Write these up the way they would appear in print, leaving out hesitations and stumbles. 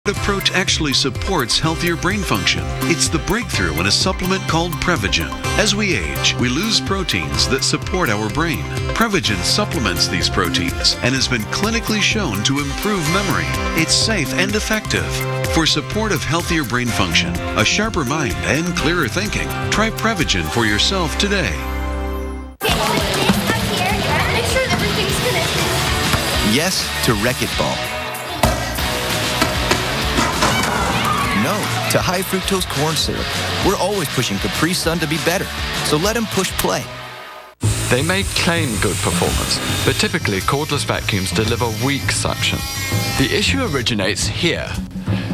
approach actually supports healthier brain function. It's the breakthrough in a supplement called Prevagen. As we age, we lose proteins that support our brain. Prevagen supplements these proteins and has been clinically shown to improve memory. It's safe and effective. For support of healthier brain function, a sharper mind, and clearer thinking, try Prevagen for yourself today. Make sure everything's connected. Yes to Wreck-It Ball. No to high fructose corn syrup. We're always pushing Capri Sun to be better, so let him push play. They may claim good performance, but typically cordless vacuums deliver weak suction. The issue originates here.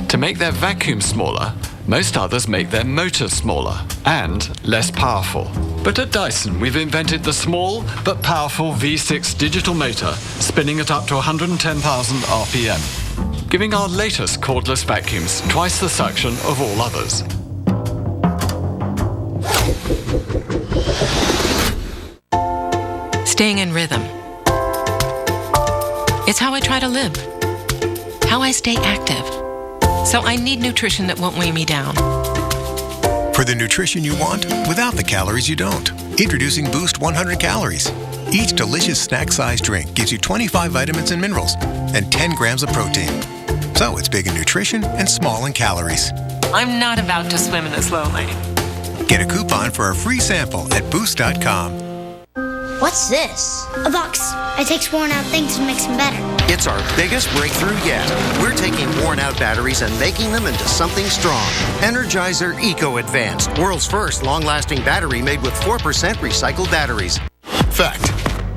To make their vacuum smaller, most others make their motor smaller and less powerful. But at Dyson, we've invented the small but powerful V6 digital motor, spinning at up to 110,000 RPM, giving our latest cordless vacuums twice the suction of all others. Staying in rhythm. It's how I try to live, how I stay active. So I need nutrition that won't weigh me down. For the nutrition you want, without the calories you don't. Introducing Boost 100 Calories. Each delicious snack-sized drink gives you 25 vitamins and minerals and 10 grams of protein. So it's big in nutrition and small in calories. I'm not about to swim in a slow lane. Get a coupon for a free sample at Boost.com. What's this? A box. It takes worn out things and makes them better. It's our biggest breakthrough yet. We're taking worn-out batteries and making them into something strong. Energizer Eco Advanced, world's first long-lasting battery made with 4% recycled batteries. Fact.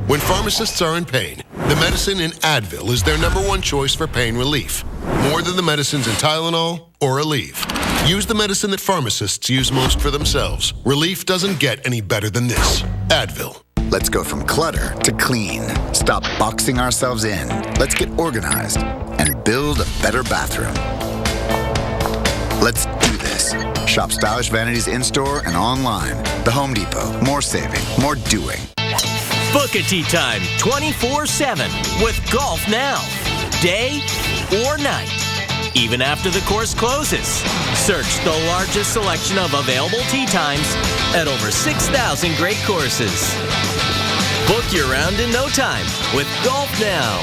When pharmacists are in pain, the medicine in Advil is their #1 choice for pain relief. More than the medicines in Tylenol or Aleve. Use the medicine that pharmacists use most for themselves. Relief doesn't get any better than this. Advil. Let's go from clutter to clean. Stop boxing ourselves in. Let's get organized and build a better bathroom. Let's do this. Shop stylish vanities in-store and online. The Home Depot. More saving, more doing. Book a tee time 24/7 with Golf Now. Day or night. Even after the course closes. Search the largest selection of available tee times at over 6,000 great courses. Book your round in no time with Golf Now.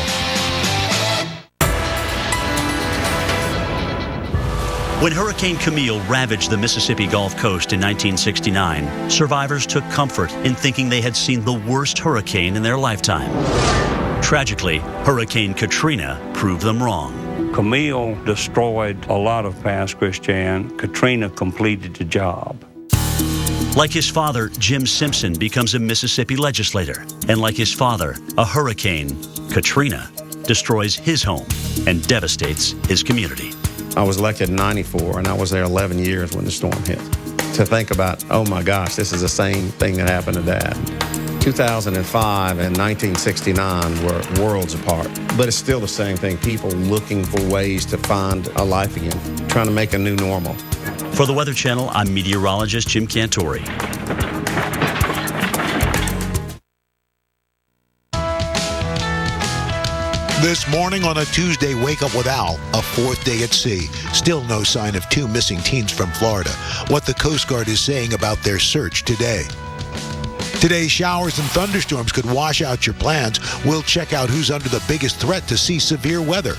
When Hurricane Camille ravaged the Mississippi Gulf Coast in 1969, survivors took comfort in thinking they had seen the worst hurricane in their lifetime. Tragically, Hurricane Katrina proved them wrong. Camille destroyed a lot of Pass Christian. Katrina completed the job. Like his father, Jim Simpson becomes a Mississippi legislator. And like his father, a hurricane, Katrina, destroys his home and devastates his community. I was elected in '94, and I was there 11 years when the storm hit. To think about, oh my gosh, this is the same thing that happened to Dad. 2005 and 1969 were worlds apart, but it's still the same thing. People looking for ways to find a life again, trying to make a new normal. For the Weather Channel, I'm meteorologist Jim Cantori. This morning on a Tuesday Wake Up with Al, a fourth day at sea. Still no sign of 2 missing teens from Florida. What the Coast Guard is saying about their search today. Today, showers and thunderstorms could wash out your plans. We'll check out who's under the biggest threat to see severe weather.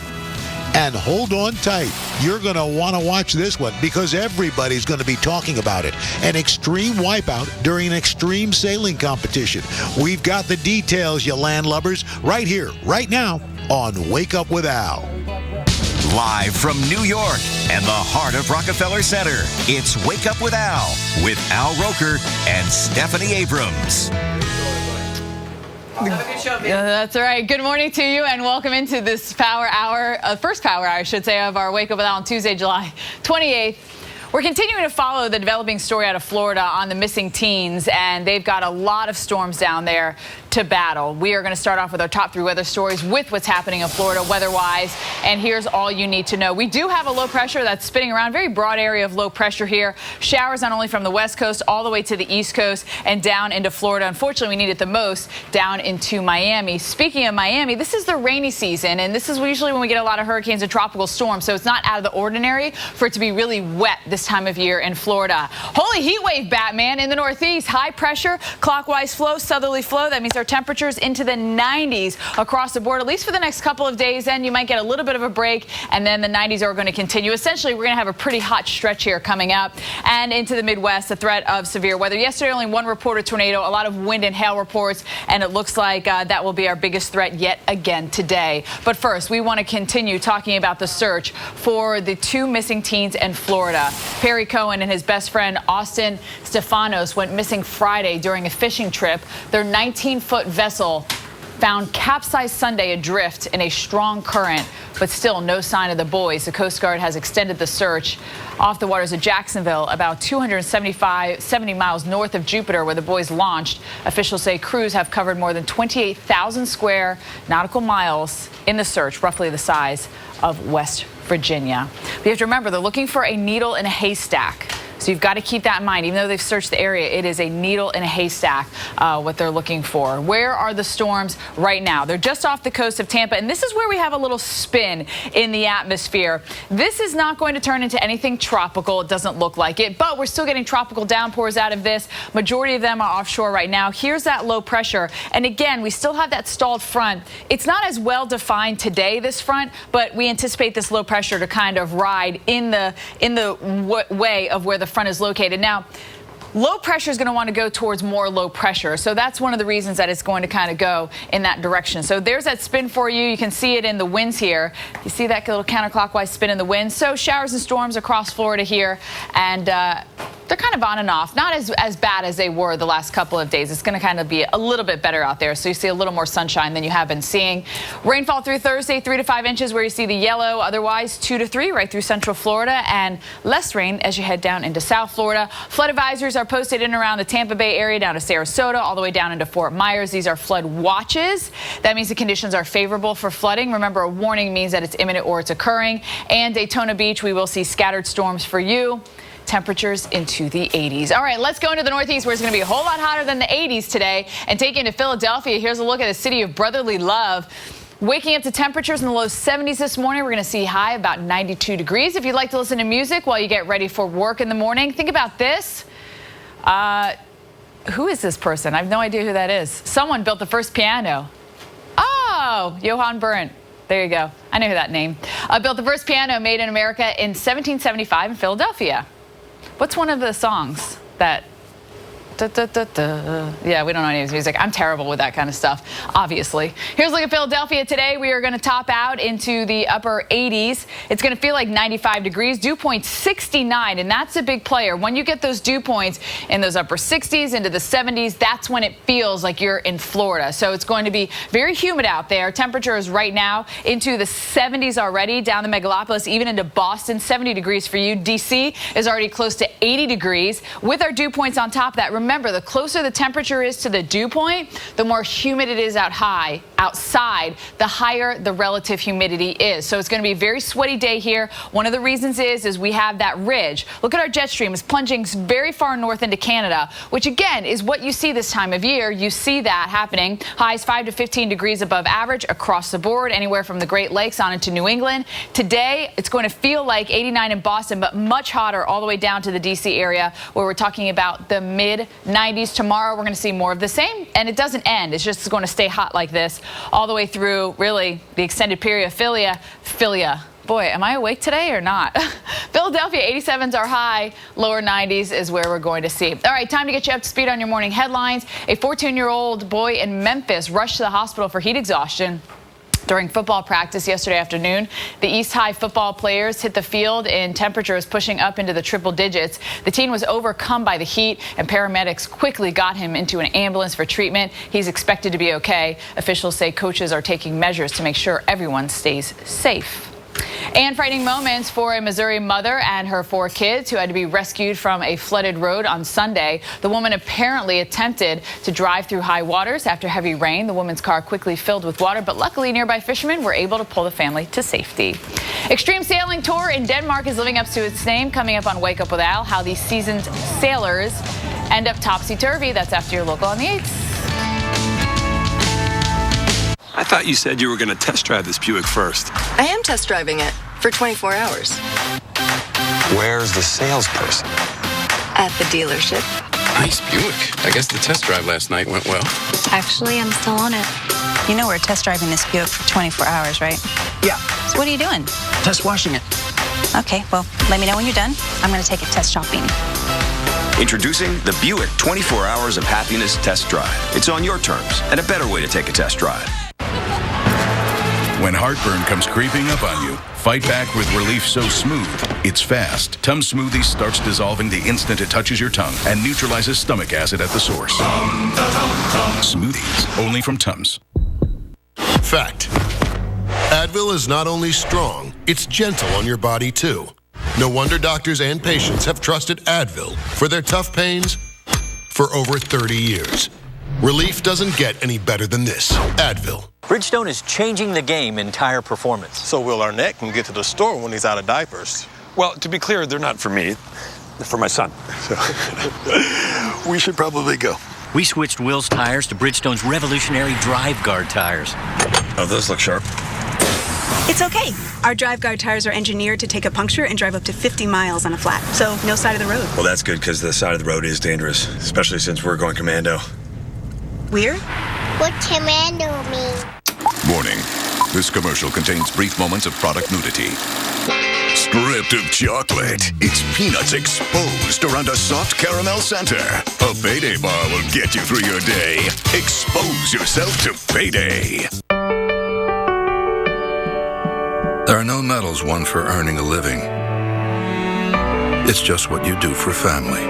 And hold on tight. You're going to want to watch this one because everybody's going to be talking about it. An extreme wipeout during an extreme sailing competition. We've got the details, you landlubbers, right here, right now on Wake Up with Al. Live from New York and the heart of Rockefeller Center, it's Wake Up with Al with Al Roker and Stephanie Abrams. Yeah, that's right. Good morning to you and welcome into this power hour, first power hour, I should say, of our Wake Up with Al on Tuesday, July 28th. We're continuing to follow the developing story out of Florida on the missing teens, and they've got a lot of storms down there. to battle. We are going to start off with our top 3 weather stories with what's happening in Florida weather-wise, and here's all you need to know. We do have a low pressure that's spinning around, very broad area of low pressure here. Showers not only from the west coast all the way to the east coast and down into Florida. Unfortunately, we need it the most down into Miami. Speaking of Miami, this is the rainy season, and this is usually when we get a lot of hurricanes and tropical storms, so it's not out of the ordinary for it to be really wet this time of year in Florida. Holy heat wave, Batman, in the northeast. High pressure, clockwise flow, southerly flow. That means our temperatures into the 90s across the board, at least for the next couple of days. Then you might get a little bit of a break, and then the 90s are going to continue. Essentially, we're going to have a pretty hot stretch here coming up. And into the Midwest, a threat of severe weather. Yesterday, only 1 reported tornado, a lot of wind and hail reports, and it looks like that will be our biggest threat yet again today. But first, we want to continue talking about the search for the 2 missing teens in Florida. Perry Cohen and his best friend, Austin Stefanos, went missing Friday during a fishing trip. Their 19-foot vessel found capsized Sunday adrift in a strong current, but still no sign of the boys. The Coast Guard has extended the search off the waters of Jacksonville, about 70 miles north of Jupiter, where the boys launched. Officials say crews have covered more than 28,000 square nautical miles in the search, roughly the size of West Virginia. But you have to remember, they're looking for a needle in a haystack. So you've got to keep that in mind. Even though they've searched the area, it is a needle in a haystack, what they're looking for. Where are the storms right now? They're just off the coast of Tampa, and this is where we have a little spin in the atmosphere. This is not going to turn into anything tropical. It doesn't look like it, but we're still getting tropical downpours out of this. Majority of them are offshore right now. Here's that low pressure. And again, we still have that stalled front. It's not as well defined today, this front, but we anticipate this low pressure to kind of ride in the way of where the front is located. Now, low pressure is going to want to go towards more low pressure. So that's one of the reasons that it's going to kind of go in that direction. So there's that spin for you. You can see it in the winds here. You see that little counterclockwise spin in the wind. So showers and storms across Florida here. And they're kind of on and off. Not as bad as they were the last couple of days. It's going to kind of be a little bit better out there. So you see a little more sunshine than you have been seeing. Rainfall through Thursday, 3 to 5 inches where you see the yellow. Otherwise, 2 to 3 right through central Florida. And less rain as you head down into South Florida. Flood advisories are posted in and around the Tampa Bay area down to Sarasota, all the way down into Fort Myers. These are flood watches. That means the conditions are favorable for flooding. Remember, a warning means that it's imminent or it's occurring. And Daytona Beach, we will see scattered storms for you. Temperatures into the 80s. All right, let's go into the Northeast, where it's going to be a whole lot hotter than the 80s today. And take you into Philadelphia. Here's a look at the city of brotherly love. Waking up to temperatures in the low 70s this morning. We're going to see high about 92 degrees. If you'd like to listen to music while you get ready for work in the morning, think about this. Who is this person? I have no idea who that is. Someone built the first piano. Oh, Johann Berndt. There you go. I know that name. Built the first piano made in America in 1775 in Philadelphia. What's one of the songs that... Yeah, we don't know any of his music. I'm terrible with that kind of stuff, obviously. Here's a look at Philadelphia today. We are going to top out into the upper 80s. It's going to feel like 95 degrees. Dew point 69, and that's a big player. When you get those dew points in those upper 60s into the 70s, that's when it feels like you're in Florida. So it's going to be very humid out there. Temperatures right now into the 70s already, down the megalopolis, even into Boston, 70 degrees for you. D.C. is already close to 80 degrees. With our dew points on top of that, remember, the closer the temperature is to the dew point, the more humid it is outside, the higher the relative humidity is. So it's going to be a very sweaty day here. One of the reasons is we have that ridge. Look at our jet stream. It's plunging very far north into Canada, which again is what you see this time of year. You see that happening. Highs 5 to 15 degrees above average across the board, anywhere from the Great Lakes on into New England. Today, it's going to feel like 89 in Boston, but much hotter all the way down to the D.C. area, where we're talking about the mid-90s. Tomorrow, we're going to see more of the same, and it doesn't end. It's just going to stay hot like this all the way through, really, the extended period of Philia. Boy, am I awake today or not? Philadelphia, 87s are high. Lower 90s is where we're going to see. All right, time to get you up to speed on your morning headlines. A 14-year-old boy in Memphis rushed to the hospital for heat exhaustion during football practice yesterday afternoon. The East High football players hit the field in temperatures pushing up into the triple digits. The teen was overcome by the heat, and paramedics quickly got him into an ambulance for treatment. He's expected to be okay. Officials say coaches are taking measures to make sure everyone stays safe. And frightening moments for a Missouri mother and her 4 kids who had to be rescued from a flooded road on Sunday. The woman apparently attempted to drive through high waters after heavy rain. The woman's car quickly filled with water, but luckily nearby fishermen were able to pull the family to safety. Extreme Sailing Tour in Denmark is living up to its name. Coming up on Wake Up with Al, how these seasoned sailors end up topsy-turvy. That's after your local on the 8th. I thought you said you were going to test drive this Buick first. I am test driving it for 24 hours. Where's the salesperson? At the dealership. Nice Buick. I guess the test drive last night went well. Actually, I'm still on it. You know we're test driving this Buick for 24 hours, right? Yeah. So what are you doing? Test washing it. Okay, well, let me know when you're done. I'm going to take it test shopping. Introducing the Buick 24 Hours of Happiness Test Drive. It's on your terms and a better way to take a test drive. When heartburn comes creeping up on you, fight back with Relief So Smooth. It's fast. Tums Smoothie starts dissolving the instant it touches your tongue and neutralizes stomach acid at the source. Smoothies, only from Tums. Fact. Advil is not only strong, it's gentle on your body too. No wonder doctors and patients have trusted Advil for their tough pains for over 30 years. Relief doesn't get any better than this. Advil. Bridgestone is changing the game in tire performance. So Will Arnett can get to the store when he's out of diapers. Well, to be clear, they're not for me. They're for my son. So we should probably go. We switched Will's tires to Bridgestone's revolutionary Drive Guard tires. Oh, those look sharp. It's okay. Our Drive Guard tires are engineered to take a puncture and drive up to 50 miles on a flat, so no side of the road. Well, that's good because the side of the road is dangerous, especially since we're going commando. Weird? What commando mean? Warning. This commercial contains brief moments of product nudity. Stripped of chocolate, it's peanuts exposed around a soft caramel center. A payday bar will get you through your day. Expose yourself to payday. There are no medals won for earning a living. It's just what you do for family.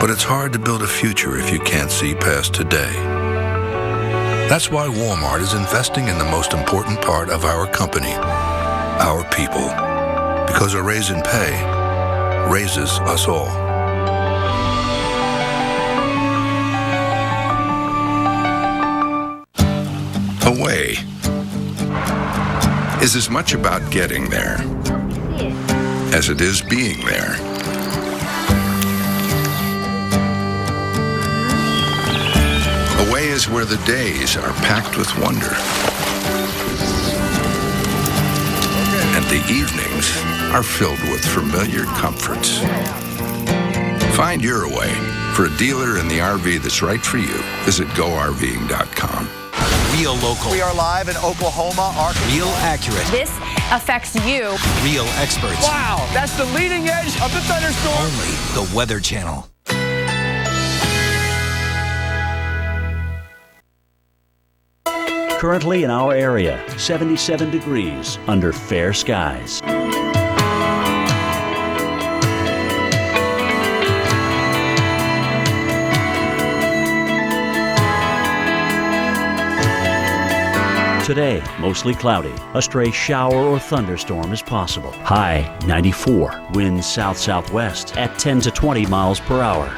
But it's hard to build a future if you can't see past today. That's why Walmart is investing in the most important part of our company, our people. Because a raise in pay raises us all. Away is as much about getting there as it is being there. Away is where the days are packed with wonder. And the evenings are filled with familiar comforts. Find your away. For a dealer in the RV that's right for you, visit GoRVing.com. Real local. We are live in Oklahoma. Real accurate. This affects you. Real experts. Wow, that's the leading edge of the thunderstorm. Only the Weather Channel. Currently in our area, 77 degrees under fair skies. Today, mostly cloudy. A stray shower or thunderstorm is possible. High 94. Winds south-southwest at 10 to 20 miles per hour.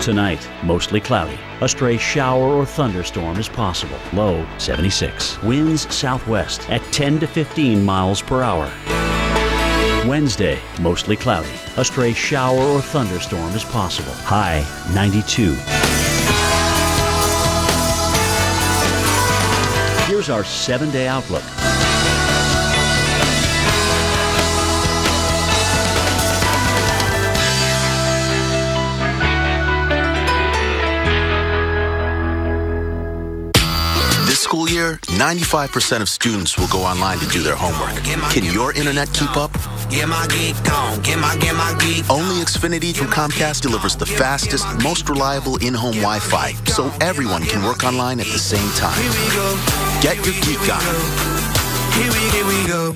Tonight, mostly cloudy. A stray shower or thunderstorm is possible. Low 76. Winds southwest at 10 to 15 miles per hour. Wednesday, mostly cloudy. A stray shower or thunderstorm is possible. High 92. Here's our 7-day outlook. This school year, 95% of students will go online to do their homework. Can your internet keep up? Only Xfinity from Comcast delivers the fastest, most reliable in-home Wi-Fi, so everyone can work online at the same time. Get your geek on. Here we go.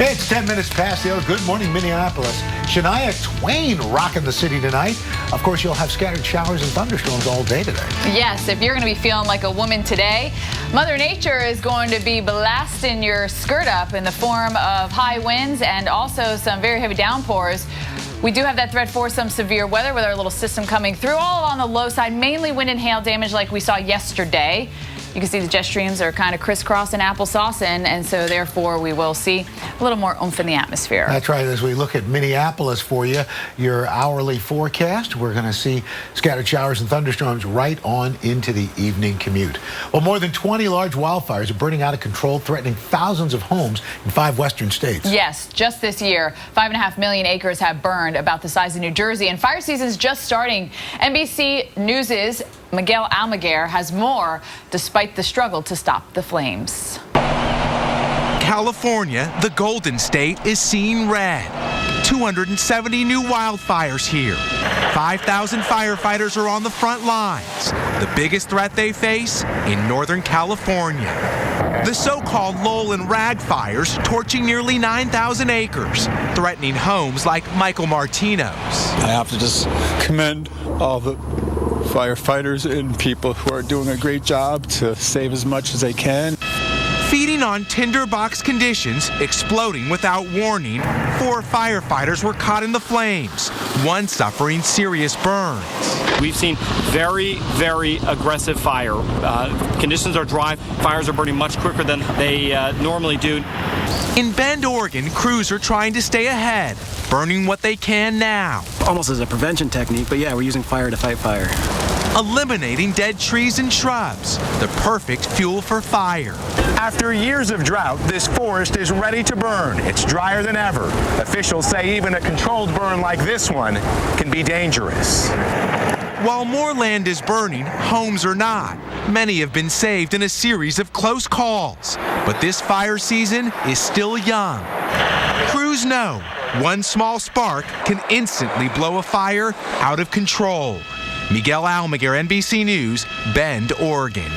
It's 10 minutes past the hour. Good morning, Minneapolis. Shania Twain rocking the city tonight. Of course, you'll have scattered showers and thunderstorms all day today. Yes, if you're going to be feeling like a woman today, Mother Nature is going to be blasting your skirt up in the form of high winds and also some very heavy downpours. We do have that threat for some severe weather with our little system coming through, all on the low side, mainly wind and hail damage like we saw yesterday. You can see the jet streams are kind of crisscrossing applesauce, and so therefore we will see a little more oomph in the atmosphere. That's right. As we look at Minneapolis for you, your hourly forecast, we're going to see scattered showers and thunderstorms right on into the evening commute. Well, more than 20 large wildfires are burning out of control, threatening thousands of homes in 5 western states. Yes, just this year, 5.5 million acres have burned, about the size of New Jersey, and fire season's just starting. NBC News' Miguel Almaguer has more, despite the struggle to stop the flames. California, the Golden State, is seeing red. 270 new wildfires here. 5,000 firefighters are on the front lines. The biggest threat they face in Northern California. The so-called Lowell and Rag fires torching nearly 9,000 acres, threatening homes like Michael Martino's. I have to just commend all the firefighters and people who are doing a great job to save as much as they can. Feeding on tinderbox conditions, exploding without warning, 4 firefighters were caught in the flames, one suffering serious burns. We've seen very, very aggressive fire. Conditions are dry. Fires are burning much quicker than they normally do. In Bend, Oregon, crews are trying to stay ahead, burning what they can now. Almost as a prevention technique, but yeah, we're using fire to fight fire. Eliminating dead trees and shrubs, the perfect fuel for fire. After years of drought, this forest is ready to burn. It's drier than ever. Officials say even a controlled burn like this one can be dangerous. While more land is burning, homes are not. Many have been saved in a series of close calls. But this fire season is still young. Crews know one small spark can instantly blow a fire out of control. Miguel Almaguer, NBC News, Bend, Oregon.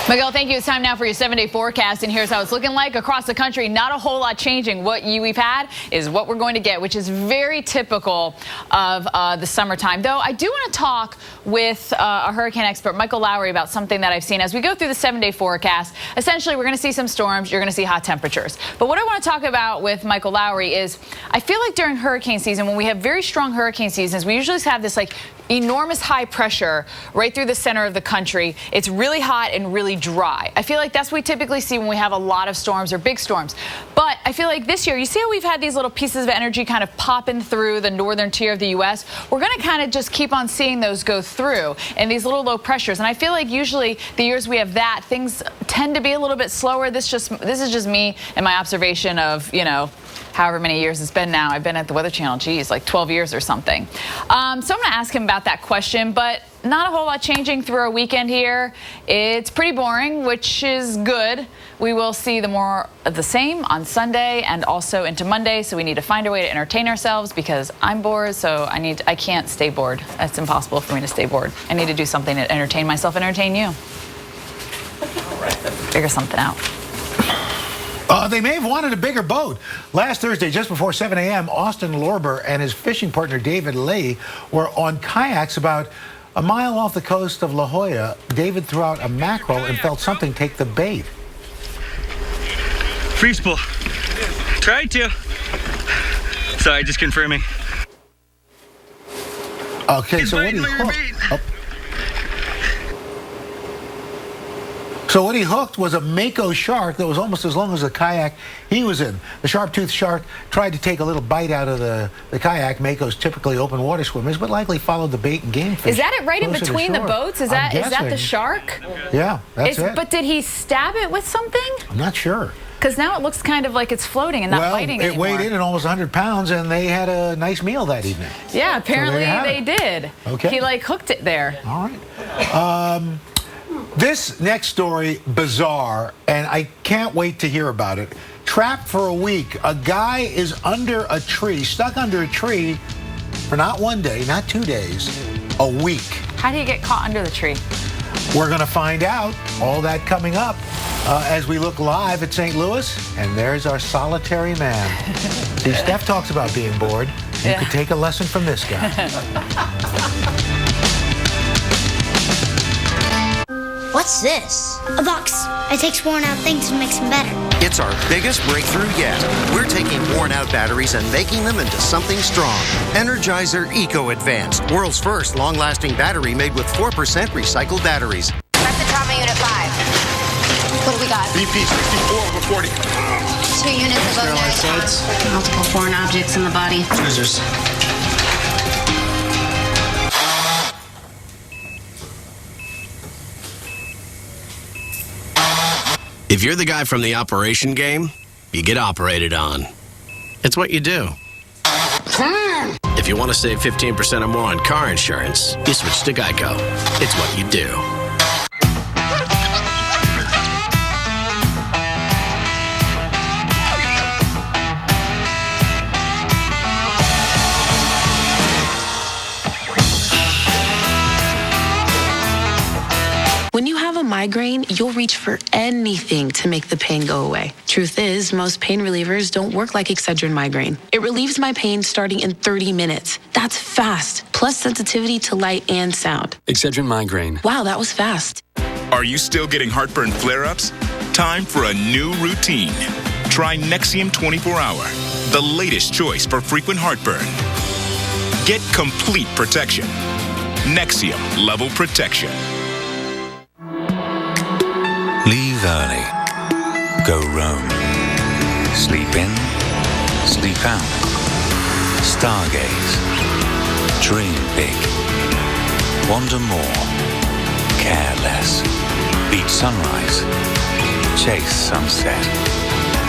Miguel, thank you. It's time now for your 7-day forecast, and here's how it's looking like across the country. Not a whole lot changing. What we've had is what we're going to get, which is very typical of the summertime. Though I do want to talk with a hurricane expert, Michael Lowry, about something that I've seen. As we go through the 7-day forecast, essentially we're going to see some storms, you're going to see hot temperatures. But what I want to talk about with Michael Lowry is I feel like during hurricane season, when we have very strong hurricane seasons, we usually have this like enormous high pressure right through the center of the country. It's really hot and really dry. I feel like that's what we typically see when we have a lot of storms or big storms. But I feel like this year, you see how we've had these little pieces of energy kind of popping through the northern tier of the U.S.? We're going to kind of just keep on seeing those go through and these little low pressures. And I feel like usually the years we have that, things tend to be a little bit slower. This is just me and my observation of, you know, however many years it's been now. I've been at the Weather Channel, geez, like 12 years or something. So I'm going to ask him about that question, but not a whole lot changing through our weekend here. It's pretty boring, which is good. We will see the more of the same on Sunday and also into Monday, so we need to find a way to entertain ourselves because I'm bored, so I can't stay bored. It's impossible for me to stay bored. I need to do something to entertain myself and entertain you. Figure something out. They may have wanted a bigger boat. Last Thursday, just before 7 a.m., Austin Lorber and his fishing partner, David Lee, were on kayaks about a mile off the coast of La Jolla. David threw out a mackerel and felt something take the bait. Free spool. Tried to. Sorry, just confirming. Okay, so what do you hook? So what he hooked was a Mako shark that was almost as long as the kayak he was in. The sharp-toothed shark tried to take a little bite out of the kayak. Makos typically open water swimmers, but likely followed the bait and game fish. Is that it right in between the boats? Is that the shark? Yeah, that's it. But did he stab it with something? I'm not sure. Because now it looks kind of like it's floating and not biting anymore. It weighed in at almost 100 pounds, and they had a nice meal that evening. Yeah, apparently they did. Okay. He, like, hooked it there. All right. This next story, bizarre, and I can't wait to hear about it. Trapped for a week. A guy is under a tree, stuck under a tree for not 1 day, not 2 days, a week. How do you get caught under the tree? We're going to find out. All that coming up As we look live at St. Louis, and there's our solitary man. See, Steph talks about being bored. You could take a lesson from this guy. What's this? A Vox. It takes worn out things and makes them better. It's our biggest breakthrough yet. We're taking worn-out batteries and making them into something strong. Energizer Eco Advanced, world's first long-lasting battery made with 4% recycled batteries. Press the trauma unit 5. What do we got? BP 64 over 40. 2 units of O-net. Multiple foreign objects in the body. Scissors. If you're the guy from the operation game, you get operated on. It's what you do. If you want to save 15% or more on car insurance, you switch to Geico. It's what you do. When you have a migraine, you'll reach for anything to make the pain go away. Truth is, most pain relievers don't work like Excedrin migraine. It relieves my pain starting in 30 minutes. That's fast, plus sensitivity to light and sound. Excedrin migraine. Wow, that was fast. Are you still getting heartburn flare-ups? Time for a new routine. Try Nexium 24-Hour, the latest choice for frequent heartburn. Get complete protection. Nexium Level Protection. Leave early. Go roam. Sleep in. Sleep out. Stargaze. Dream big. Wander more. Care less. Beat sunrise. Chase sunset.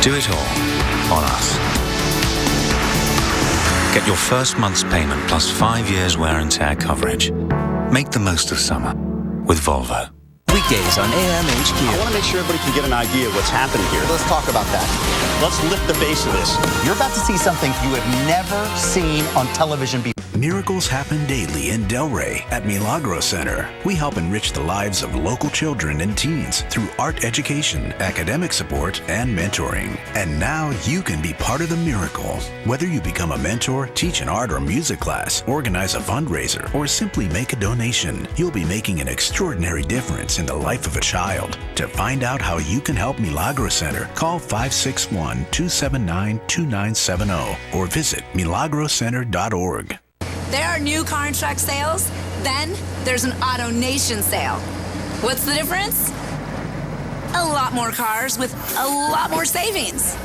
Do it all on us. Get your first month's payment plus 5 years wear and tear coverage. Make the most of summer with Volvo. Weekdays on AMHQ. I want to make sure everybody can get an idea of what's happening here. Let's talk about that. Let's lift the base of this. You're about to see something you have never seen on television before. Miracles happen daily in Delray at Milagro Center. We help enrich the lives of local children and teens through art education, academic support, and mentoring. And now you can be part of the miracle. Whether you become a mentor, teach an art or music class, organize a fundraiser, or simply make a donation, you'll be making an extraordinary difference in the life of a child. To find out how you can help Milagro Center, call 561-279-2970 or visit milagrocenter.org. There are new car and truck sales, then there's an AutoNation sale. What's the difference? A lot more cars with a lot more savings.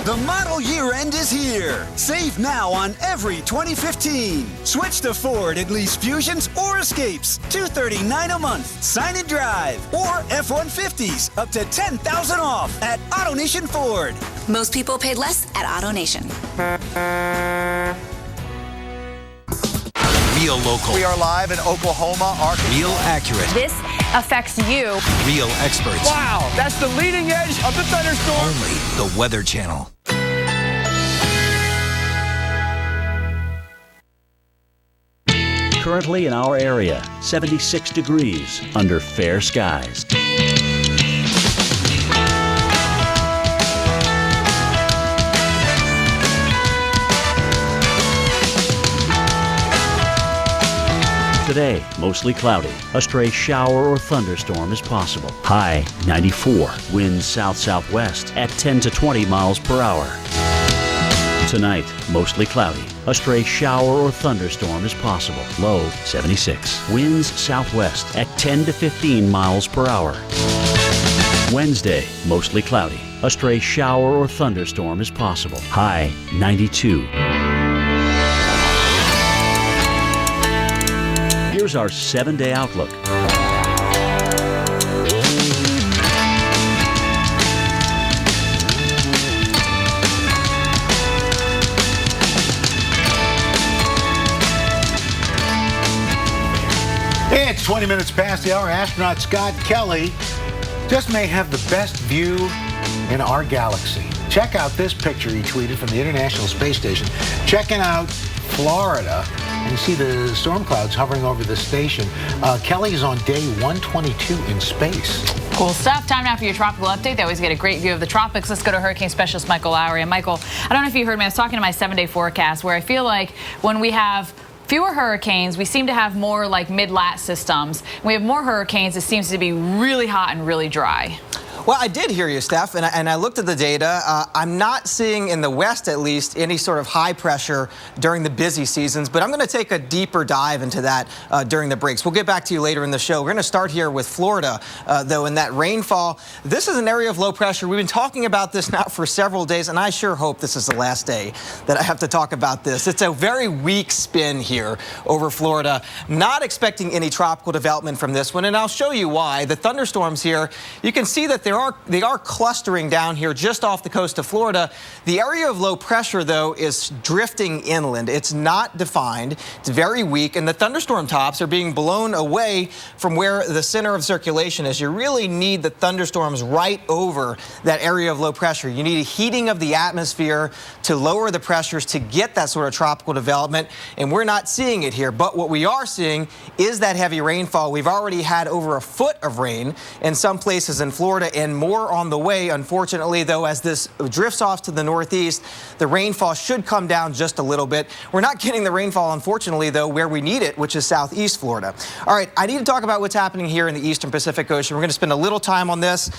The model year end is here. Save now on every 2015. Switch to Ford and lease Fusions or Escapes, $239 a month. Sign and drive. Or F-150s, up to $10,000 off at AutoNation Ford. Most people paid less at AutoNation. Real local. We are live in Oklahoma, Arkansas. Real accurate. This affects you. Real experts. Wow, that's the leading edge of the thunderstorm. Only the Weather Channel. Currently in our area, 76 degrees under fair skies. Today, mostly cloudy. A stray shower or thunderstorm is possible. High 94. Winds south-southwest at 10 to 20 miles per hour. Tonight, mostly cloudy. A stray shower or thunderstorm is possible. Low 76. Winds southwest at 10 to 15 miles per hour. Wednesday, mostly cloudy. A stray shower or thunderstorm is possible. High 92. Here's our 7-day outlook. It's 20 minutes past the hour. Astronaut Scott Kelly just may have the best view in our galaxy. Check out this picture he tweeted from the International Space Station, checking out Florida. And you see the storm clouds hovering over the station. Kelly is on day 122 in space. Cool stuff. Time now for your tropical update. They always get a great view of the tropics. Let's go to hurricane specialist Michael Lowry. And Michael, I don't know if you heard me. I was talking to my 7-day forecast where I feel like when we have fewer hurricanes, we seem to have more like mid-lat systems. When we have more hurricanes, it seems to be really hot and really dry. Well, I did hear you, Steph, and I looked at the data. I'm not seeing, in the west at least, any sort of high pressure during the busy seasons, but I'm going to take a deeper dive into that during the breaks. We'll get back to you later in the show. We're going to start here with Florida, though, in that rainfall. This is an area of low pressure. We've been talking about this now for several days, and I sure hope this is the last day that I have to talk about this. It's a very weak spin here over Florida. Not expecting any tropical development from this one, and I'll show you why. The thunderstorms here, you can see that they are clustering down here just off the coast of Florida. The area of low pressure, though, is drifting inland. It's not defined. It's very weak, and the thunderstorm tops are being blown away from where the center of circulation is. You really need the thunderstorms right over that area of low pressure. You need a heating of the atmosphere to lower the pressures to get that sort of tropical development, and we're not seeing it here. But what we are seeing is that heavy rainfall. We've already had over a foot of rain in some places in Florida, and more on the way. Unfortunately, though, as this drifts off to the northeast, the rainfall should come down just a little bit. We're not getting the rainfall, unfortunately, though, where we need it, which is southeast Florida. All right, I need to talk about what's happening here in the eastern Pacific Ocean. We're going to spend a little time on this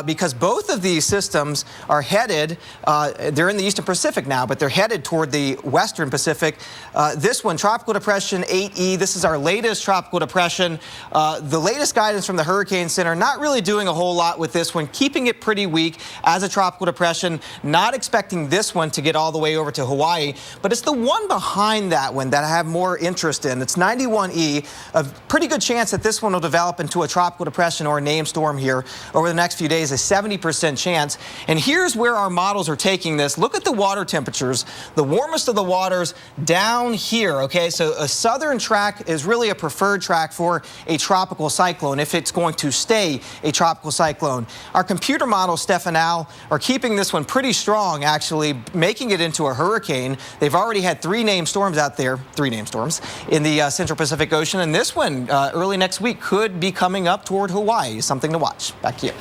because both of these systems are headed, they're in the eastern Pacific now, but they're headed toward the western Pacific. This one, Tropical Depression 8E, this is our latest tropical depression. The latest guidance from the Hurricane Center, not really doing a whole lot with this one, keeping it pretty weak as a tropical depression, not expecting this one to get all the way over to Hawaii, but it's the one behind that one that I have more interest in. It's 91E, a pretty good chance that this one will develop into a tropical depression or a named storm here over the next few days, a 70% chance. And here's where our models are taking this. Look at the water temperatures. The warmest of the waters down here, okay? So a southern track is really a preferred track for a tropical cyclone if it's going to stay a tropical cyclone. Our computer models, Steph and Al, are keeping this one pretty strong, actually, making it into a hurricane. They've already had 3 named storms out there, 3 named storms, in the central Pacific Ocean, and this one early next week could be coming up toward Hawaii. Something to watch. Back to you.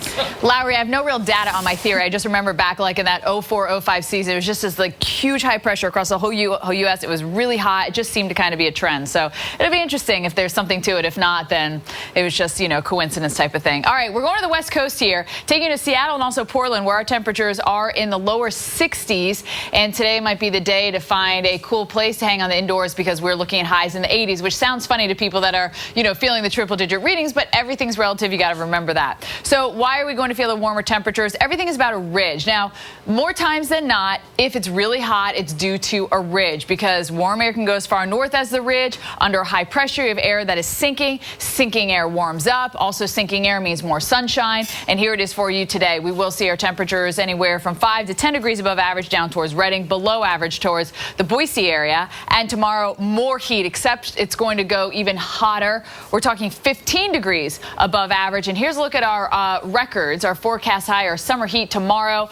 Lowry, I have no real data on my theory. I just remember back like in that 04-05 season, it was just this like huge high pressure across the whole U.S. It was really hot. It just seemed to kind of be a trend. So it'll be interesting if there's something to it. If not, then it was just, you know, coincidence type of thing. All right, we're going to the West Coast here, taking you to Seattle and also Portland, where our temperatures are in the lower 60s. And today might be the day to find a cool place to hang on the indoors because we're looking at highs in the 80s, which sounds funny to people that are, you know, feeling the triple-digit readings, but everything's relative. You got to remember that. So why are we going to feel the warmer temperatures? Everything is about a ridge. Now, more times than not, if it's really hot, it's due to a ridge because warm air can go as far north as the ridge. Under high pressure, you have air that is sinking. Sinking air warms up. Also, sinking air means more sunshine. And here it is for you today. We will see our temperatures anywhere from 5 to 10 degrees above average down towards Redding, below average towards the Boise area. And tomorrow, more heat, except it's going to go even hotter. We're talking 15 degrees above average. And here's a look at our records, our forecast high, our summer heat tomorrow.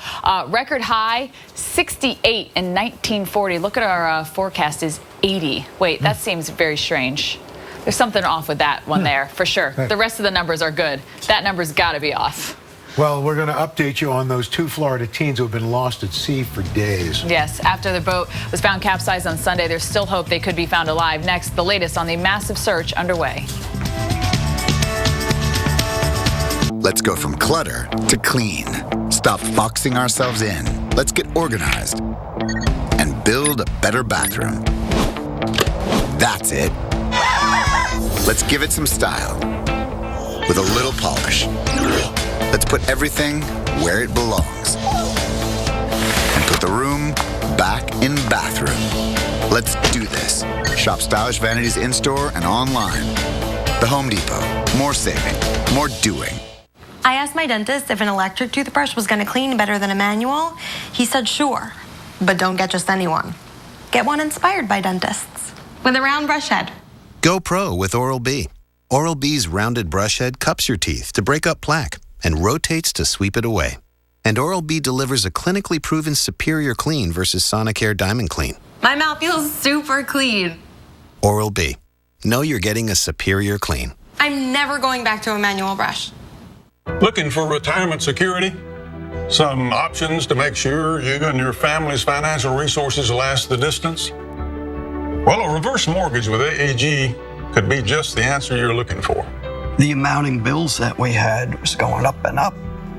Record high, 68 in 1940. Look at our forecast is 80. Wait, that seems very strange. There's something off with that one there, for sure. The rest of the numbers are good. That number's got to be off. Well, we're going to update you on those 2 Florida teens who have been lost at sea for days. Yes, after the boat was found capsized on Sunday, there's still hope they could be found alive. Next, the latest on the massive search underway. Let's go from clutter to clean. Stop boxing ourselves in. Let's get organized and build a better bathroom. That's it. Let's give it some style with a little polish. Let's put everything where it belongs and put the room back in bathroom. Let's do this. Shop Stylish Vanities in-store and online. The Home Depot. More saving, more doing. I asked my dentist if an electric toothbrush was going to clean better than a manual. He said sure, but don't get just anyone. Get one inspired by dentists with a round brush head. Go pro with Oral-B. Oral-B's rounded brush head cups your teeth to break up plaque and rotates to sweep it away. And Oral-B delivers a clinically proven superior clean versus Sonicare Diamond Clean. My mouth feels super clean. Oral-B. Know you're getting a superior clean. I'm never going back to a manual brush. Looking for retirement security? Some options to make sure you and your family's financial resources last the distance? Well, a reverse mortgage with AAG could be just the answer you're looking for. The amounting bills that we had was going up and up.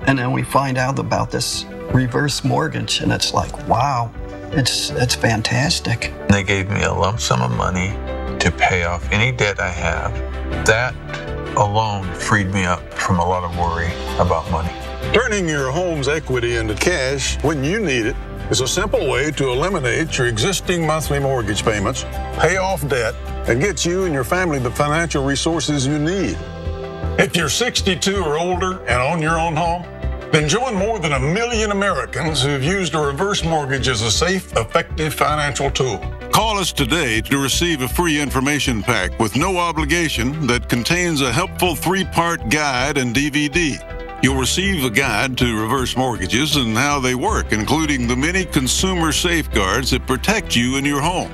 And then we find out about this reverse mortgage, and it's like, wow, it's fantastic. They gave me a lump sum of money to pay off any debt I have. That alone freed me up from a lot of worry about money. Turning your home's equity into cash when you need it is a simple way to eliminate your existing monthly mortgage payments, pay off debt, and get you and your family the financial resources you need. If you're 62 or older and own your own home, then join more than 1 million Americans who've used a reverse mortgage as a safe, effective financial tool. Call us today to receive a free information pack with no obligation that contains a helpful 3-part guide and DVD. You'll receive a guide to reverse mortgages and how they work, including the many consumer safeguards that protect you and your home.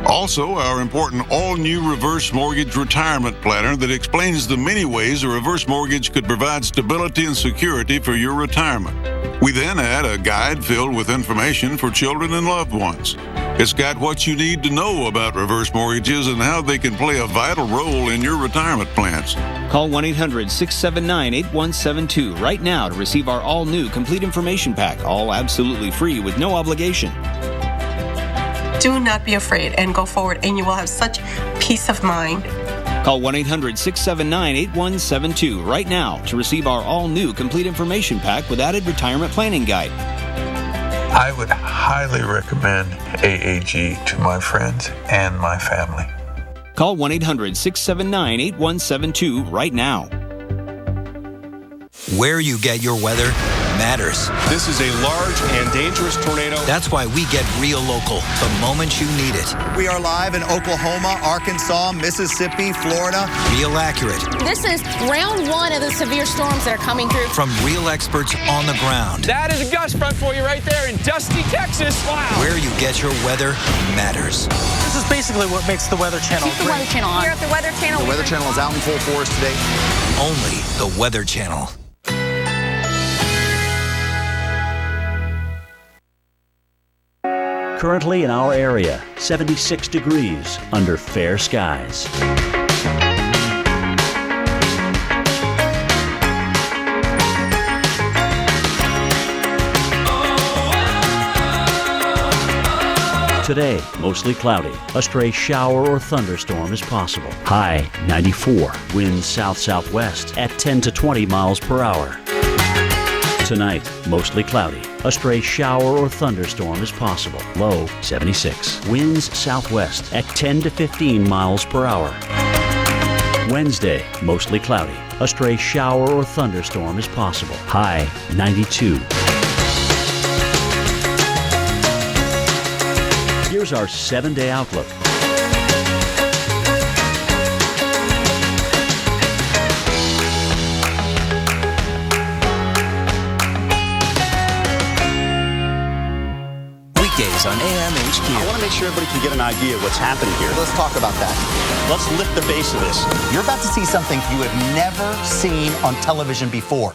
Also, our important all-new reverse mortgage retirement planner that explains the many ways a reverse mortgage could provide stability and security for your retirement. We then add a guide filled with information for children and loved ones. It's got what you need to know about reverse mortgages and how they can play a vital role in your retirement plans. Call 1-800-679-8172 right now to receive our all-new complete information pack, all absolutely free with no obligation. Do not be afraid and go forward, and you will have such peace of mind. Call 1-800-679-8172 right now to receive our all-new complete information pack with added retirement planning guide. I would highly recommend AAG to my friends and my family. Call 1-800-679-8172 right now. Where you get your weather matters. This is a large and dangerous tornado. That's why we get real local the moment you need it. We are live in Oklahoma, Arkansas, Mississippi, Florida. Real accurate. This is round one of the severe storms that are coming through. From real experts on the ground. That is a gust front for you right there in Dusty, Texas. Wow. Where you get your weather matters. This is basically what makes the Weather Channel Keep the Weather Channel on. Here at the Weather Channel. The Weather Channel is out in full force today. Only the Weather Channel. Currently in our area, 76 degrees under fair skies. Today, mostly cloudy. A stray shower or thunderstorm is possible. High 94. Winds south-southwest at 10 to 20 miles per hour. Tonight, mostly cloudy. A stray shower or thunderstorm is possible. Low 76. Winds southwest at 10 to 15 miles per hour. Wednesday, mostly cloudy. A stray shower or thunderstorm is possible. High 92. Here's our 7-day outlook. Weekdays on AMHQ. I want to make sure everybody can get an idea of what's happening here. Let's talk about that. Let's lift the base of this. You're about to see something you have never seen on television before.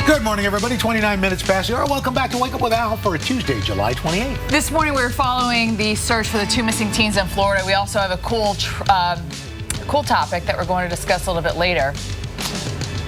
Good morning, everybody. 29 minutes past the hour. Welcome back to Wake Up with Al for a Tuesday, July 28th. This morning, we were following the search for the 2 missing teens in Florida. We also have a cool topic that we're going to discuss a little bit later.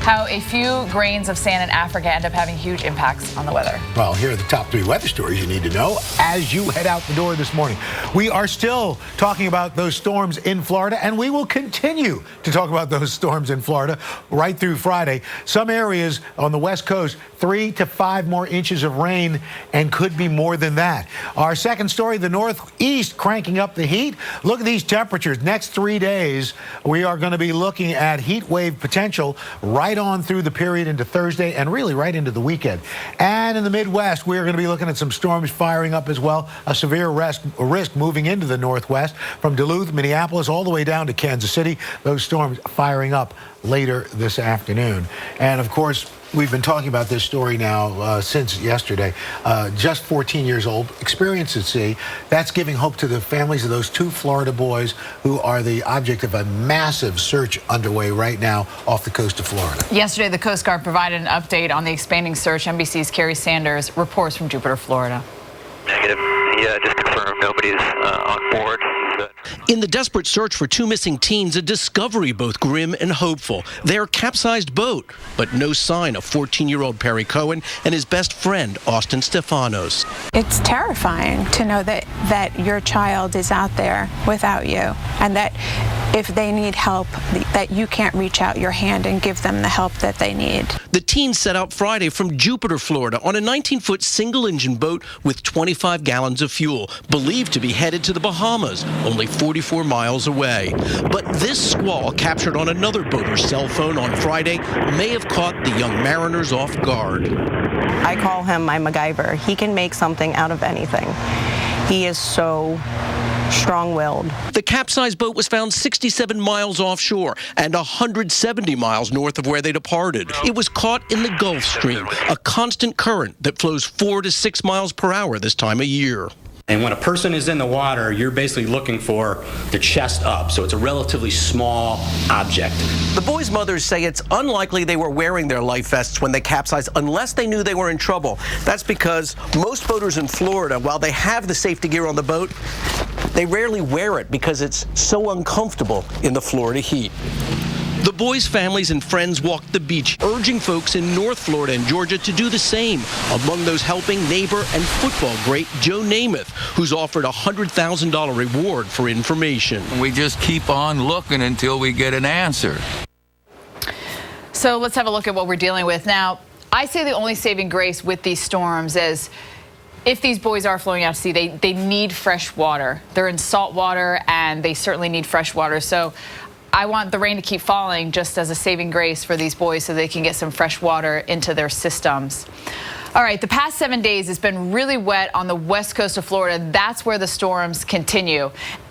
How a few grains of sand in Africa end up having huge impacts on the weather. Well, here are the top 3 weather stories you need to know as you head out the door this morning. We are still talking about those storms in Florida, and we will continue to talk about those storms in Florida right through Friday. Some areas on the West Coast, 3 to 5 more inches of rain, and could be more than that. Our second story, the Northeast cranking up the heat. Look at these temperatures. Next 3 days, we are going to be looking at heat wave potential right on through the period into Thursday and really right into the weekend. And in the Midwest, we're going to be looking at some storms firing up as well. A severe risk moving into the Northwest from Duluth, Minneapolis, all the way down to Kansas City. Those storms firing up later this afternoon. And of course, We've been talking about this story now since yesterday. Just 14 years old, experience at sea. That's giving hope to the families of those 2 Florida boys who are the object of a massive search underway right now off the coast of Florida. Yesterday, the Coast Guard provided an update on the expanding search. NBC's Kerry Sanders reports from Jupiter, Florida. Negative. Yeah, just confirmed nobody's on board. In the desperate search for 2 missing teens, a discovery both grim and hopeful. Their capsized boat, but no sign of 14-year-old Perry Cohen and his best friend, Austin Stefanos. It's terrifying to know that your child is out there without you, and that if they need help, that you can't reach out your hand and give them the help that they need. The teens set out Friday from Jupiter, Florida, on a 19-foot single-engine boat with 25 gallons of fuel, believed to be headed to the Bahamas, only 44 miles away. But this squall, captured on another boater's cell phone on Friday, may have caught the young mariners off guard. I call him my MacGyver. He can make something out of anything. He is so strong-willed. The capsized boat was found 67 miles offshore and 170 miles north of where they departed. It was caught in the Gulf Stream, a constant current that flows 4 to 6 miles per hour this time of year. And when a person is in the water, you're basically looking for the chest up, so it's a relatively small object. The boys' mothers say it's unlikely they were wearing their life vests when they capsized unless they knew they were in trouble. That's because most boaters in Florida, while they have the safety gear on the boat, they rarely wear it because it's so uncomfortable in the Florida heat. The boys' families and friends walked the beach, urging folks in North Florida and Georgia to do the same. Among those helping, neighbor and football great Joe Namath, who's offered a $100,000 reward for information. We just keep on looking until we get an answer. So let's have a look at what we're dealing with. Now, I say the only saving grace with these storms is if these boys are flowing out to sea, they need fresh water. They're in salt water, and they certainly need fresh water. So I want the rain to keep falling just as a saving grace for these boys so they can get some fresh water into their systems. All right, the past 7 days has been really wet on the west coast of Florida. That's where the storms continue.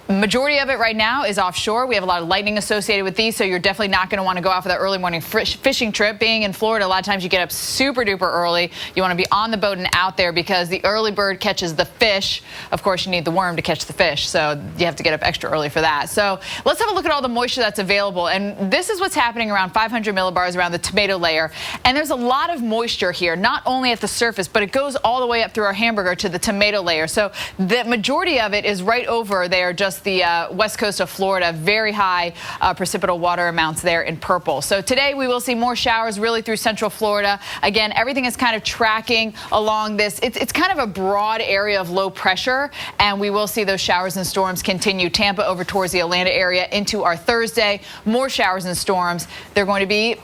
Majority of it right now is offshore. We have a lot of lightning associated with these, so you're definitely not going to want to go out for that early morning fishing trip. Being in Florida, a lot of times you get up super duper early. You want to be on the boat and out there because the early bird catches the fish. Of course, you need the worm to catch the fish, so you have to get up extra early for that. So let's have a look at all the moisture that's available. And this is what's happening around 500 millibars around the tomato layer. And there's a lot of moisture here, not only at the surface, but it goes all the way up through our hamburger to the tomato layer. So the majority of it is right over there, just the west coast of Florida. Very high precipitable water amounts there in purple. So today we will see more showers really through central Florida. Again, everything is kind of tracking along this. It's kind of a broad area of low pressure, and we will see those showers and storms continue. Tampa over towards the Atlanta area into our Thursday. More showers and storms. They're going to be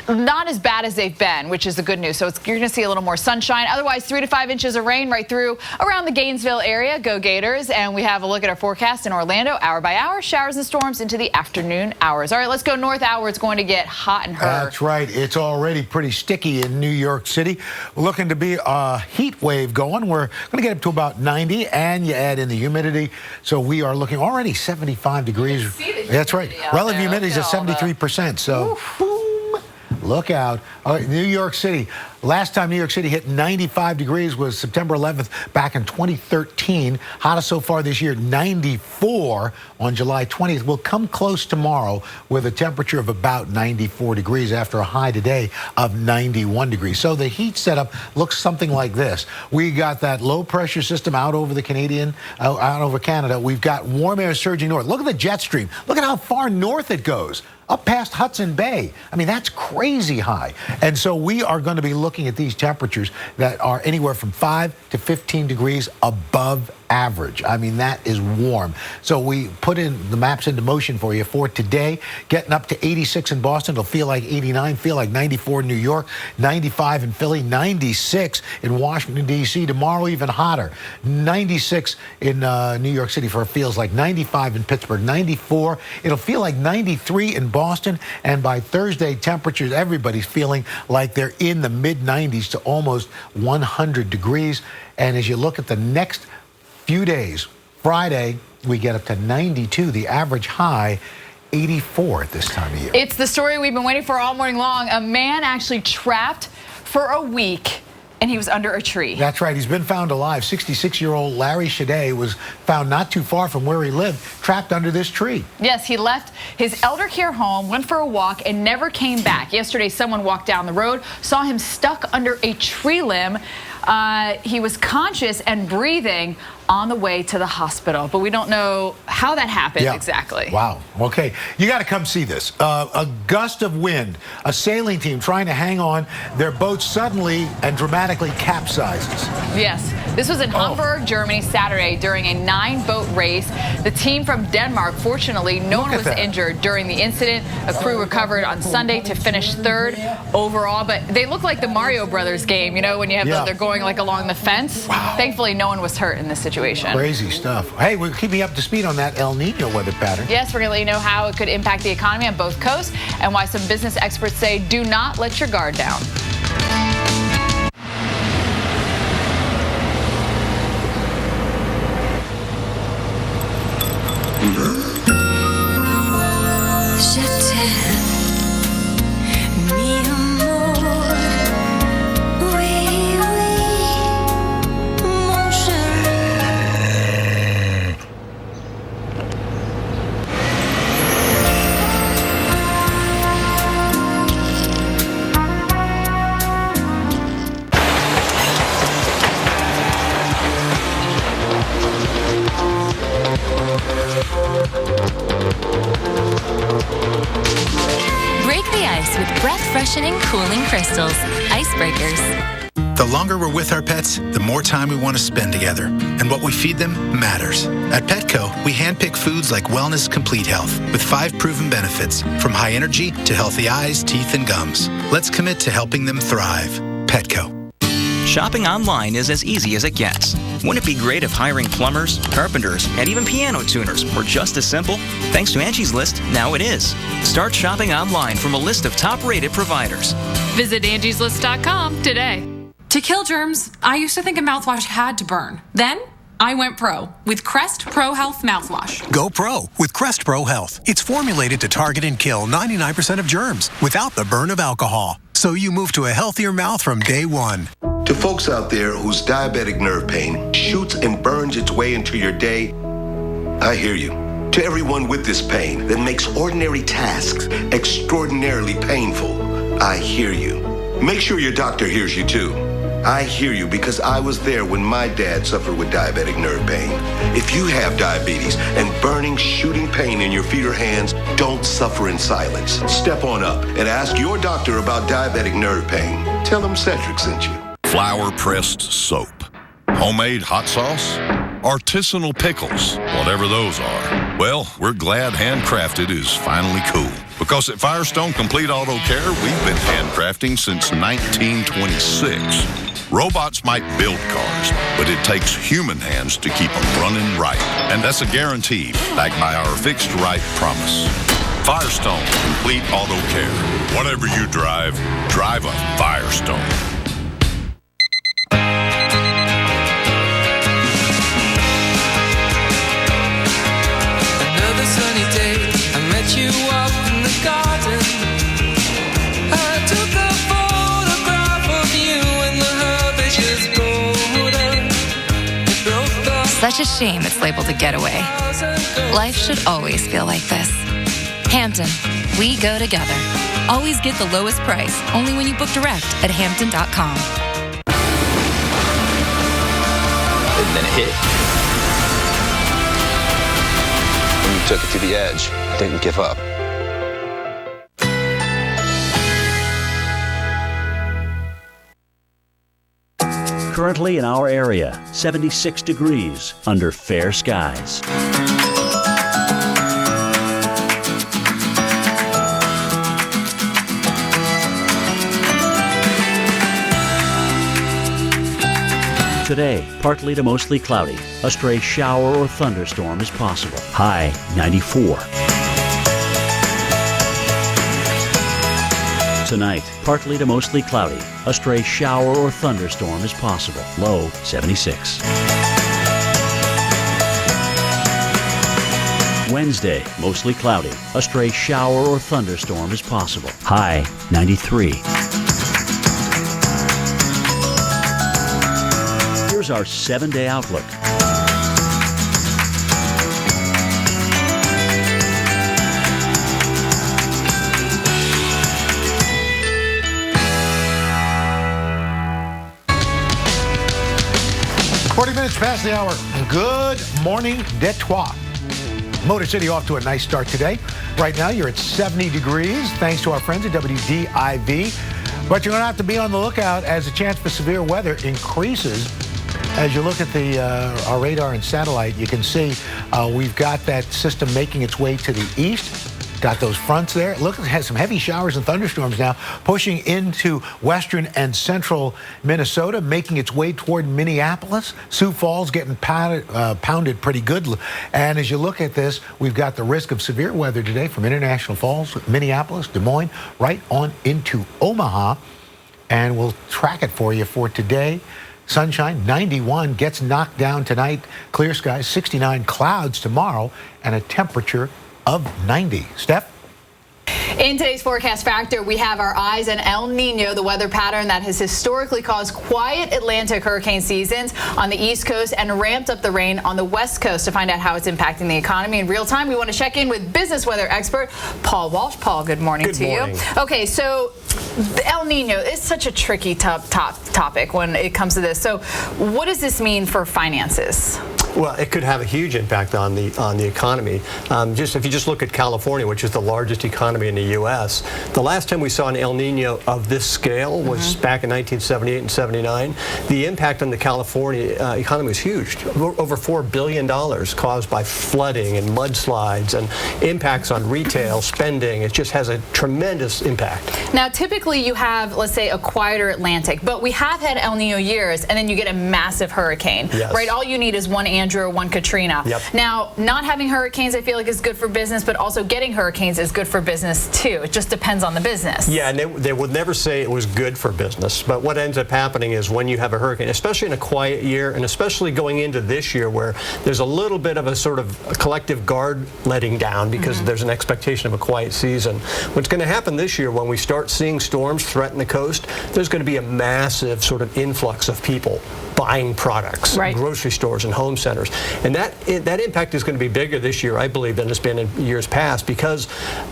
not as bad as they've been, which is the good news. So you're going to see a little more sunshine. Otherwise, 3 to 5 inches of rain right through around the Gainesville area. Go Gators. And we have a look at our forecast in Orlando, hour by hour, showers and storms into the afternoon hours. All right, let's go north out where it's going to get hot and hurt. That's right. It's already pretty sticky in New York City. Looking to be a heat wave going. We're going to get up to about 90, and you add in the humidity. So we are looking already 75 degrees. That's right. Relative humidity is at 73%. So, oof. Look out. All right, New York City. Last time New York City hit 95 degrees was September 11th back in 2013. Hottest so far this year, 94 on July 20th. We'll come close tomorrow with a temperature of about 94 degrees after a high today of 91 degrees. So the heat setup looks something like this. We got that low pressure system out over the out over Canada. We've got warm air surging north. Look at the jet stream. Look at how far north it goes. Up past Hudson Bay. I mean, that's crazy high. And so we are going to be looking at these temperatures that are anywhere from 5 to 15 degrees above average. I mean, that is warm. So we put in the maps into motion for you for today, getting up to 86 in Boston. It'll feel like 89, feel like 94 in New York, 95 in Philly, 96 in Washington, D.C. Tomorrow, even hotter. 96 in New York City for it feels like 95 in Pittsburgh, 94. It'll feel like 93 in Boston. And by Thursday, temperatures, everybody's feeling like they're in the mid-90s to almost 100 degrees. And as you look at the next few days, Friday, we get up to 92. The average high 84 at this time of year. It's the story we've been waiting for all morning long. A man actually trapped for a week, and he was under a tree. That's right. He's been found alive. 66-year-old Larry Shadday was found not too far from where he lived, trapped under this tree. Yes, he left his elder care home, went for a walk, and never came back. Yesterday, someone walked down the road, saw him stuck under a tree limb. He was conscious and breathing on the way to the hospital, but we don't know how that happened exactly. Wow. Okay. You got to come see this. A gust of wind, a sailing team trying to hang on, their boat suddenly and dramatically capsizes. Yes. This was in Hamburg, Germany, Saturday during a 9-boat race. The team from Denmark, fortunately, no one was injured during the incident. A crew recovered on Sunday to finish 3rd overall, but they look like the Mario Brothers game, you know, when you have they're going like along the fence. Wow. Thankfully, no one was hurt in this situation. Crazy stuff. Hey, we're keeping up to speed on that El Nino weather pattern. Yes, we're going to let you know how it could impact the economy on both coasts and why some business experts say do not let your guard down. Freshening, cooling crystals. Icebreakers. The longer we're with our pets, the more time we want to spend together. And what we feed them matters. At Petco, we handpick foods like Wellness Complete Health with 5 proven benefits, from high energy to healthy eyes, teeth, and gums. Let's commit to helping them thrive. Petco. Shopping online is as easy as it gets. Wouldn't it be great if hiring plumbers, carpenters, and even piano tuners were just as simple? Thanks to Angie's List, now it is. Start shopping online from a list of top-rated providers. Visit angieslist.com today. To kill germs, I used to think a mouthwash had to burn. Then I went pro with Crest Pro Health mouthwash. Go pro with Crest Pro Health. It's formulated to target and kill 99% of germs without the burn of alcohol. So you move to a healthier mouth from day one. To folks out there whose diabetic nerve pain shoots and burns its way into your day, I hear you. To everyone with this pain that makes ordinary tasks extraordinarily painful, I hear you. Make sure your doctor hears you too. I hear you because I was there when my dad suffered with diabetic nerve pain. If you have diabetes and burning, shooting pain in your feet or hands, don't suffer in silence. Step on up and ask your doctor about diabetic nerve pain. Tell them Cedric sent you. Flour-pressed soap, homemade hot sauce, artisanal pickles, whatever those are. Well, we're glad handcrafted is finally cool. Because at Firestone Complete Auto Care, we've been handcrafting since 1926. Robots might build cars, but it takes human hands to keep them running right. And that's a guarantee, backed by our fixed right promise. Firestone Complete Auto Care. Whatever you drive, drive a Firestone. Another sunny day, I met you up in the garden. I took a photograph of you and the herbage is golden. Such a shame it's labeled a getaway. Life should always feel like this. Hampton, we go together. Always get the lowest price, only when you book direct at Hampton.com. And then it hit. And you took it to the edge. Didn't give up. Currently in our area, 76 degrees under fair skies. Today, partly to mostly cloudy. A stray shower or thunderstorm is possible. High 94. Tonight, partly to mostly cloudy. A stray shower or thunderstorm is possible. Low 76. Wednesday, mostly cloudy. A stray shower or thunderstorm is possible. High 93. Here's our 7-day outlook. Minutes past the hour. Good morning, Detroit. Motor City off to a nice start today. Right now, you're at 70 degrees, thanks to our friends at WDIV. But you're going to have to be on the lookout as the chance for severe weather increases. As you look at our radar and satellite, you can see we've got that system making its way to the east. Got those fronts there. Look, it has some heavy showers and thunderstorms now pushing into western and central Minnesota, making its way toward Minneapolis. Sioux Falls getting pounded pretty good. And as you look at this, we've got the risk of severe weather today from International Falls, Minneapolis, Des Moines, right on into Omaha. And we'll track it for you for today. Sunshine, 91, gets knocked down tonight. Clear skies, 69, clouds tomorrow, and a temperature of 90. Steph? In today's forecast factor, we have our eyes on El Nino, the weather pattern that has historically caused quiet Atlantic hurricane seasons on the East Coast and ramped up the rain on the West Coast. To find out how it's impacting the economy in real time, we want to check in with business weather expert Paul Walsh. Paul, good morning to you. Okay, so El Nino is such a tricky topic when it comes to this. So what does this mean for finances? Well, it could have a huge impact on the economy. If you just look at California, which is the largest economy in the U.S., the last time we saw an El Nino of this scale was back in 1978 and 79. The impact on the California economy was huge. Over $4 billion caused by flooding and mudslides and impacts on retail spending. It just has a tremendous impact. Now, typically you have, let's say, a quieter Atlantic, but we have had El Nino years, and then you get a massive hurricane, right? All you need is one Andrew or one Katrina. Now, not having hurricanes, I feel like, is good for business, but also getting hurricanes is good for business too. It just depends on the business. Yeah, and they would never say it was good for business, but what ends up happening is when you have a hurricane, especially in a quiet year, and especially going into this year where there's a little bit of a sort of a collective guard letting down because there's an expectation of a quiet season. What's going to happen this year when we start seeing storms threaten the coast, there's going to be a massive sort of influx of people buying products, grocery stores and home centers. And that impact is going to be bigger this year, I believe, than it's been in years past because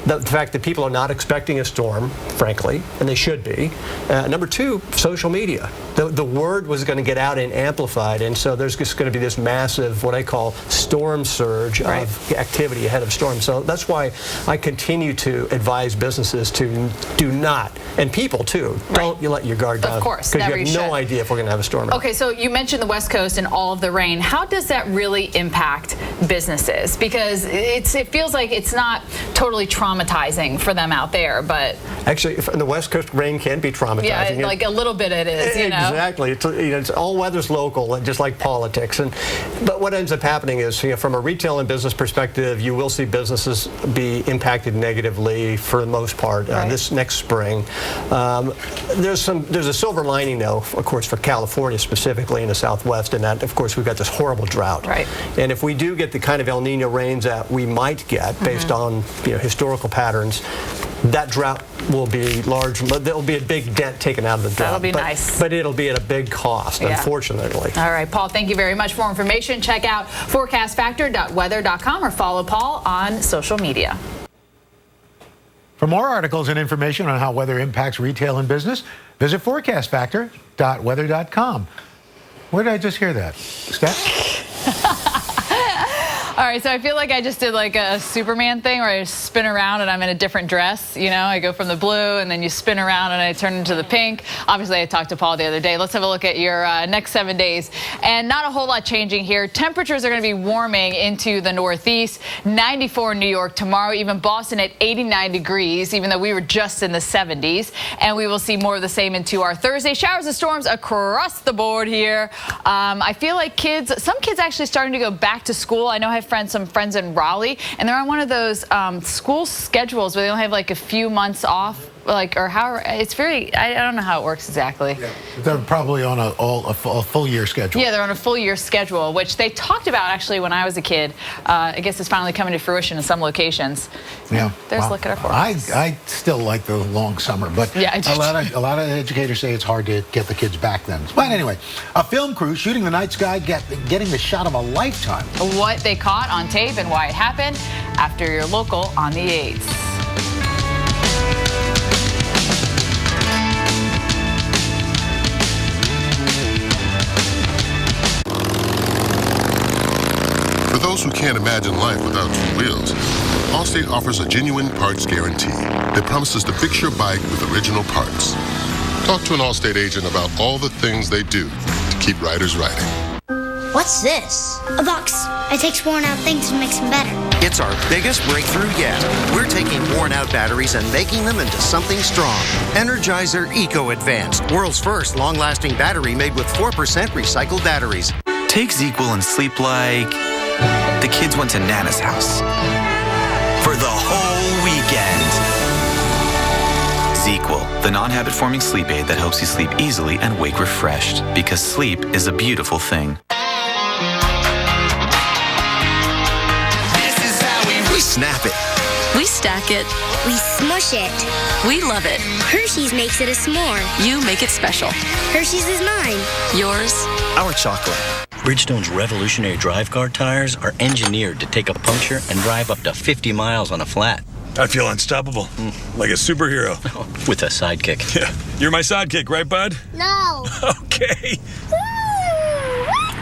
the fact that people are not expecting a storm, frankly, and they should be. Number two, social media. The word was going to get out and amplified, and so there's just going to be this massive, what I call, storm surge of activity ahead of storms. So that's why I continue to advise businesses to do not, and people too, don't you let your guard down. Of course, because you have no idea if we're going to have a storm. Okay, so you mentioned the West Coast and all of the rain. How does that really impact businesses? Because it feels like it's not totally traumatizing for them out there, but actually, the West Coast rain can be traumatizing. Yeah, like a little bit it is. You know? Exactly. It's all weather's local, just like politics. But what ends up happening is, from a retail and business perspective, you will see businesses be impacted negatively for the most part this next spring. There's a silver lining, though, of course, for California specifically in the Southwest, and that, of course, we've got this horrible drought. And if we do get the kind of El Nino rains that we might get based on historical patterns, that drought will be large. There will be a big dent taken out of the drought. That'll be nice. But it'll be at a big cost, unfortunately. All right, Paul, thank you very much. For more information, check out forecastfactor.weather.com or follow Paul on social media. For more articles and information on how weather impacts retail and business, visit forecastfactor.weather.com. Where did I just hear that? Steph? All right, so I feel like I just did like a Superman thing where I spin around and I'm in a different dress. I go from the blue and then you spin around and I turn into the pink. Obviously, I talked to Paul the other day. Let's have a look at your next 7 days. And not a whole lot changing here. Temperatures are going to be warming into the Northeast. 94 in New York tomorrow, even Boston at 89 degrees, even though we were just in the 70s. And we will see more of the same into our Thursday. Showers and storms across the board here. I feel like some kids actually starting to go back to school. I know I have some friends in Raleigh, and they're on one of those school schedules where they only have like a few months off like, or how? It's very. I don't know how it works exactly. Yeah. They're probably on a full year schedule. Yeah, they're on a full year schedule, which they talked about actually when I was a kid. I guess it's finally coming to fruition in some locations. Yeah. There's a look at our forecast. I still like the long summer, but yeah, a lot of educators say it's hard to get the kids back then. But anyway, a film crew shooting the night sky, getting the shot of a lifetime. What they caught on tape and why it happened after your local on the 8th. For those who can't imagine life without two wheels, Allstate offers a genuine parts guarantee that promises to fix your bike with original parts. Talk to an Allstate agent about all the things they do to keep riders riding. What's this? A box. It takes worn-out things and makes them better. It's our biggest breakthrough yet. We're taking worn-out batteries and making them into something strong. Energizer Eco Advanced, world's first long-lasting battery made with 4% recycled batteries. Take ZzzQuil and sleep like the kids went to Nana's house for the whole weekend. ZzzQuil, the non-habit forming sleep aid that helps you sleep easily and wake refreshed, because sleep is a beautiful thing. We snap it. We stack it. We smush it. We love it. Hershey's makes it a s'more. You make it special. Hershey's is mine. Yours? Our chocolate. Bridgestone's revolutionary drive car tires are engineered to take a puncture and drive up to 50 miles on a flat. I feel unstoppable, like a superhero. With a sidekick. Yeah, you're my sidekick, right, bud? No. Okay.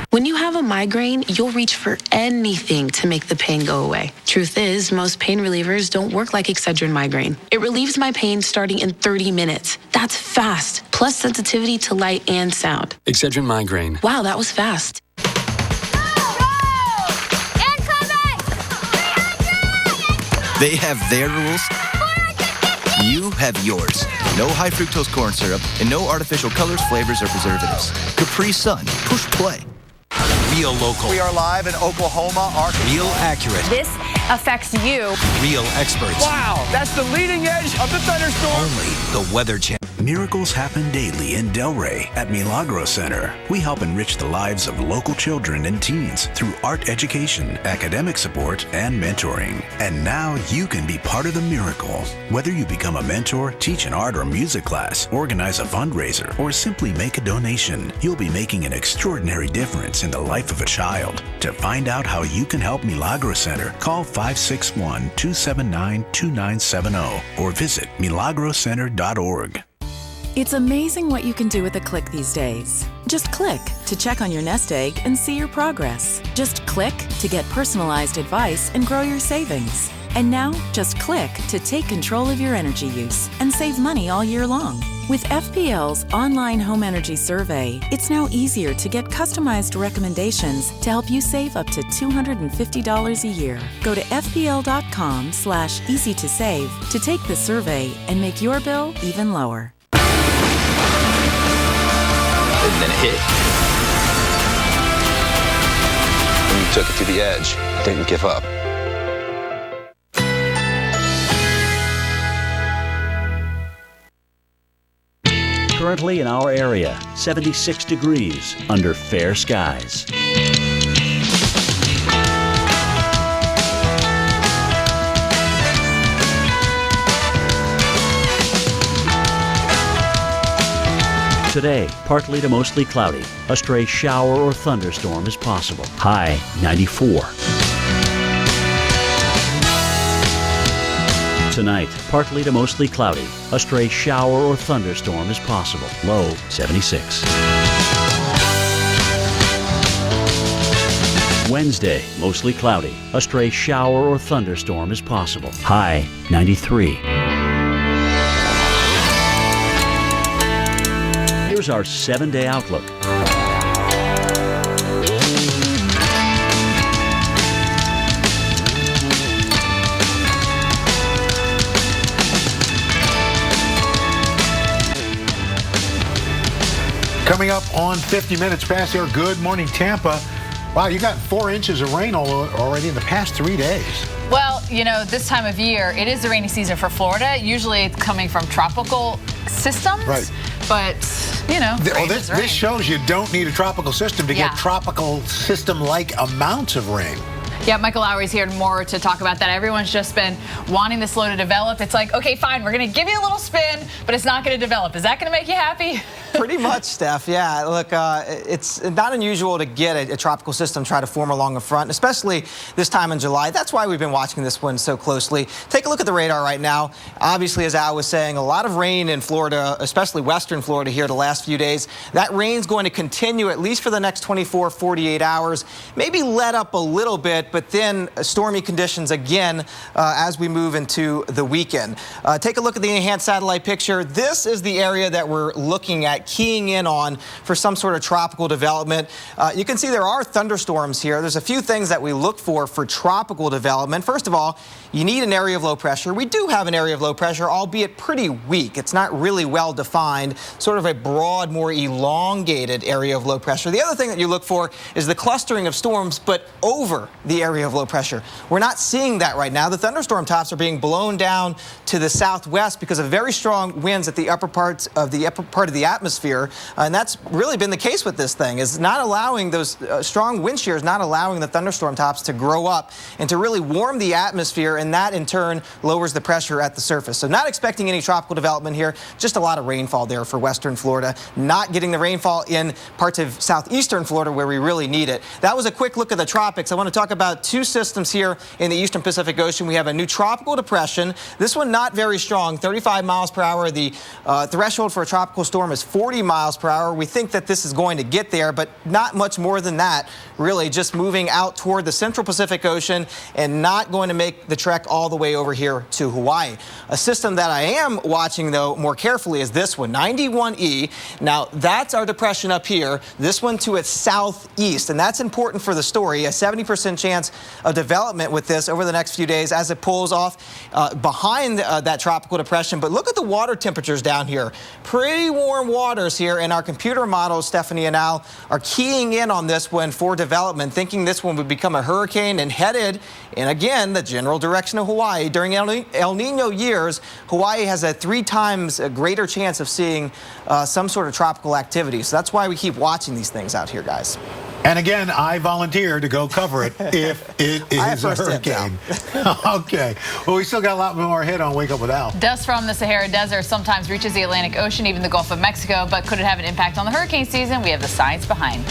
When you have a migraine, you'll reach for anything to make the pain go away. Truth is, most pain relievers don't work like Excedrin migraine. It relieves my pain starting in 30 minutes. That's fast, plus sensitivity to light and sound. Excedrin migraine. Wow, that was fast. They have their rules. You have yours. No high fructose corn syrup and no artificial colors, flavors, or preservatives. Capri Sun. Push play. Real local. We are live in Oklahoma. Real accurate. This affects you. Real experts. Wow, that's the leading edge of the thunderstorm. Only the Weather Channel. Miracles happen daily in Delray at Milagro Center. We help enrich the lives of local children and teens through art education, academic support, and mentoring. And now you can be part of the miracle. Whether you become a mentor, teach an art or music class, organize a fundraiser, or simply make a donation, you'll be making an extraordinary difference in the life of a child. To find out how you can help Milagro Center, call 561-279-2970 or visit milagrocenter.org. It's amazing what you can do with a click these days. Just click to check on your nest egg and see your progress. Just click to get personalized advice and grow your savings. And now, just click to take control of your energy use and save money all year long. With FPL's online home energy survey, it's now easier to get customized recommendations to help you save up to $250 a year. Go to fpl.com/easy to save to take the survey and make your bill even lower. And then it hit. And you took it to the edge. Didn't give up. Currently in our area, 76 degrees under fair skies. Today, partly to mostly cloudy. A stray shower or thunderstorm is possible. High 94. Tonight, partly to mostly cloudy. A stray shower or thunderstorm is possible. Low 76. Wednesday, mostly cloudy. A stray shower or thunderstorm is possible. High 93. Here's our 7-day outlook. Coming up on 50 minutes past our Good Morning Tampa. Wow, you got 4 inches of rain already in the past 3 days. Well, you know, this time of year, it is the rainy season for Florida. Usually it's coming from tropical systems. Right. But, you know, this shows you don't need a tropical system to get tropical system-like amounts of rain. Yeah, Michael Lowry's here more to talk about that. Everyone's just been wanting this low to develop. It's like, okay, fine, we're going to give you a little spin, but it's not going to develop. Is that going to make you happy? Pretty much, Steph. Yeah, look, it's not unusual to get a tropical system try to form along the front, especially this time in July. That's why we've been watching this one so closely. Take a look at the radar right now. Obviously, as Al was saying, a lot of rain in Florida, especially western Florida here the last few days. That rain's going to continue at least for the next 24, 48 hours. Maybe let up a little bit, but then stormy conditions again as we move into the weekend. Take a look at the enhanced satellite picture. This is the area that we're looking at, keying in on for some sort of tropical development. You can see there are thunderstorms here. There's a few things that we look for tropical development. First of all, you need an area of low pressure. We do have an area of low pressure, albeit pretty weak. It's not really well defined, sort of a broad, more elongated area of low pressure. The other thing that you look for is the clustering of storms, but over the area of low pressure. We're not seeing that right now. The thunderstorm tops are being blown down to the southwest because of very strong winds at the upper part of the atmosphere, and that's really been the case with this thing. Is not allowing those strong wind shears, not allowing the thunderstorm tops to grow up and to really warm the atmosphere, and that in turn lowers the pressure at the surface. So not expecting any tropical development here, just a lot of rainfall there for western Florida. Not getting the rainfall in parts of southeastern Florida where we really need it. That was a quick look at the tropics. I want to talk about two systems here in the eastern Pacific Ocean. We have a new tropical depression. This one not very strong, 35 miles per hour. The threshold for a tropical storm is 40 miles per hour. We think that this is going to get there, but not much more than that, really, just moving out toward the central Pacific Ocean and not going to make the trek all the way over here to Hawaii. A system that I am watching, though, more carefully is this one, 91E. Now, that's our depression up here. This one to its southeast, and that's important for the story. A 70% chance of development with this over the next few days as it pulls off behind that tropical depression. But look at the water temperatures down here. Pretty warm waters here, and our computer models, Stephanie and Al, are keying in on this one for development, thinking this one would become a hurricane and headed in, again, the general direction of Hawaii. During El Nino years, Hawaii has a 3 times greater chance of seeing some sort of tropical activity. So that's why we keep watching these things out here, guys. And again, I volunteer to go cover it if it is a hurricane. Okay. Well, we still got a lot more ahead on Wake Up with Al. Dust from the Sahara Desert sometimes reaches the Atlantic Ocean, even the Gulf of Mexico, but could it have an impact on the hurricane season? We have the science behind.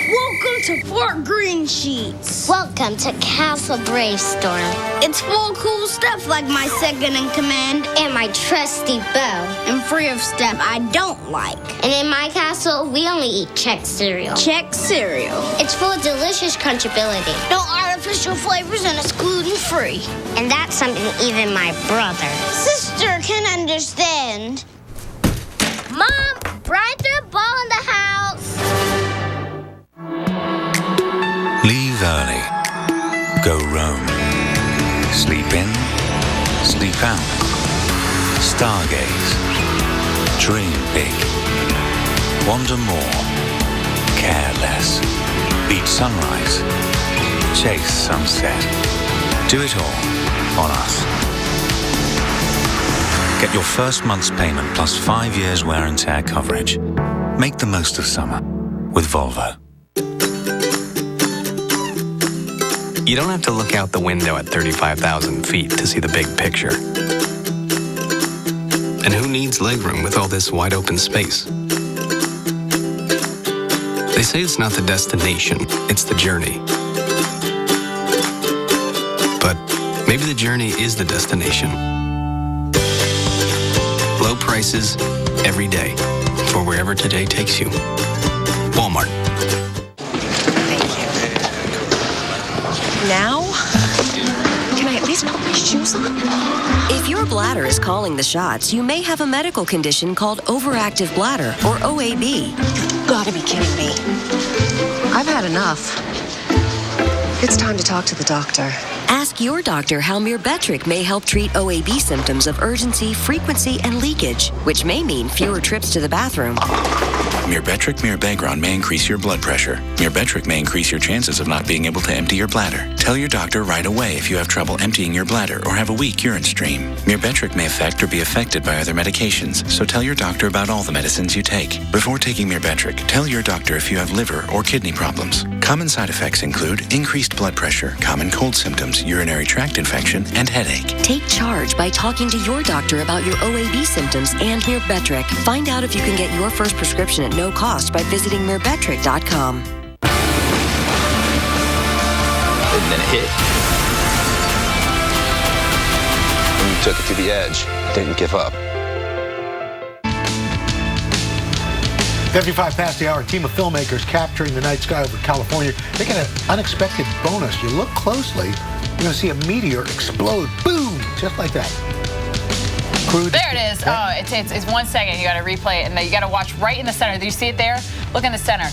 Welcome to Fort Green Sheets. Welcome to Castle Bravestorm. It's full of cool stuff like my second in command and my trusty bow. And free of stuff I don't like. And in my castle, we only eat Chex cereal. Chex cereal. It's full of delicious crunchability. No artificial flavors and it's gluten-free. And that's something even my brother, sister can understand. Mom, Brian threw a ball in the house. Leave early. Go roam. Sleep in. Sleep out. Stargaze. Dream big. Wander more. Care less. Beat sunrise. Chase sunset. Do it all on us. Get your first month's payment plus 5 years wear and tear coverage. Make the most of summer with Volvo. You don't have to look out the window at 35,000 feet to see the big picture. And who needs legroom with all this wide open space? They say it's not the destination, it's the journey. But maybe the journey is the destination. Low prices every day for wherever today takes you. Walmart. Now? Can I at least put my shoes on? If your bladder is calling the shots, you may have a medical condition called overactive bladder, or OAB. You've got to be kidding me. I've had enough. It's time to talk to the doctor. Ask your doctor how Mirbetriq may help treat OAB symptoms of urgency, frequency, and leakage, which may mean fewer trips to the bathroom. Myrbetriq Mirabegron may increase your blood pressure. Myrbetriq may increase your chances of not being able to empty your bladder. Tell your doctor right away if you have trouble emptying your bladder or have a weak urine stream. Myrbetriq may affect or be affected by other medications, so tell your doctor about all the medicines you take. Before taking Myrbetriq, tell your doctor if you have liver or kidney problems. Common side effects include increased blood pressure, common cold symptoms, urinary tract infection, and headache. Take charge by talking to your doctor about your OAB symptoms and Myrbetriq. Find out if you can get your first prescription at no cost by visiting Myrbetriq.com. And then it hit. And you took it to the edge. Didn't give up. 55 past the hour, a team of filmmakers capturing the night sky over California. They get an unexpected bonus. You look closely, you're going to see a meteor explode. Boom! Just like that. There it is. Oh, it's 1 second. You got to replay it, and you got to watch right in the center. Do you see it there? Look in the center.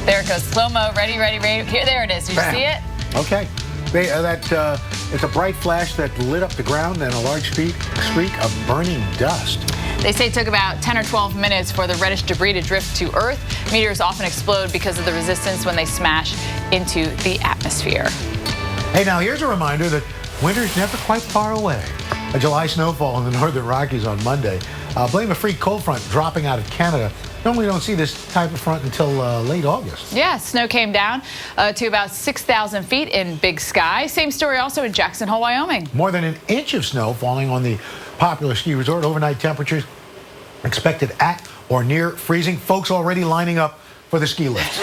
There it goes. Slow-mo. Ready. Here, there it is. Did you see it? Okay. It's a bright flash that lit up the ground and a large streak of burning dust. They say it took about 10 or 12 minutes for the reddish debris to drift to Earth. Meteors often explode because of the resistance when they smash into the atmosphere. Hey, now here's a reminder that winter's never quite far away. A July snowfall in the northern Rockies on Monday. Blame a free cold front dropping out of Canada. Normally don't see this type of front until late August. Yeah, snow came down to about 6,000 feet in Big Sky. Same story also in Jackson Hole, Wyoming. More than an inch of snow falling on the popular ski resort. Overnight temperatures expected at or near freezing. Folks already lining up for the ski lifts.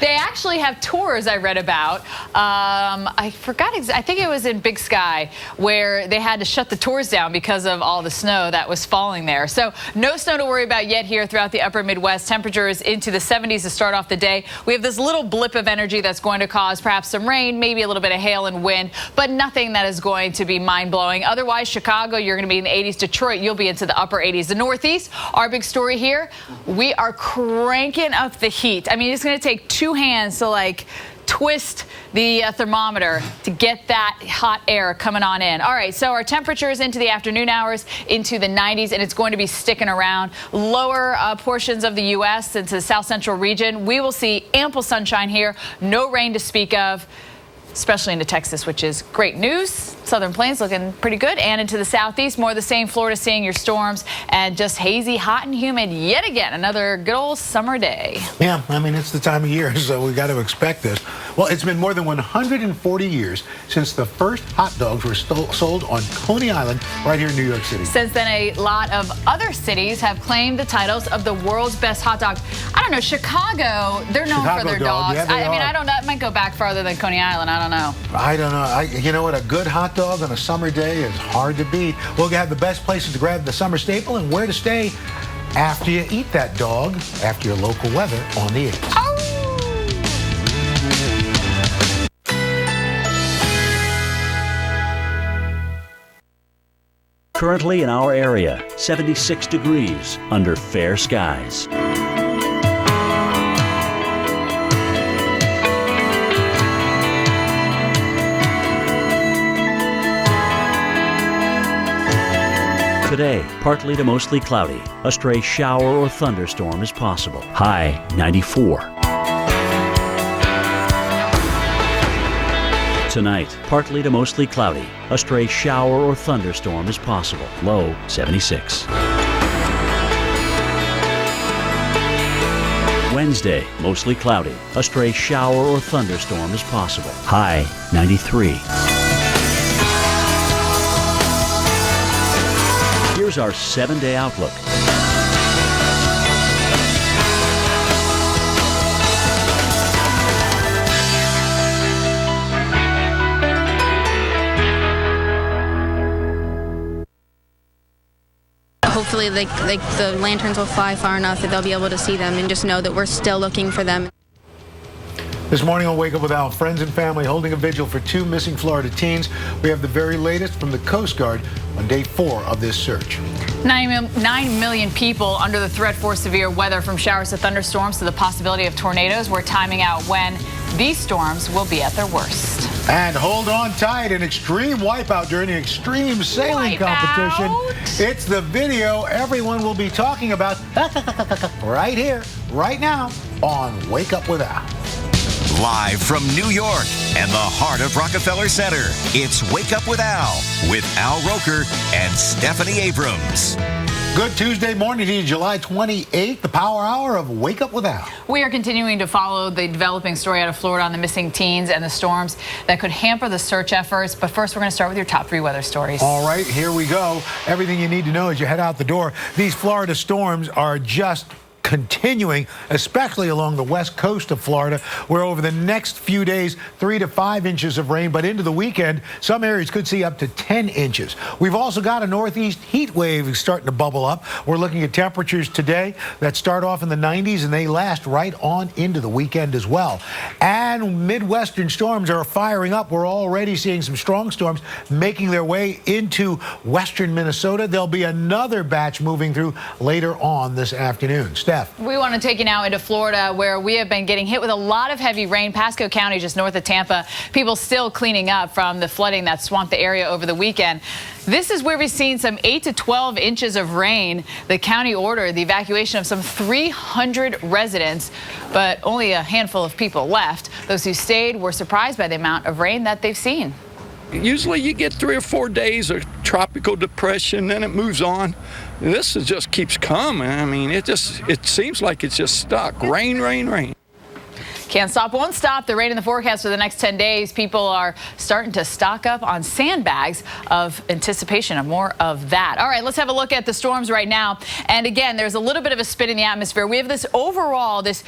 They actually have tours I read about. I forgot, I think it was in Big Sky, where they had to shut the tours down because of all the snow that was falling there. So no snow to worry about yet here throughout the upper Midwest. Temperatures into the 70s to start off the day. We have this little blip of energy that's going to cause perhaps some rain, maybe a little bit of hail and wind, but nothing that is going to be mind-blowing. Otherwise, Chicago, you're going to be in the 80s. Detroit, you'll be into the upper 80s. The Northeast, our big story here, we are cranking up the heat. I mean, it's going to take two hands to like twist the thermometer to get that hot air coming on in. All right, so our temperatures into the afternoon hours into the 90s, and it's going to be sticking around. Lower portions of the U.S. into the south central region, we will see ample sunshine here. No rain to speak of, especially into Texas, which is great news. Southern Plains looking pretty good. And into the southeast, more of the same. Florida seeing your storms and just hazy, hot and humid yet again. Another good old summer day. Yeah, I mean, it's the time of year, so we've got to expect this. Well, it's been more than 140 years since the first hot dogs were sold on Coney Island right here in New York City. Since then, a lot of other cities have claimed the titles of the world's best hot dogs. I don't know, Chicago, they're known for their dogs. Yeah, I mean, I don't know, that might go back farther than Coney Island. I don't know. I don't know. You know what? A good hot dog on a summer day is hard to beat. We'll have the best places to grab the summer staple and where to stay after you eat that dog, after your local weather on the 8th. Currently in our area, 76 degrees under fair skies. Today, partly to mostly cloudy. A stray shower or thunderstorm is possible. High 94. Tonight, partly to mostly cloudy. A stray shower or thunderstorm is possible. Low 76. Wednesday, mostly cloudy. A stray shower or thunderstorm is possible. High 93. Here's our 7-day outlook. Hopefully the lanterns will fly far enough that they'll be able to see them and just know that we're still looking for them. This morning on Wake Up With Al, friends and family holding a vigil for 2 missing Florida teens. We have the very latest from the Coast Guard on day 4 of this search. 9 million people under the threat for severe weather, from showers to thunderstorms to the possibility of tornadoes. We're timing out when these storms will be at their worst. And hold on tight, an extreme wipeout during the extreme sailing competition. It's the video everyone will be talking about right here, right now on Wake Up with Al. Live from New York and the heart of Rockefeller Center, it's Wake Up with Al with Al Roker and Stephanie Abrams. Good Tuesday morning to you, July 28th, the power hour of Wake Up with Al. We are continuing to follow the developing story out of Florida on the missing teens and the storms that could hamper the search efforts. But first, we're going to start with your top 3 weather stories. All right, here we go. Everything you need to know as you head out the door. These Florida storms are just continuing, especially along the west coast of Florida, where over the next few days, 3 to 5 inches of rain, but into the weekend, some areas could see up to 10 inches. We've also got a northeast heat wave starting to bubble up. We're looking at temperatures today that start off in the 90s, and they last right on into the weekend as well. And Midwestern storms are firing up. We're already seeing some strong storms making their way into western Minnesota. There'll be another batch moving through later on this afternoon. Steph. We want to take you now into Florida, where we have been getting hit with a lot of heavy rain. Pasco County, just north of Tampa, people still cleaning up from the flooding that swamped the area over the weekend. This is where we've seen some 8 to 12 inches of rain. The county ordered the evacuation of some 300 residents, but only a handful of people left. Those who stayed were surprised by the amount of rain that they've seen. Usually you get 3 or 4 days of tropical depression, then it moves on. This just keeps coming. I mean, it seems like it's just stuck. Rain, rain, rain. Can't stop, won't stop. The rain in the forecast for the next 10 days. People are starting to stock up on sandbags of anticipation of more of that. All right, let's have a look at the storms right now. And again, there's a little bit of a spin in the atmosphere. We have this overall, this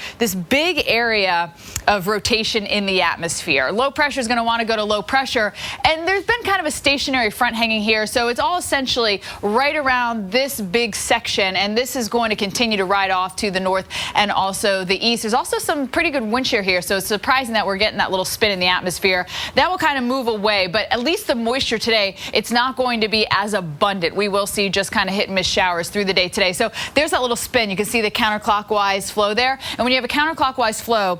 big area of rotation in the atmosphere. Low pressure is going to want to go to low pressure. And there's been kind of a stationary front hanging here. So it's all essentially right around this big section. And this is going to continue to ride off to the north and also the east. There's also some pretty good wind shear here, so it's surprising that we're getting that little spin in the atmosphere. That will kind of move away, but at least the moisture today, it's not going to be as abundant. We will see just kind of hit and miss showers through the day today. So there's that little spin. You can see the counterclockwise flow there. And when you have a counterclockwise flow,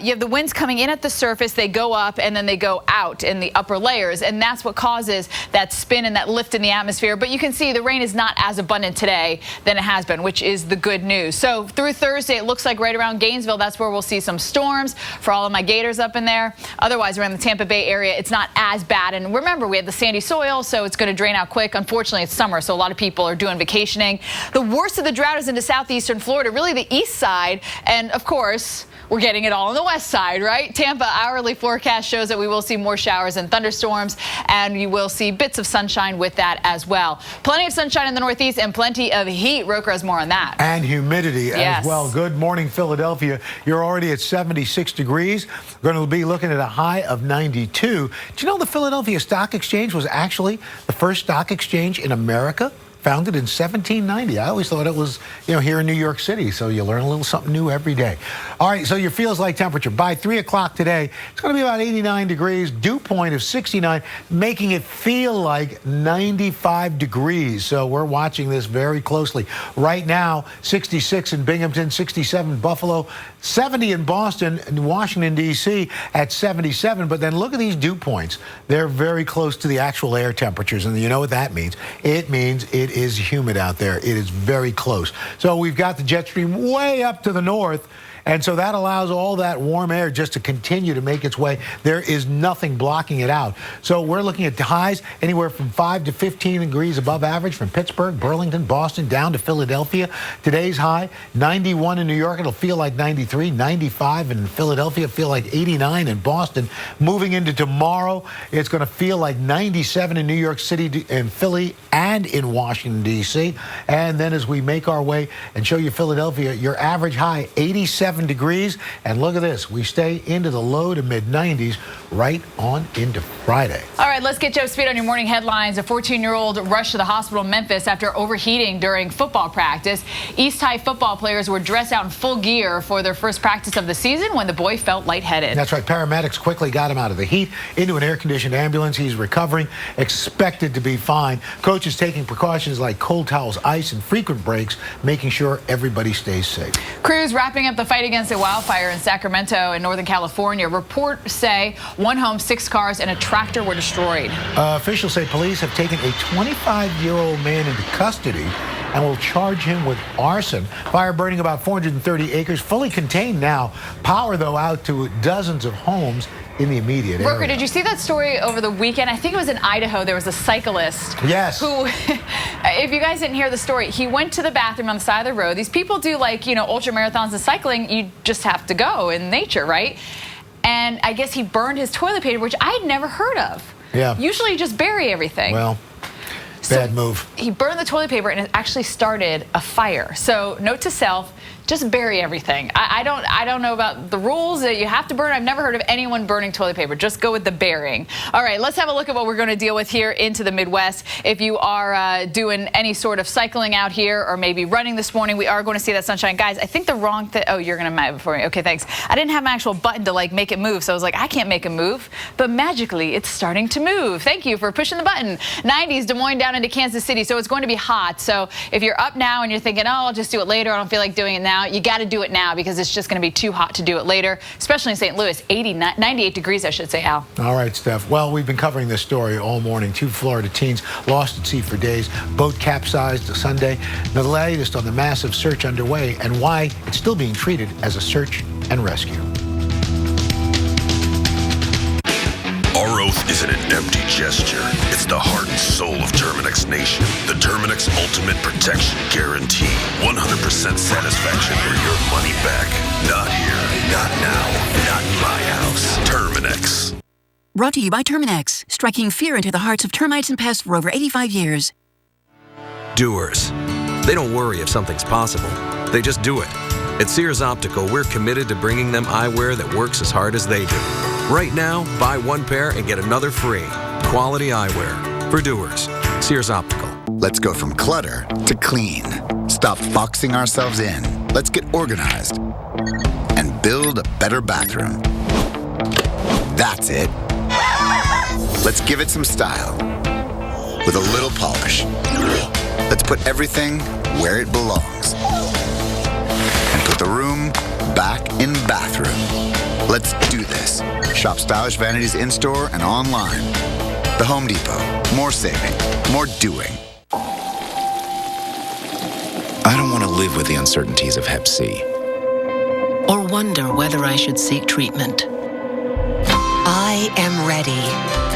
you have the winds coming in at the surface, they go up, and then they go out in the upper layers, and that's what causes that spin and that lift in the atmosphere. But you can see the rain is not as abundant today than it has been, which is the good news. So through Thursday, it looks like right around Gainesville, that's where we'll see some storms for all of my Gators up in there. Otherwise, around the Tampa Bay area, it's not as bad. And remember, we have the sandy soil, so it's going to drain out quick. Unfortunately, it's summer, so a lot of people are doing vacationing. The worst of the drought is into southeastern Florida, really the east side. And of course, we're getting it all on the west side, right? Tampa hourly forecast shows that we will see more showers and thunderstorms, and you will see bits of sunshine with that as well. Plenty of sunshine in the northeast and plenty of heat. Roker has more on that. And humidity as well. Good morning, Philadelphia. You're already at 76 degrees. We're going to be looking at a high of 92. Do you know the Philadelphia Stock Exchange was actually the first stock exchange in America? Founded in 1790. I always thought it was, here in New York City. So you learn a little something new every day. All right, so your feels like temperature. By 3 o'clock today, it's going to be about 89 degrees, dew point of 69, making it feel like 95 degrees. So we're watching this very closely. Right now, 66 in Binghamton, 67 in Buffalo, 70 in Boston, and Washington, D.C. at 77. But then look at these dew points. They're very close to the actual air temperatures. And you know what that means? It means it is humid out there. It is very close. So we've got the jet stream way up to the north. And so that allows all that warm air just to continue to make its way. There is nothing blocking it out. So we're looking at highs anywhere from 5 to 15 degrees above average from Pittsburgh, Burlington, Boston, down to Philadelphia. Today's high, 91 in New York. It'll feel like 93, 95 in Philadelphia, feel like 89 in Boston. Moving into tomorrow, it's going to feel like 97 in New York City, in Philly, and in Washington, D.C. And then as we make our way and show you Philadelphia, your average high, 87 degrees. And look at this. We stay into the low to mid 90s right on into Friday. All right, let's get you up to speed on your morning headlines. A 14-year-old rushed to the hospital in Memphis after overheating during football practice. East High football players were dressed out in full gear for their first practice of the season when the boy felt lightheaded. That's right. Paramedics quickly got him out of the heat into an air-conditioned ambulance. He's recovering, expected to be fine. Coaches taking precautions like cold towels, ice, and frequent breaks, making sure everybody stays safe. Crews wrapping up the fight fight against a wildfire in Sacramento in Northern California. Reports say one home, 6 cars, and a tractor were destroyed. Officials say police have taken a 25-year-old man into custody and will charge him with arson. Fire burning about 430 acres, fully contained now. Power, though, out to dozens of homes in the immediate area. Roker, did you see that story over the weekend? I think it was in Idaho. There was a cyclist. Yes. Who, if you guys didn't hear the story, he went to the bathroom on the side of the road. These people do, like, you know, ultra marathons and cycling. You just have to go in nature, right? And I guess he burned his toilet paper, which I had never heard of. Yeah. Usually you just bury everything. Well, bad move. He burned the toilet paper and it actually started a fire. So note to self, just bury everything. I don't know about the rules that you have to burn. I've never heard of anyone burning toilet paper. Just go with the burying. All right, let's have a look at what we're going to deal with here into the Midwest. If you are doing any sort of cycling out here or maybe running this morning, we are going to see that sunshine. Guys, I think the wrong thing. Oh, you're going to move it for me. Okay, thanks. I didn't have an actual button to like make it move, so I was like, I can't make it move. But magically, it's starting to move. Thank you for pushing the button. 90s, Des Moines down into Kansas City, so it's going to be hot. So if you're up now and you're thinking, oh, I'll just do it later, I don't feel like doing it now, you got to do it now because it's just going to be too hot to do it later, especially in St. Louis. 98 degrees, I should say, Al. All right, Steph. Well, we've been covering this story all morning. 2 Florida teens lost at sea for days. Boat capsized Sunday. The latest on the massive search underway and why it's still being treated as a search and rescue. Our oath isn't an empty gesture. It's the heart and soul of Terminix Nation. The Terminix Ultimate Protection Guarantee. 100% satisfaction or your money back. Not here, not now, not in my house. Terminix. Brought to you by Terminix, striking fear into the hearts of termites and pests for over 85 years. Doers. They don't worry if something's possible. They just do it. At Sears Optical, we're committed to bringing them eyewear that works as hard as they do. Right now, buy 1 pair and get another free. Quality eyewear for doers. Sears Optical. Let's go from clutter to clean. Stop boxing ourselves in. Let's get organized and build a better bathroom. That's it. Let's give it some style with a little polish. Let's put everything where it belongs and put the room back in bathroom. Let's do this. Shop Stylish Vanities in-store and online. The Home Depot. More saving. More doing. I don't want to live with the uncertainties of Hep C. Or wonder whether I should seek treatment. I am ready.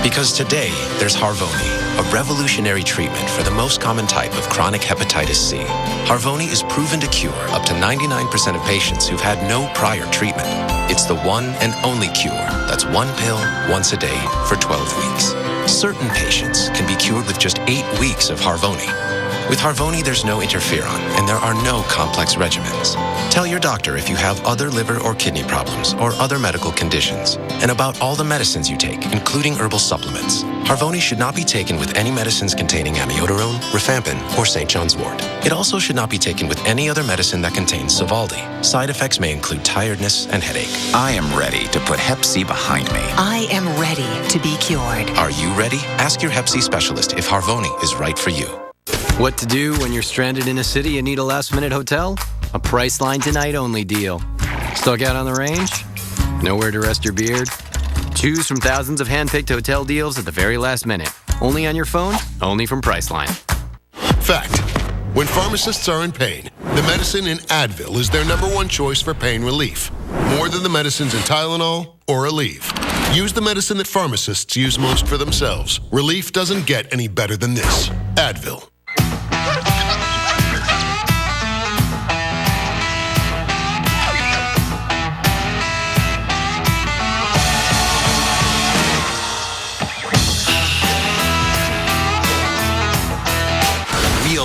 Because today, there's Harvoni, a revolutionary treatment for the most common type of chronic hepatitis C. Harvoni is proven to cure up to 99% of patients who've had no prior treatment. It's the one and only cure that's 1 pill once a day for 12 weeks. Certain patients can be cured with just 8 weeks of Harvoni. With Harvoni, there's no interferon, and there are no complex regimens. Tell your doctor if you have other liver or kidney problems or other medical conditions, and about all the medicines you take, including herbal supplements. Harvoni should not be taken with any medicines containing amiodarone, rifampin, or St. John's wort. It also should not be taken with any other medicine that contains Sovaldi. Side effects may include tiredness and headache. I am ready to put Hep C behind me. I am ready to be cured. Are you ready? Ask your Hep C specialist if Harvoni is right for you. What to do when you're stranded in a city and need a last-minute hotel? A Priceline Tonight Only deal. Stuck out on the range? Nowhere to rest your beard? Choose from thousands of hand-picked hotel deals at the very last minute. Only on your phone, only from Priceline. Fact. When pharmacists are in pain, the medicine in Advil is their #1 choice for pain relief. More than the medicines in Tylenol or Aleve. Use the medicine that pharmacists use most for themselves. Relief doesn't get any better than this. Advil.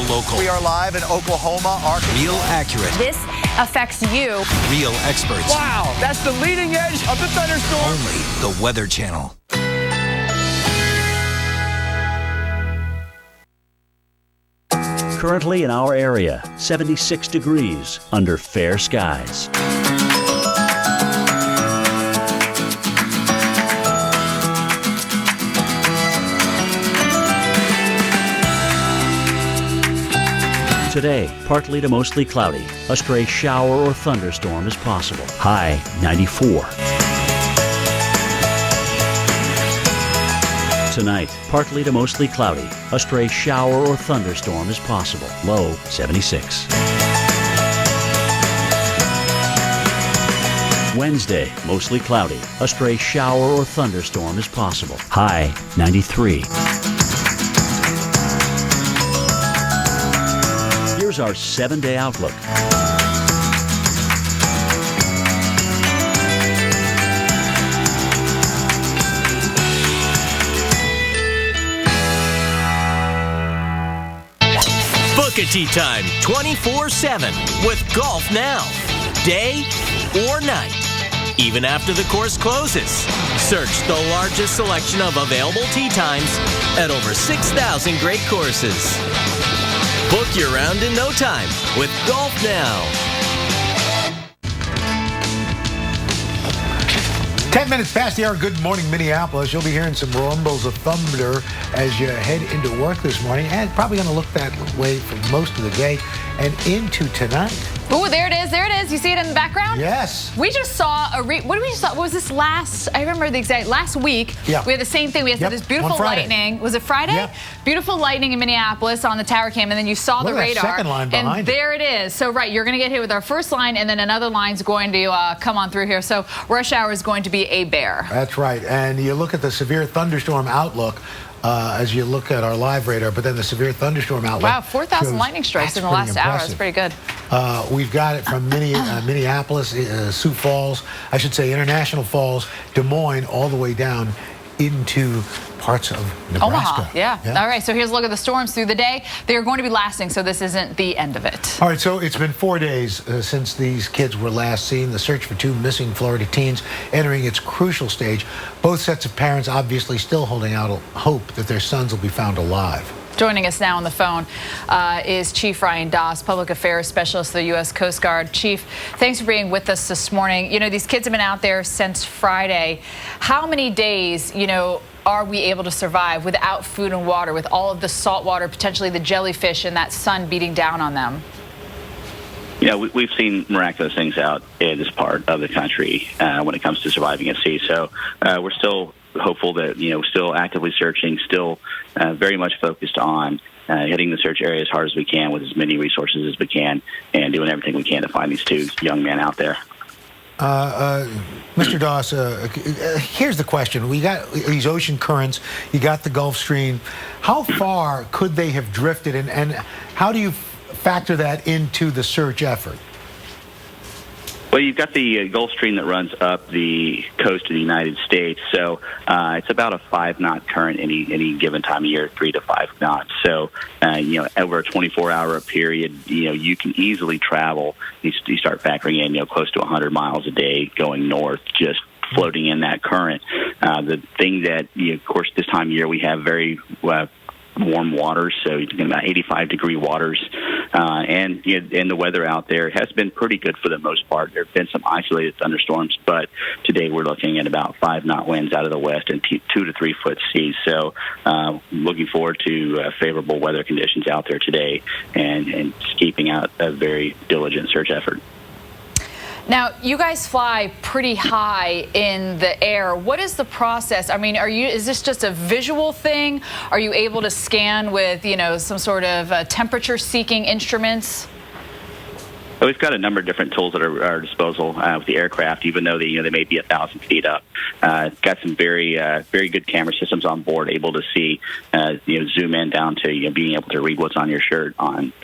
Local. We are live in Oklahoma. Real accurate. This affects you. Real experts. Wow, that's the leading edge of the thunderstorm. Only the Weather Channel. Currently in our area, 76 degrees under fair skies. Today, partly to mostly cloudy. A stray shower or thunderstorm is possible. High 94. Tonight, partly to mostly cloudy. A stray shower or thunderstorm is possible. Low 76. Wednesday, mostly cloudy. A stray shower or thunderstorm is possible. High 93. Here's our 7-day outlook. Book a tee time 24/7 with Golf Now. Day or night, even after the course closes. Search the largest selection of available tee times at over 6,000 great courses. Book your round in no time with Golf Now. 10 minutes past the hour. Good morning, Minneapolis. You'll be hearing some rumbles of thunder as you head into work this morning, and probably going to look that way for most of the day and into tonight. Oh, there it is. There it is. You see it in the background? Yes. We just saw what did we saw? Was this I remember the exact last week. Yeah. We had the same thing. We had this beautiful lightning. Was it Friday? Yep. Beautiful lightning in Minneapolis on the tower cam, and then you saw the radar. That second line behind and there it is. So you're going to get hit with our first line, and then another line's going to come on through here. So rush hour is going to be a bear. That's right. And you look at the severe thunderstorm outlook. As you look at our live radar, but then the severe thunderstorm outlook. Wow, 4,000 lightning strikes in the last hour. That's pretty good. We've got it from Minneapolis, Sioux Falls, I should say International Falls, Des Moines, all the way down into parts of Nebraska. Omaha, yeah. All right, so here's a look at the storms through the day. They are going to be lasting, so this isn't the end of it. All right, so it's been 4 days since these kids were last seen. The search for 2 missing Florida teens entering its crucial stage. Both sets of parents obviously still holding out hope that their sons will be found alive. Joining us now on the phone is Chief Ryan Doss, Public Affairs Specialist of the U.S. Coast Guard. Chief, thanks for being with us this morning. You know, these kids have been out there since Friday. How many days, are we able to survive without food and water, with all of the salt water, potentially the jellyfish, and that sun beating down on them? Yeah, we've seen miraculous things out in this part of the country when it comes to surviving at sea. So we're still hopeful that, still actively searching, still very much focused on hitting the search area as hard as we can with as many resources as we can, and doing everything we can to find these 2 young men out there. Mr. Doss, here's the question. We got these ocean currents. You got the Gulf Stream. How far could they have drifted, and how do you factor that into the search effort? Well, you've got the Gulf Stream that runs up the coast of the United States, so it's about a 5-knot current any given time of year, 3 to 5 knots. So, over a 24-hour period, you can easily travel. You start factoring in, close to 100 miles a day going north, just floating in that current. The thing that, of course, this time of year we have very warm waters, so you're talking about 85-degree waters, and the weather out there has been pretty good for the most part. There have been some isolated thunderstorms, but today we're looking at about 5-knot winds out of the west and 2 to 3 foot seas. So looking forward to favorable weather conditions out there today, and keeping out a very diligent search effort. Now, you guys fly pretty high in the air. What is the process? I mean, is this just a visual thing? Are you able to scan with, some sort of temperature-seeking instruments? Well, we've got a number of different tools at our disposal with the aircraft, even though they may be 1,000 feet up. Got some very good camera systems on board, able to see, zoom in down to being able to read what's on your shirt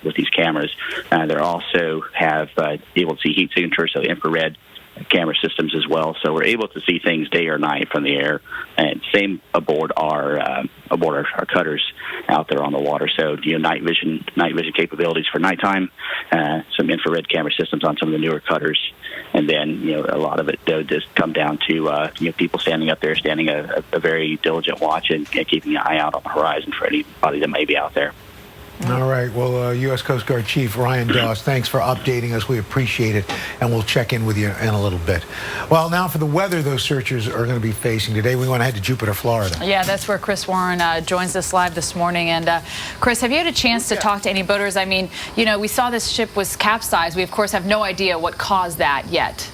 with these cameras. They also have able to see heat signatures, so infrared camera systems as well. So we're able to see things day or night from the air, and same aboard our cutters out there on the water. So night vision capabilities for nighttime, some infrared camera systems on some of the newer cutters, and then a lot of it does come down to people standing up there, standing a very diligent watch and keeping an eye out on the horizon for anybody that may be out there. All right. Well, U.S. Coast Guard Chief Ryan Doss, thanks for updating us. We appreciate it, and we'll check in with you in a little bit. Well, now for the weather those searchers are going to be facing today, we want to head to Jupiter, Florida. Yeah, that's where Chris Warren joins us live this morning. And Chris, have you had a chance to talk to any boaters? I mean, you know, we saw this ship was capsized. We, of course, have no idea what caused that yet.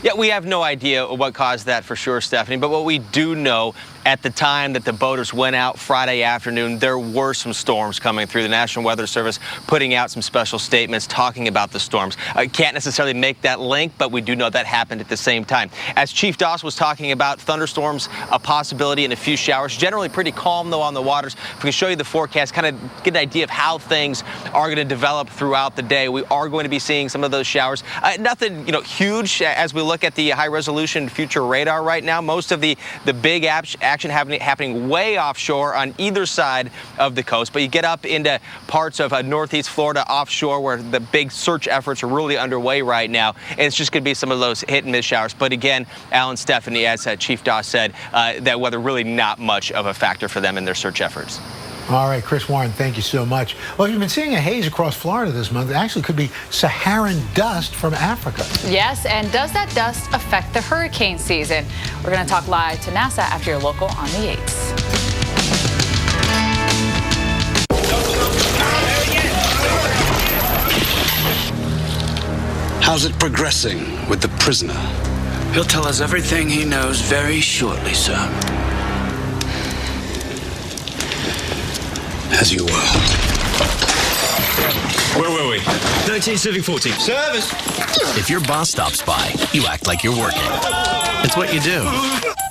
Yeah, we have no idea what caused that for sure, Stephanie. But what we do know, at the time that the boaters went out Friday afternoon, there were some storms coming through. The National Weather Service putting out some special statements talking about the storms. Can't necessarily make that link, but we do know that happened at the same time. As Chief Doss was talking about thunderstorms, a possibility in a few showers. Generally pretty calm, though, on the waters. If we can show you the forecast, kind of get an idea of how things are going to develop throughout the day. We are going to be seeing some of those showers. Nothing, you know, huge as we look at the high-resolution future radar right now. Most of the big action happening way offshore on either side of the coast. But you get up into parts of northeast Florida offshore where the big search efforts are really underway right now. And it's just going to be some of those hit and miss showers. But again, Alan, Stephanie, as Chief Doss said, that weather really not much of a factor for them in their search efforts. All right, Chris Warren, thank you so much. Well, you've been seeing a haze across Florida this month. It actually could be Saharan dust from Africa. Yes, and does that dust affect the hurricane season? We're going to talk live to NASA after your local on the 8s. How's it progressing with the prisoner? He'll tell us everything he knows very shortly, sir. As you were. Where were we? 13 serving 14. Service! If your boss stops by, you act like you're working. It's what you do.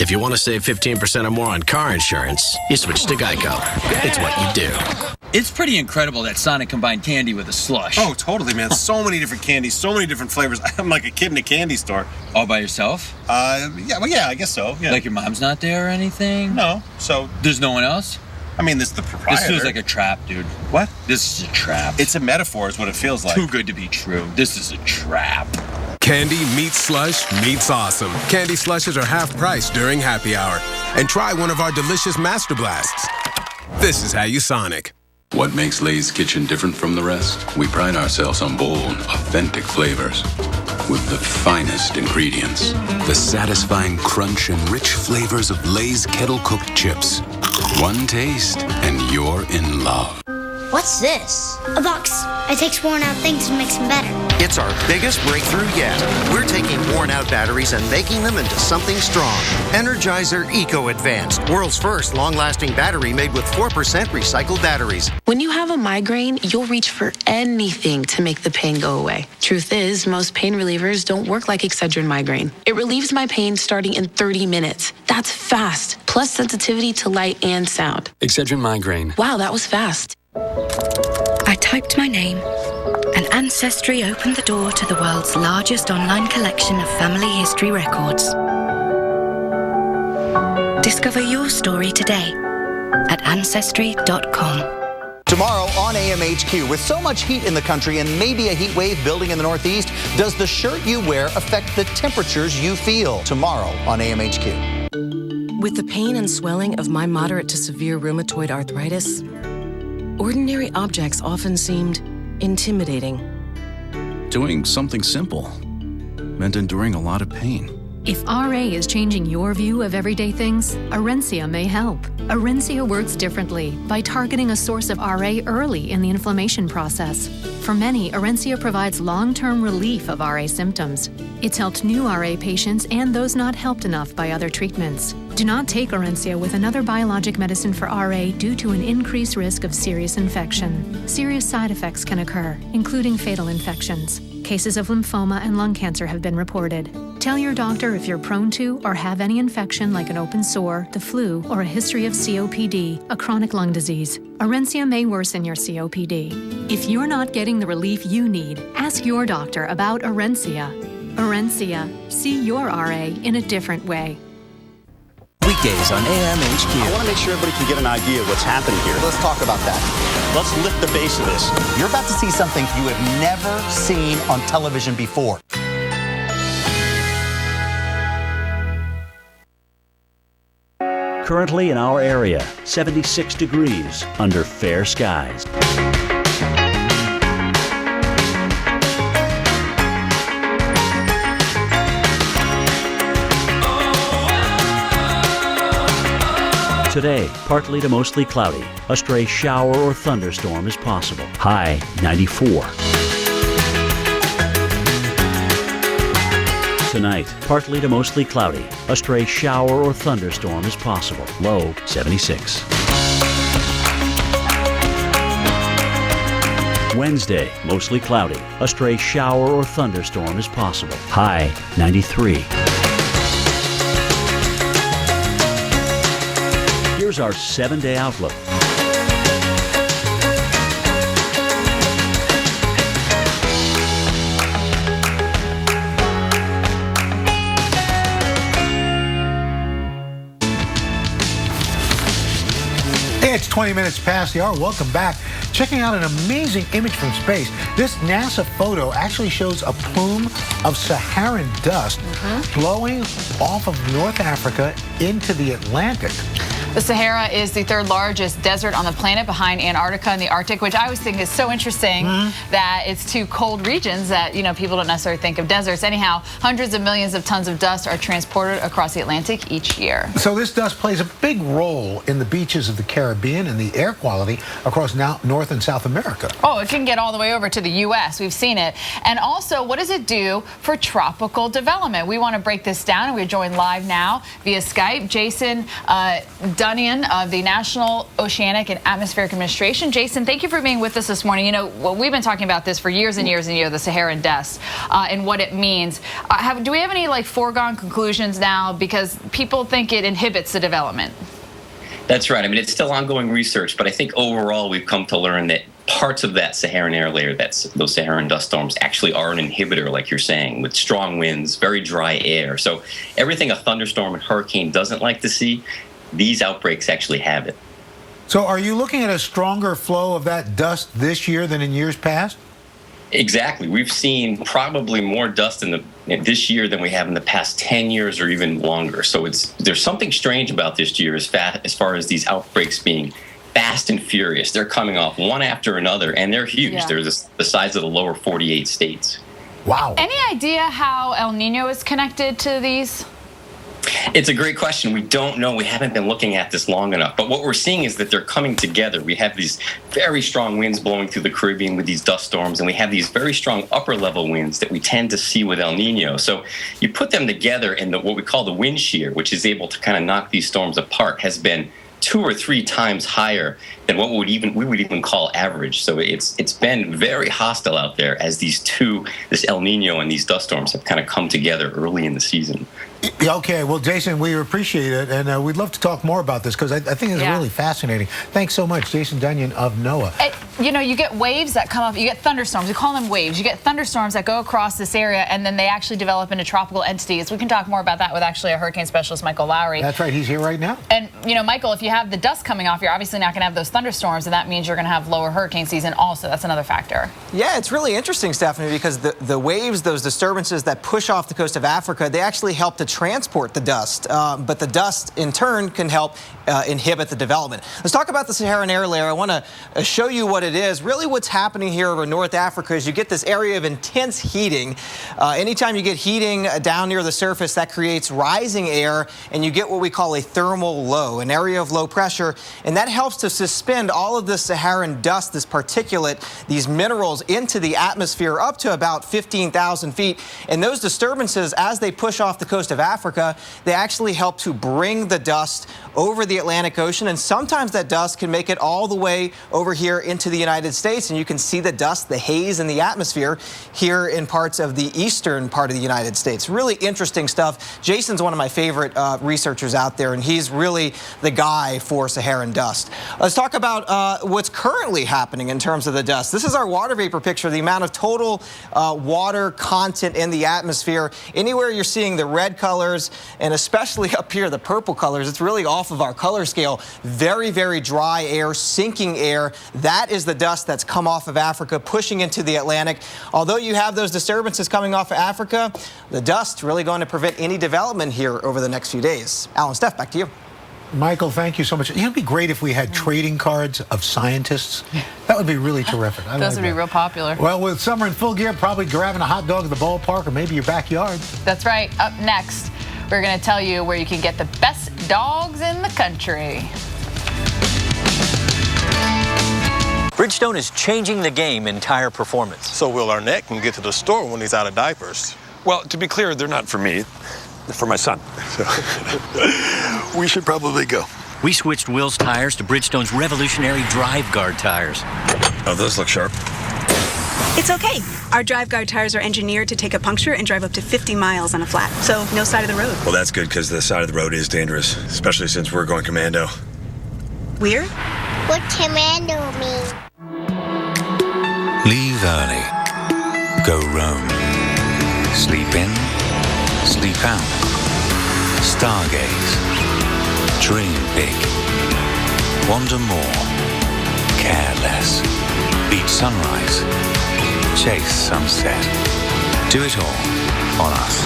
If you want to save 15% or more on car insurance, you switch to Geico. It's what you do. It's pretty incredible that Sonic combined candy with a slush. Oh, totally, man. So many different candies, so many different flavors. I'm like a kid in a candy store. All by yourself? Yeah, I guess so. Yeah. Like your mom's not there or anything? No. So there's no one else? I mean, this is the proprietor. This feels like a trap, dude. What? This is a trap. It's a metaphor is what it feels like. Too good to be true. This is a trap. Candy meets slush meets awesome. Candy slushes are half price during happy hour. And try one of our delicious Master Blasts. This is how you Sonic. What makes Lay's Kitchen different from the rest? We pride ourselves on bold, authentic flavors with the finest ingredients. The satisfying crunch and rich flavors of Lay's kettle-cooked chips. One taste, and you're in love. What's this? A box. It takes worn-out things and makes them better. It's our biggest breakthrough yet. We're taking worn-out batteries and making them into something strong. Energizer Eco Advanced, world's first long-lasting battery made with 4% recycled batteries. When you have a migraine, you'll reach for anything to make the pain go away. Truth is, most pain relievers don't work like Excedrin migraine. It relieves my pain starting in 30 minutes. That's fast, plus sensitivity to light and sound. Excedrin migraine. Wow, that was fast. I typed my name, and Ancestry opened the door to the world's largest online collection of family history records. Discover your story today at Ancestry.com. Tomorrow on AMHQ, with so much heat in the country and maybe a heat wave building in the Northeast, does the shirt you wear affect the temperatures you feel? Tomorrow on AMHQ. With the pain and swelling of my moderate to severe rheumatoid arthritis, ordinary objects often seemed intimidating. Doing something simple meant enduring a lot of pain. If RA is changing your view of everyday things, Orencia may help. Orencia works differently by targeting a source of RA early in the inflammation process. For many, Orencia provides long-term relief of RA symptoms. It's helped new RA patients and those not helped enough by other treatments. Do not take Orencia with another biologic medicine for RA due to an increased risk of serious infection. Serious side effects can occur, including fatal infections. Cases of lymphoma and lung cancer have been reported. Tell your doctor if you're prone to or have any infection like an open sore, the flu, or a history of COPD, a chronic lung disease. Orencia may worsen your COPD. If you're not getting the relief you need, ask your doctor about Orencia. Orencia. See your RA in a different way. Weekdays on AMHQ. I want to make sure everybody can get an idea of what's happening here. Let's talk about that. Let's lift the base of this. You're about to see something you have never seen on television before. Currently in our area, 76 degrees under fair skies. Today, partly to mostly cloudy. A stray shower or thunderstorm is possible. High 94. Tonight, partly to mostly cloudy. A stray shower or thunderstorm is possible. Low 76. Wednesday, mostly cloudy. A stray shower or thunderstorm is possible. High 93. Here's our 7-day outlook. Hey, it's 20 minutes past the hour. Welcome back. Checking out an amazing image from space. This NASA photo actually shows a plume of Saharan dust blowing off of North Africa into the Atlantic. The Sahara is the third largest desert on the planet behind Antarctica and the Arctic, which I always think is so interesting that it's two cold regions that, you know, people don't necessarily think of deserts. Anyhow, hundreds of millions of tons of dust are transported across the Atlantic each year. So this dust plays a big role in the beaches of the Caribbean and the air quality across North and South America. Oh, it can get all the way over to the U.S. We've seen it. And also, what does it do for tropical development? We want to break this down, and we're joined live now via Skype. Jason Dunyan of the National Oceanic and Atmospheric Administration. Jason, thank you for being with us this morning. You know, well, we've been talking about this for years and years and years, the Saharan dust and what it means. Do we have any foregone conclusions now? Because people think it inhibits the development. That's right. I mean, it's still ongoing research, but I think overall we've come to learn that parts of that Saharan air layer, those Saharan dust storms, actually are an inhibitor, like you're saying, with strong winds, very dry air. So everything a thunderstorm and hurricane doesn't like to see, these outbreaks actually have it. So are you looking at a stronger flow of that dust this year than in years past? Exactly. We've seen probably more dust this year than we have in the past 10 years or even longer. So there's something strange about this year as far as these outbreaks being fast and furious. They're coming off one after another, and they're huge. Yeah. They're the size of the lower 48 states. Wow. Any idea how El Nino is connected to these? It's a great question. We don't know. We haven't been looking at this long enough. But what we're seeing is that they're coming together. We have these very strong winds blowing through the Caribbean with these dust storms, and we have these very strong upper-level winds that we tend to see with El Nino. So you put them together, and what we call the wind shear, which is able to kind of knock these storms apart, has been 2 or 3 times higher than what we would even call average. So it's been very hostile out there as this El Nino and these dust storms have kind of come together early in the season. Okay, well, Jason, we appreciate it, and we'd love to talk more about this because I think it's really fascinating. Thanks so much, Jason Dunyan of NOAA. You know, you get waves that come up, you get thunderstorms, we call them waves. You get thunderstorms that go across this area, and then they actually develop into tropical entities. We can talk more about that with actually a hurricane specialist, Michael Lowry. That's right, he's here right now. And, you know, Michael, if you have the dust coming off, you're obviously not going to have those thunderstorms, and that means you're going to have lower hurricane season also. That's another factor. Yeah, it's really interesting, Stephanie, because the waves, those disturbances that push off the coast of Africa, they actually help to transport the dust, but the dust in turn can help inhibit the development. Let's talk about the Saharan air layer. I want to show you what it is. Really what's happening here over North Africa is you get this area of intense heating. Anytime you get heating down near the surface, that creates rising air, and you get what we call a thermal low, an area of low pressure, and that helps to suspend all of this Saharan dust, this particulate, these minerals into the atmosphere up to about 15,000 feet. And those disturbances, as they push off the coast of Africa, they actually help to bring the dust over the Atlantic Ocean, and sometimes that dust can make it all the way over here into the United States, and you can see the dust, the haze in the atmosphere here in parts of the eastern part of the United States. Really interesting stuff. Jason's one of my favorite researchers out there, and he's really the guy for Saharan dust. Let's talk about what's currently happening in terms of the dust. This is our water vapor picture, the amount of total water content in the atmosphere. Anywhere you're seeing the red colors, and especially up here, the purple colors, it's really off of our color scale. Very, very dry air, sinking air. That is the dust that's come off of Africa, pushing into the Atlantic. Although you have those disturbances coming off of Africa, the dust really going to prevent any development here over the next few days. Alan, Steph, back to you. Michael, thank you so much. It'd be great if we had trading cards of scientists. That would be really terrific. Those would be real popular. Well, with summer in full gear, probably grabbing a hot dog at the ballpark or maybe your backyard. That's right. Up next, we're going to tell you where you can get the best dogs in the country. Bridgestone is changing the game in tire performance. So Will Arnett can get to the store when he's out of diapers. Well, to be clear, they're not for me. They're for my son. So we should probably go. We switched Will's tires to Bridgestone's revolutionary Drive Guard tires. Oh, those look sharp. It's okay. Our Drive Guard tires are engineered to take a puncture and drive up to 50 miles on a flat, so no side of the road. Well, that's good because the side of the road is dangerous, especially since we're going commando. Weird? What commando mean? Leave early. Go roam. Sleep in. Sleep out. Stargaze. Dream big. Wander more. Care less. Beat sunrise. Chase sunset. Do it all on us.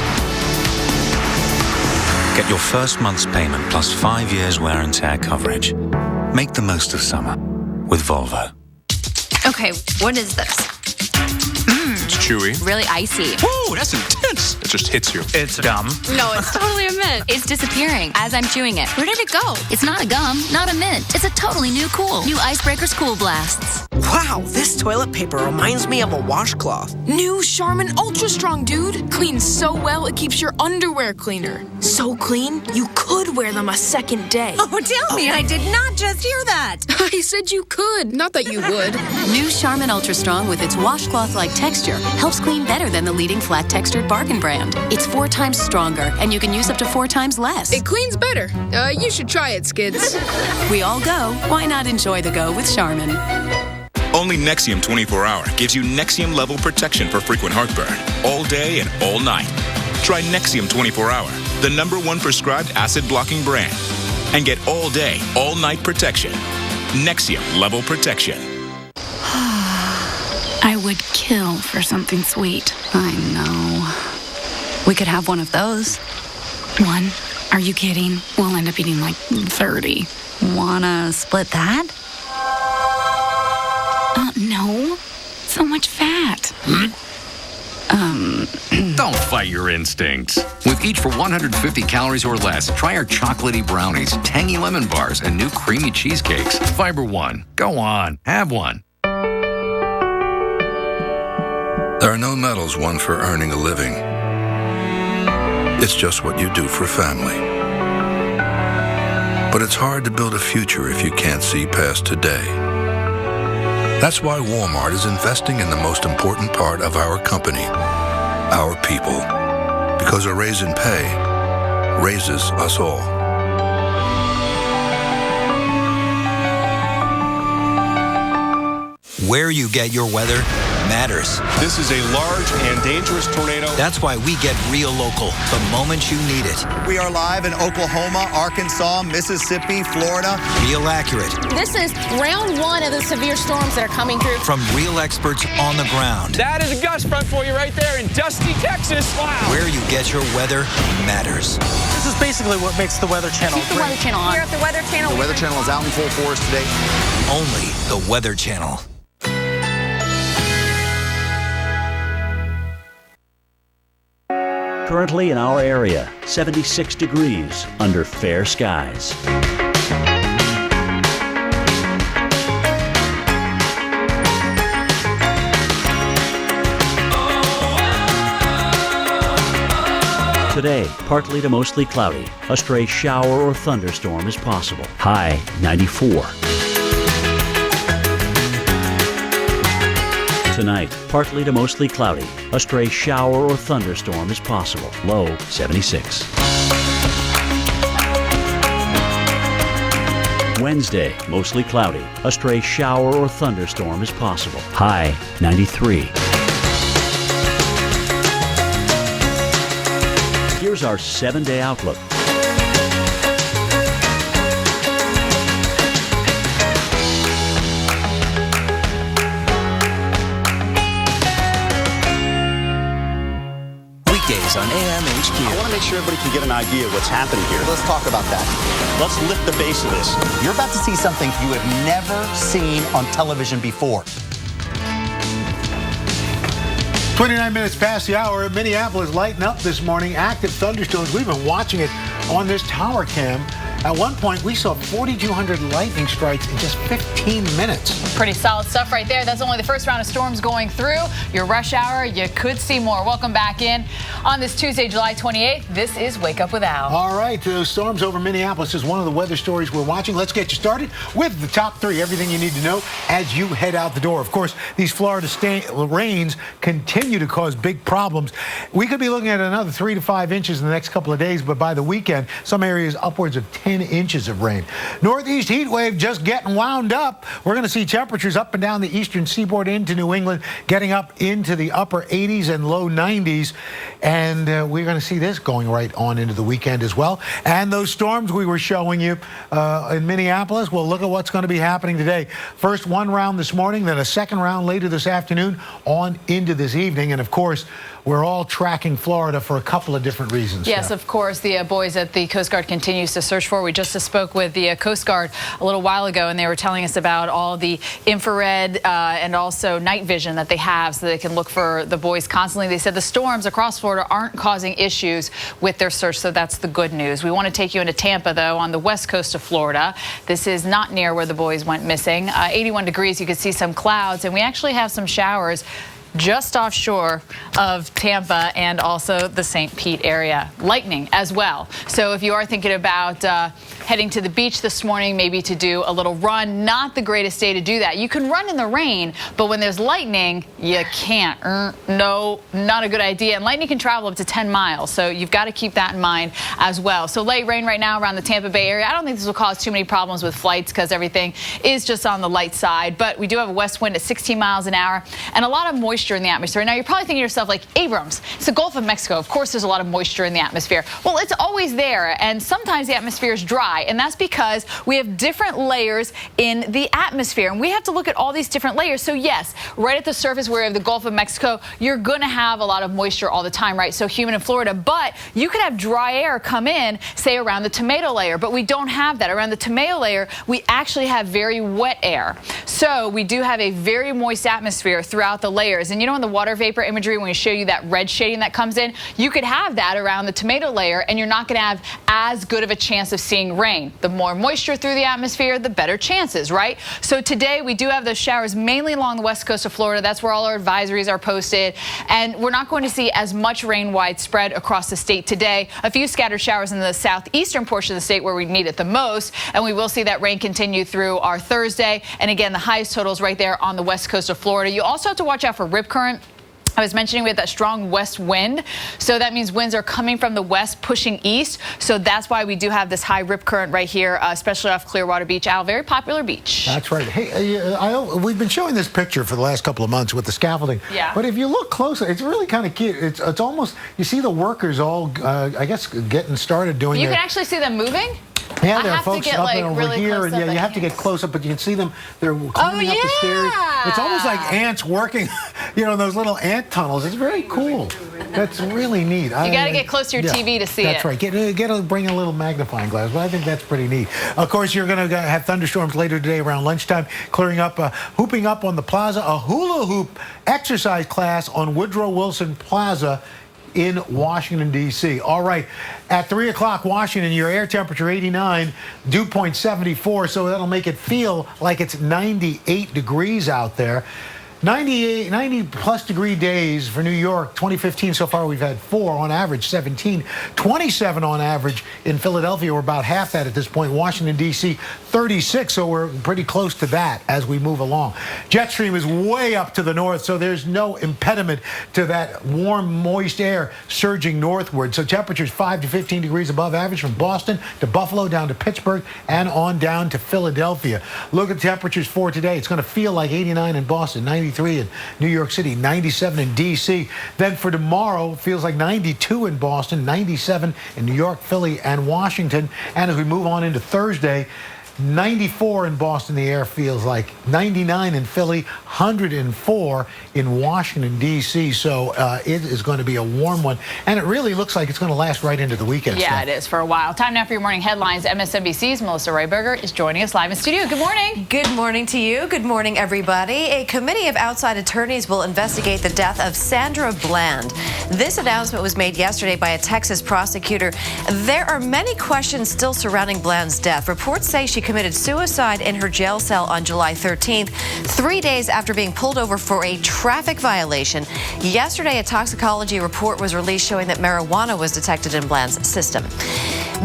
Get your first month's payment plus 5 years wear and tear coverage. Make the most of summer with Volvo. Okay, what is this? It's chewy. Really icy. Whoa, that's intense. It just hits you. It's gum. No, it's totally a mint. It's disappearing as I'm chewing it. Where did it go? It's not a gum, not a mint. It's a totally new cool. New Icebreakers Cool Blasts. Wow, this toilet paper reminds me of a washcloth. New Charmin Ultra Strong, dude. Cleans so well, it keeps your underwear cleaner. So clean, you could wear them a second day. Oh, tell me, I did not just hear that. I said you could, not that you would. New Charmin Ultra Strong with its washcloth-like texture helps clean better than the leading flat-textured bargain brand. It's 4 times stronger, and you can use up to 4 times less. It cleans better. You should try it, Skids. We all go. Why not enjoy the go with Charmin? Only Nexium 24-hour gives you Nexium level protection for frequent heartburn, all day and all night. Try Nexium 24-hour, the #1 prescribed acid-blocking brand, and get all day, all night protection. Nexium level protection. I would kill for something sweet. I know. We could have one of those. One? Are you kidding? We'll end up eating like 30. Wanna split that? No. So much fat. Don't fight your instincts. With each for 150 calories or less, try our chocolatey brownies, tangy lemon bars, and new creamy cheesecakes. Fiber One. Go on, have one. There are no medals won for earning a living. It's just what you do for family. But it's hard to build a future if you can't see past today. That's why Walmart is investing in the most important part of our company, our people. Because a raise in pay raises us all. Where you get your weather matters. This is a large and dangerous tornado. That's why we get real local the moment you need it. We are live in Oklahoma, Arkansas, Mississippi, Florida. Real accurate. This is round 1 of the severe storms that are coming through. From real experts on the ground. That is a gust front for you right there in Dusty, Texas. Wow. Where you get your weather matters. This is basically what makes the Weather Channel Keep the Weather Channel on. Here at the Weather Channel. The Weather Channel is out in full force today. Only the Weather Channel. Currently in our area, 76 degrees under fair skies. Today, partly to mostly cloudy. A stray shower or thunderstorm is possible. High 94. Tonight, partly to mostly cloudy. A stray shower or thunderstorm is possible. Low 76. Wednesday, mostly cloudy. A stray shower or thunderstorm is possible. High 93. Here's our 7-day outlook. News on AMHQ. I want to make sure everybody can get an idea of what's happening here. Let's talk about that. Let's lift the base of this. You're about to see something you have never seen on television before. 29 minutes past the hour. Minneapolis lighting up this morning. Active thunderstorms. We've been watching it on this tower cam. At one point, we saw 4,200 lightning strikes in just 15 minutes. Pretty solid stuff right there. That's only the first round of storms going through. Your rush hour, you could see more. Welcome back in on this Tuesday, July 28th. This is Wake Up with Al. All right, those storms over Minneapolis is one of the weather stories we're watching. Let's get you started with the top three, everything you need to know as you head out the door. Of course, these Florida rains continue to cause big problems. We could be looking at another 3 to 5 inches in the next couple of days, but by the weekend, some areas upwards of 10 inches of rain. Northeast heat wave just getting wound up. We're going to see temperatures up and down the eastern seaboard into New England, getting up into the upper 80s and low 90s. And we're going to see this going right on into the weekend as well. And those storms we were showing you in Minneapolis, well, look at what's going to be happening today. First one round this morning, then a second round later this afternoon on into this evening. And of course, we're all tracking Florida for a couple of different reasons. Yes, of course. The boys at the Coast Guard continues to search for. We just spoke with the Coast Guard a little while ago, and they were telling us about all the infrared and also night vision that they have so they can look for the boys constantly. They said the storms across Florida aren't causing issues with their search, so that's the good news. We want to take you into Tampa, though, on the west coast of Florida. This is not near where the boys went missing. 81 degrees, you can see some clouds, and we actually have some showers just offshore of Tampa and also the St. Pete area. Lightning as well. So if you are thinking about heading to the beach this morning, maybe to do a little run, not the greatest day to do that. You can run in the rain, but when there's lightning, you can't. No, not a good idea. And lightning can travel up to 10 miles, so you've got to keep that in mind as well. So light rain right now around the Tampa Bay area. I don't think this will cause too many problems with flights because everything is just on the light side, but we do have a west wind at 16 miles an hour and a lot of moisture in the atmosphere. Now, you're probably thinking to yourself, like, Abrams, it's the Gulf of Mexico. Of course, there's a lot of moisture in the atmosphere. Well, it's always there, and sometimes the atmosphere is dry, and that's because we have different layers in the atmosphere, and we have to look at all these different layers. So, yes, right at the surface where we have the Gulf of Mexico, you're going to have a lot of moisture all the time, right? So humid in Florida, but you could have dry air come in, say, around the tomato layer, but we don't have that. Around the tomato layer, we actually have very wet air. So we do have a very moist atmosphere throughout the layers, and you know, in the water vapor imagery, when we show you that red shading that comes in, you could have that around the tomato layer, and you're not going to have as good of a chance of seeing rain. The more moisture through the atmosphere, the better chances, right? So today we do have those showers mainly along the west coast of Florida. That's where all our advisories are posted, and we're not going to see as much rain widespread across the state today. A few scattered showers in the southeastern portion of the state where we need it the most, and we will see that rain continue through our Thursday. And again, the highest totals right there on the west coast of Florida. You also have to watch out for rip current. I was mentioning we have that strong west wind, so that means winds are coming from the west pushing east, so that's why we do have this high rip current right here, especially off Clearwater Beach. Al, very popular beach. That's right. Hey, we've been showing this picture for the last couple of months with the scaffolding. Yeah. But if you look closer, it's really kind of cute. It's almost, you see the workers all, I guess, getting started doing You their, can actually see them moving? Yeah, there are folks up like, and over really here, and up, yeah, you have to get close up, but you can see them. They're climbing up the stairs. It's almost like ants working, you know, in those little ant tunnels. It's very cool. That's really neat. You got to get close to your TV to see that's it. That's right. Bring a little magnifying glass, but I think that's pretty neat. Of course, you're going to have thunderstorms later today around lunchtime, clearing up, hooping up on the plaza, a hula hoop exercise class on Woodrow Wilson Plaza in Washington, D.C. All right, at 3 o'clock Washington, your air temperature 89, dew point 74, so that'll make it feel like it's 98 degrees out there. 90-plus degree days for New York. 2015 so far we've had 4 on average, 17, 27 on average in Philadelphia. We're about half that at this point. Washington, D.C., 36, so we're pretty close to that as we move along. Jet stream is way up to the north, so there's no impediment to that warm, moist air surging northward. So temperatures 5 to 15 degrees above average from Boston to Buffalo down to Pittsburgh and on down to Philadelphia. Look at temperatures for today. It's going to feel like 89 in Boston, 93 in New York City, 97 in D.C. Then for tomorrow, feels like 92 in Boston, 97 in New York, Philly, and Washington. And as we move on into Thursday, 94 in Boston, the air feels like. 99 in Philly, 104 in Washington, D.C. So it is going to be a warm one. And it really looks like it's going to last right into the weekend. Yeah, Steph. it is for a while. Time now for your morning headlines. MSNBC's Melissa Rehberger is joining us live in studio. Good morning. Good morning to you. Good morning, everybody. A committee of outside attorneys will investigate the death of Sandra Bland. This announcement was made yesterday by a Texas prosecutor. There are many questions still surrounding Bland's death. Reports say she committed suicide in her jail cell on July 13th, 3 days after being pulled over for a traffic violation. Yesterday, a toxicology report was released showing that marijuana was detected in Bland's system.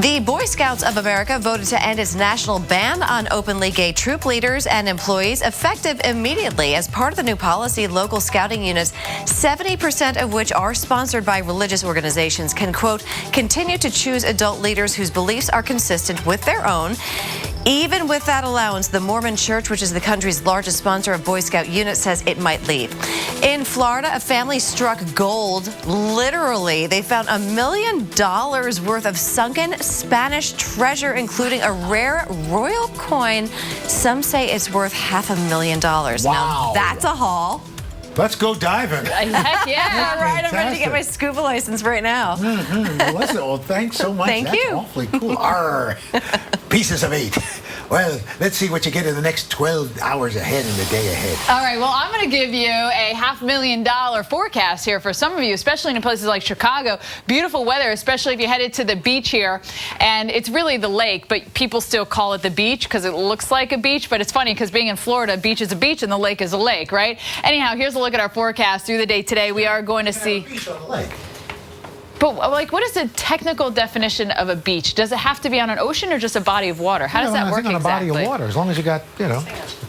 The Boy Scouts of America voted to end its national ban on openly gay troop leaders and employees effective immediately. As part of the new policy, local scouting units, 70% of which are sponsored by religious organizations, can, quote, continue to choose adult leaders whose beliefs are consistent with their own. Even with that allowance, the Mormon Church, which is the country's largest sponsor of Boy Scout units, says it might leave. In Florida, a family struck gold. Literally, they found $1 million worth of sunken Spanish treasure, including a rare royal coin. Some say it's worth $500,000. Wow. Now, that's a haul. Let's go diving. Heck yeah. All right, I'm ready to get my scuba license right now. Melissa, well, thanks so much. Thank That's you. Awfully cool. Arr, pieces of 8. Well, let's see what you get in the next 12 hours ahead and the day ahead. All right, well, I'm going to give you a $500,000 forecast here for some of you, especially in places like Chicago. Beautiful weather, especially if you headed to the beach here. And it's really the lake, but people still call it the beach because it looks like a beach. But it's funny because being in Florida, a beach is a beach and the lake is a lake, right? Anyhow, here's a look at our forecast through the day today. We are going to see... Beach on the lake. But, like, what is the technical definition of a beach? Does it have to be on an ocean or just a body of water? How does that work on exactly? a body of water, as long as you got,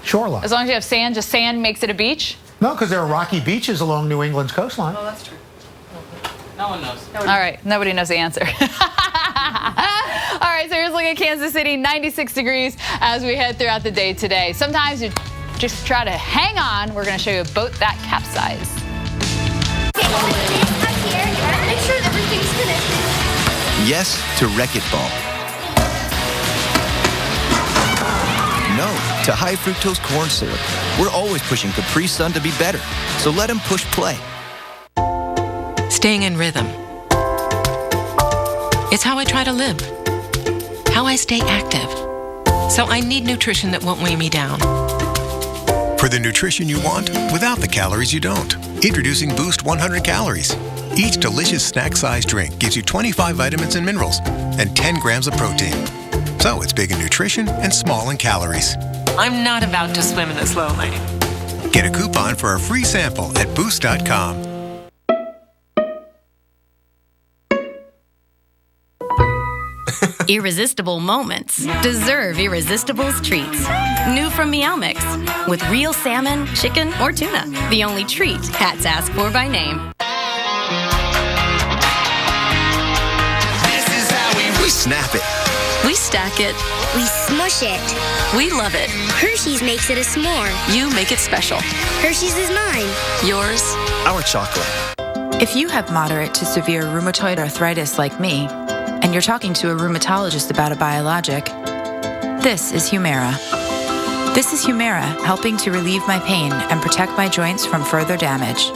shoreline. As long as you have sand, just sand makes it a beach? No, because there are rocky beaches along New England's coastline. Oh, that's true. No one knows. All right, nobody knows the answer. All right, so here's a look at Kansas City, 96 degrees as we head throughout the day today. Sometimes you just try to hang on. We're going to show you a boat that capsized. Make sure everything's connected. Yes to Wreck-It Ball. No to high fructose corn syrup. We're always pushing Capri Sun to be better, so let him push play. Staying in rhythm. It's how I try to live, how I stay active. So I need nutrition that won't weigh me down. For the nutrition you want without the calories you don't. Introducing Boost 100 Calories. Each delicious snack-sized drink gives you 25 vitamins and minerals and 10 grams of protein. So it's big in nutrition and small in calories. I'm not about to swim in the slow lane. Get a coupon for a free sample at Boost.com. Irresistible moments deserve irresistible treats. New from Meow Mix, with real salmon, chicken, or tuna. The only treat cats ask for by name. We snap it. We stack it. We smush it. We love it. Hershey's makes it a s'more. You make it special. Hershey's is mine. Yours. Our chocolate. If you have moderate to severe rheumatoid arthritis like me, and you're talking to a rheumatologist about a biologic, this is Humira. This is Humira, helping to relieve my pain and protect my joints from further damage.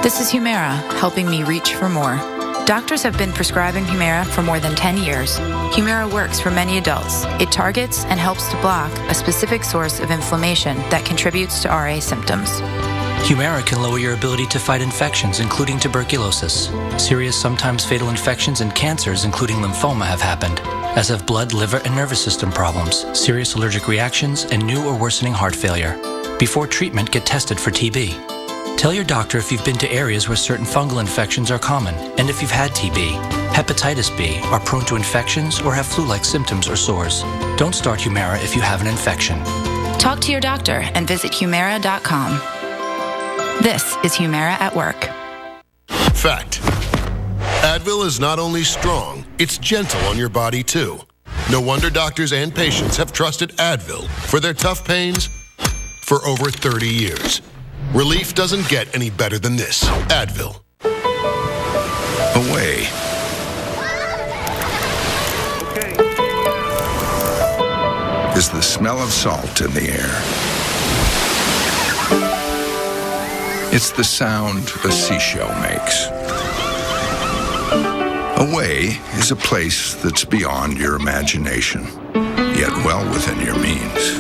This is Humira, helping me reach for more. Doctors have been prescribing Humira for more than 10 years. Humira works for many adults. It targets and helps to block a specific source of inflammation that contributes to RA symptoms. Humira can lower your ability to fight infections, including tuberculosis. Serious, sometimes fatal infections and cancers, including lymphoma, have happened, as have blood, liver, and nervous system problems, serious allergic reactions, and new or worsening heart failure. Before treatment, get tested for TB. Tell your doctor if you've been to areas where certain fungal infections are common, and if you've had TB, hepatitis B, are prone to infections, or have flu-like symptoms or sores. Don't start Humira if you have an infection. Talk to your doctor and visit Humira.com. This is Humira at Work. Fact. Advil is not only strong, it's gentle on your body too. No wonder doctors and patients have trusted Advil for their tough pains for over 30 years. Relief doesn't get any better than this. Advil. Away. is the smell of salt in the air. It's the sound a seashell makes. A way is a place that's beyond your imagination, yet well within your means.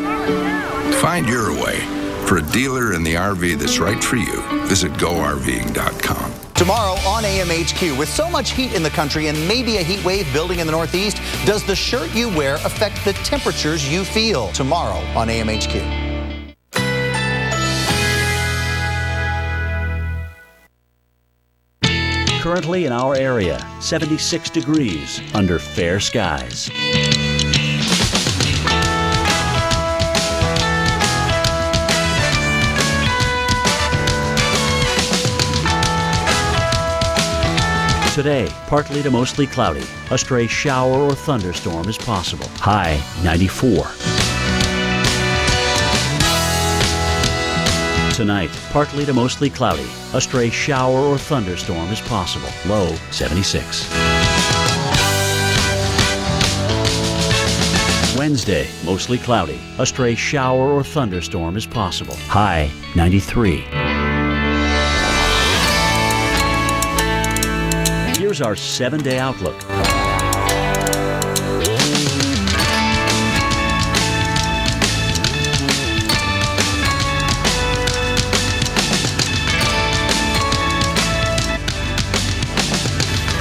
Find your way. For a dealer in the RV that's right for you, visit GoRVing.com. Tomorrow on AMHQ, with so much heat in the country and maybe a heat wave building in the Northeast, does the shirt you wear affect the temperatures you feel? Tomorrow on AMHQ. Currently in our area, 76 degrees under fair skies. Today, partly to mostly cloudy. A stray shower or thunderstorm is possible. High 94. Tonight, partly to mostly cloudy. A stray shower or thunderstorm is possible. Low 76. Wednesday, mostly cloudy. A stray shower or thunderstorm is possible. High 93. Here's our 7-day outlook.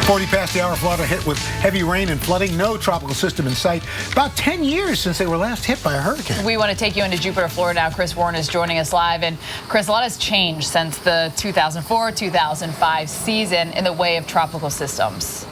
Forty past the hour, Florida hit with heavy rain and flooding. No tropical system in sight. About 10 years since they were last hit by a hurricane. We want to take you into Jupiter, Florida now. Chris Warren is joining us live. And Chris, a lot has changed since the 2004-2005 season in the way of tropical systems.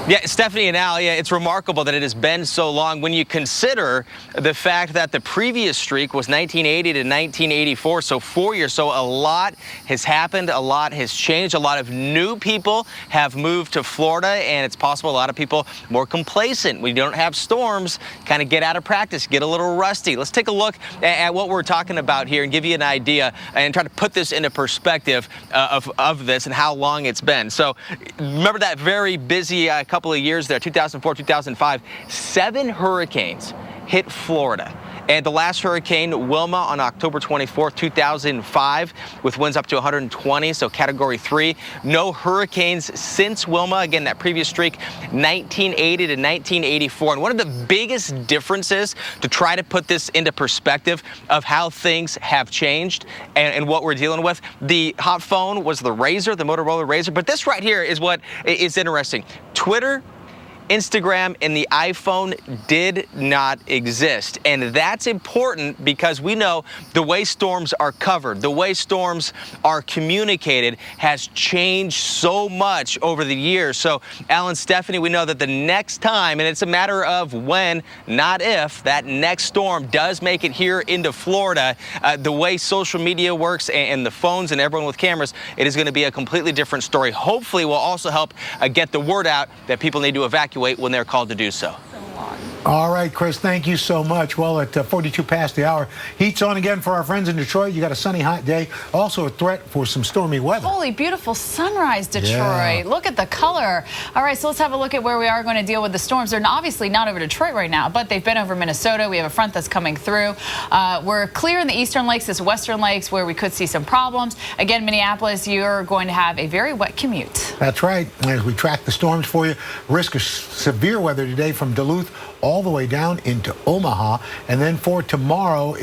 Yeah, Stephanie and Al, yeah, it's remarkable that it has been so long when you consider the fact that the previous streak was 1980 to 1984, so 4 years. So a lot has happened, a lot has changed, a lot of new people have moved to Florida, and it's possible a lot of people more complacent. We don't have storms, kind of get out of practice, get a little rusty. Let's take a look at what we're talking about here and give you an idea and try to put this into perspective of this and how long it's been. So remember that very busy couple of years there, 2004, 2005, 7 hurricanes hit Florida. And the last hurricane, Wilma, on October 24th, 2005, with winds up to 120, so Category 3. No hurricanes since Wilma. Again, that previous streak, 1980 to 1984. And one of the biggest differences, to try to put this into perspective of how things have changed and what we're dealing with, the hot phone was the Razr, the Motorola Razr. But this right here is what is interesting. Twitter, Instagram, and the iPhone did not exist. And that's important because we know the way storms are covered, the way storms are communicated has changed so much over the years. So, Alan, Stephanie, we know that the next time, and it's a matter of when, not if, that next storm does make it here into Florida, the way social media works and the phones and everyone with cameras, it is going to be a completely different story. Hopefully, will also help get the word out that people need to evacuate when they're called to do so. All right, Chris, thank you so much. Well, at 42 past the hour, heat's on again for our friends in Detroit. You got a sunny, hot day. Also a threat for some stormy weather. Holy, beautiful sunrise, Detroit. Yeah. Look at the color. All right, so let's have a look at where we are going to deal with the storms. They're obviously not over Detroit right now, but they've been over Minnesota. We have a front that's coming through. We're clear in the eastern lakes, this western lakes, where we could see some problems. Again, Minneapolis, you're going to have a very wet commute. That's right. As we track the storms for you, risk of severe weather today from Duluth all the way down into Omaha. And then for tomorrow,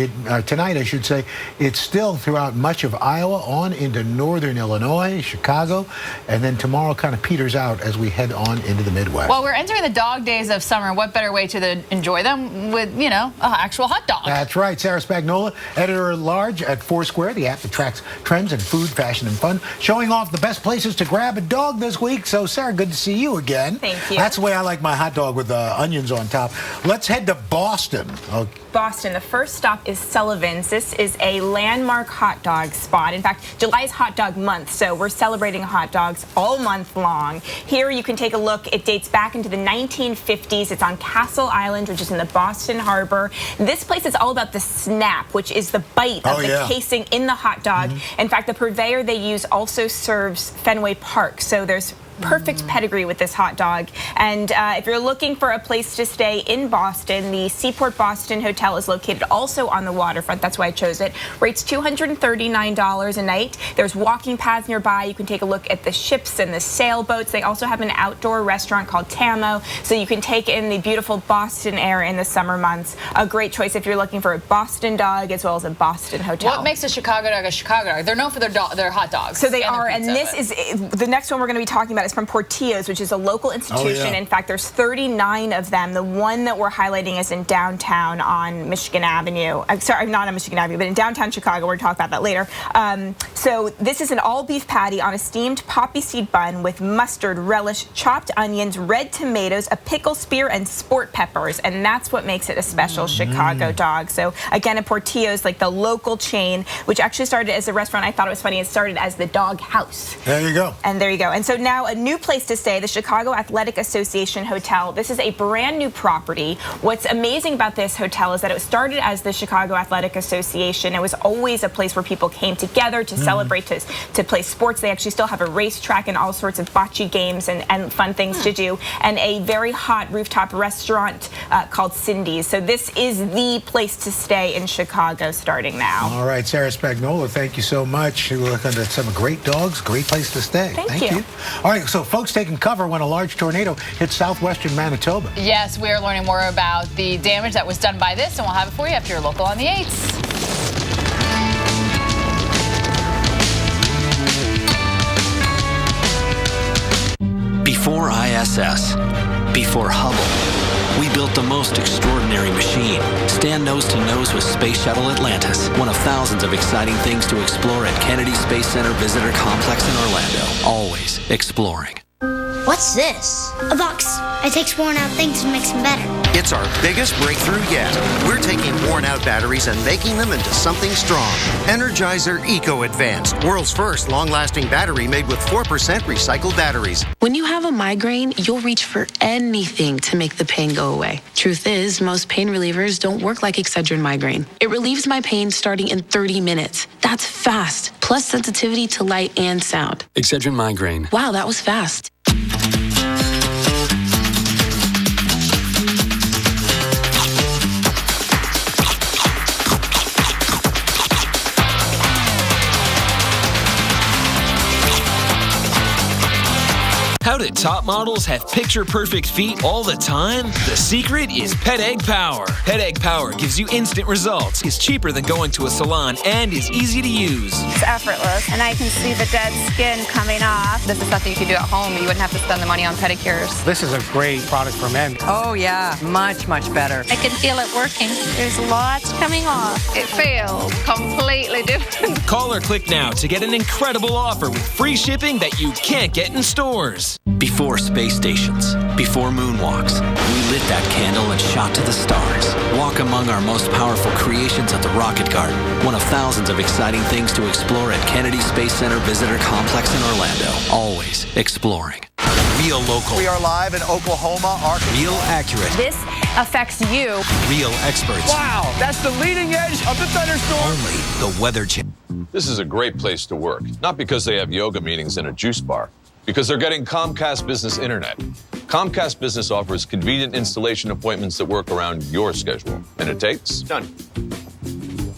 tonight, I should say, it's still throughout much of Iowa on into northern Illinois, Chicago. And then tomorrow kind of peters out as we head on into the Midwest. Well, we're entering the dog days of summer. What better way to enjoy them with, you know, an actual hot dog? That's right. Sarah Spagnola, editor-at-large at Foursquare, the app that tracks trends in food, fashion, and fun, showing off the best places to grab a dog this week. So, Sarah, good to see you again. Thank you. That's the way I like my hot dog, with onions on top. Let's head to Boston. Okay. Boston, the first stop is Sullivan's. This is a landmark hot dog spot. In fact, July is hot dog month, so we're celebrating hot dogs all month long. Here you can take a look. It dates back into the 1950s. It's on Castle Island, which is in the Boston Harbor. This place is all about the snap, which is the bite of the casing in the hot dog. In fact, the purveyor they use also serves Fenway Park, so there's perfect pedigree with this hot dog. And if you're looking for a place to stay in Boston, the Seaport Boston Hotel is located also on the waterfront. That's why I chose it. Rates $239 a night. There's walking paths nearby. You can take a look at the ships and the sailboats. They also have an outdoor restaurant called Tamo, so you can take in the beautiful Boston air in the summer months. A great choice if you're looking for a Boston dog as well as a Boston hotel. What makes a Chicago dog a Chicago dog? They're known for their hot dogs. So they are, and this is the next one we're going to be talking about is from Portillo's, which is a local institution. Oh, yeah. In fact, there's 39 of them. The one that we're highlighting is in downtown on Michigan Avenue. Sorry, not on Michigan Avenue, but in downtown Chicago. We're going to talk about that later. So this is an all-beef patty on a steamed poppy seed bun with mustard, relish, chopped onions, red tomatoes, a pickle spear, and sport peppers. And that's what makes it a special Chicago dog. So again, at Portillo's, like the local chain, which actually started as a restaurant. I thought it was funny. It started as the Dog House. There you go. And there you go. And so now a new place to stay, the Chicago Athletic Association Hotel. This is a brand new property. What's amazing about this hotel is that it started as the Chicago Athletic Association. It was always a place where people came together to celebrate, to play sports. They actually still have a racetrack and all sorts of bocce games and fun things to do, and a very hot rooftop restaurant called Cindy's. So this is the place to stay in Chicago starting now. All right, Sarah Spagnola, thank you so much. We're looking at some great dogs, great place to stay. Thank you. All right, so folks taking cover when a large tornado hit southwestern Manitoba. Yes, we are learning more about the damage that was done by this, and we'll have it for you after your local on the 8s. Before ISS, before Hubble, we built the most extraordinary machine. Stand nose to nose with Space Shuttle Atlantis, one of thousands of exciting things to explore at Kennedy Space Center Visitor Complex in Orlando. Always exploring. What's this? A box. It takes worn-out things and makes them better. It's our biggest breakthrough yet. We're taking worn-out batteries and making them into something strong. Energizer Eco Advanced, world's first long-lasting battery made with 4% recycled batteries. When you have a migraine, you'll reach for anything to make the pain go away. Truth is, most pain relievers don't work like Excedrin migraine. It relieves my pain starting in 30 minutes. That's fast, plus sensitivity to light and sound. Excedrin migraine. Wow, that was fast. How do top models have picture-perfect feet all the time? The secret is Pet Egg Power. Pet Egg Power gives you instant results, is cheaper than going to a salon, and is easy to use. It's effortless, and I can see the dead skin coming off. This is stuff that you could do at home. You wouldn't have to spend the money on pedicures. This is a great product for men. Oh, yeah. Much, much better. I can feel it working. There's lots coming off. It feels completely different. Call or click now to get an incredible offer with free shipping that you can't get in stores. Before space stations, before moonwalks, we lit that candle and shot to the stars. Walk among our most powerful creations at the Rocket Garden, one of thousands of exciting things to explore at Kennedy Space Center Visitor Complex in Orlando. Always exploring. Real local. We are live in Oklahoma. Real accurate. This affects you. Real experts. Wow, that's the leading edge of the thunderstorm. Only the Weather Channel. This is a great place to work, not because they have yoga meetings and a juice bar, because they're getting Comcast Business Internet. Comcast Business offers convenient installation appointments that work around your schedule, and it takes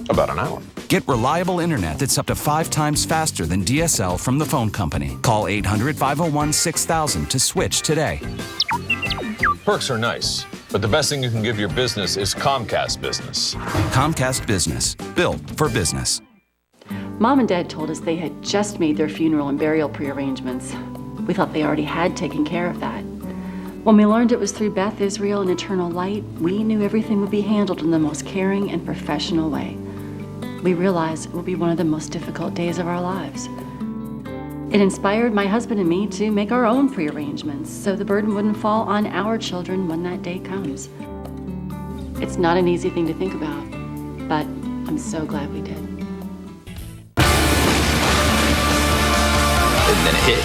about an hour. Get reliable internet that's up to 5 times faster than DSL from the phone company. Call 800-501-6000 to switch today. Perks are nice, but the best thing you can give your business is Comcast Business. Comcast Business, built for business. Mom and Dad told us they had just made their funeral and burial pre-arrangements. We thought they already had taken care of that. When we learned it was through Beth Israel and Eternal Light, we knew everything would be handled in the most caring and professional way. We realized it would be one of the most difficult days of our lives. It inspired my husband and me to make our own pre-arrangements so the burden wouldn't fall on our children when that day comes. It's not an easy thing to think about, but I'm so glad we did. And then it hit.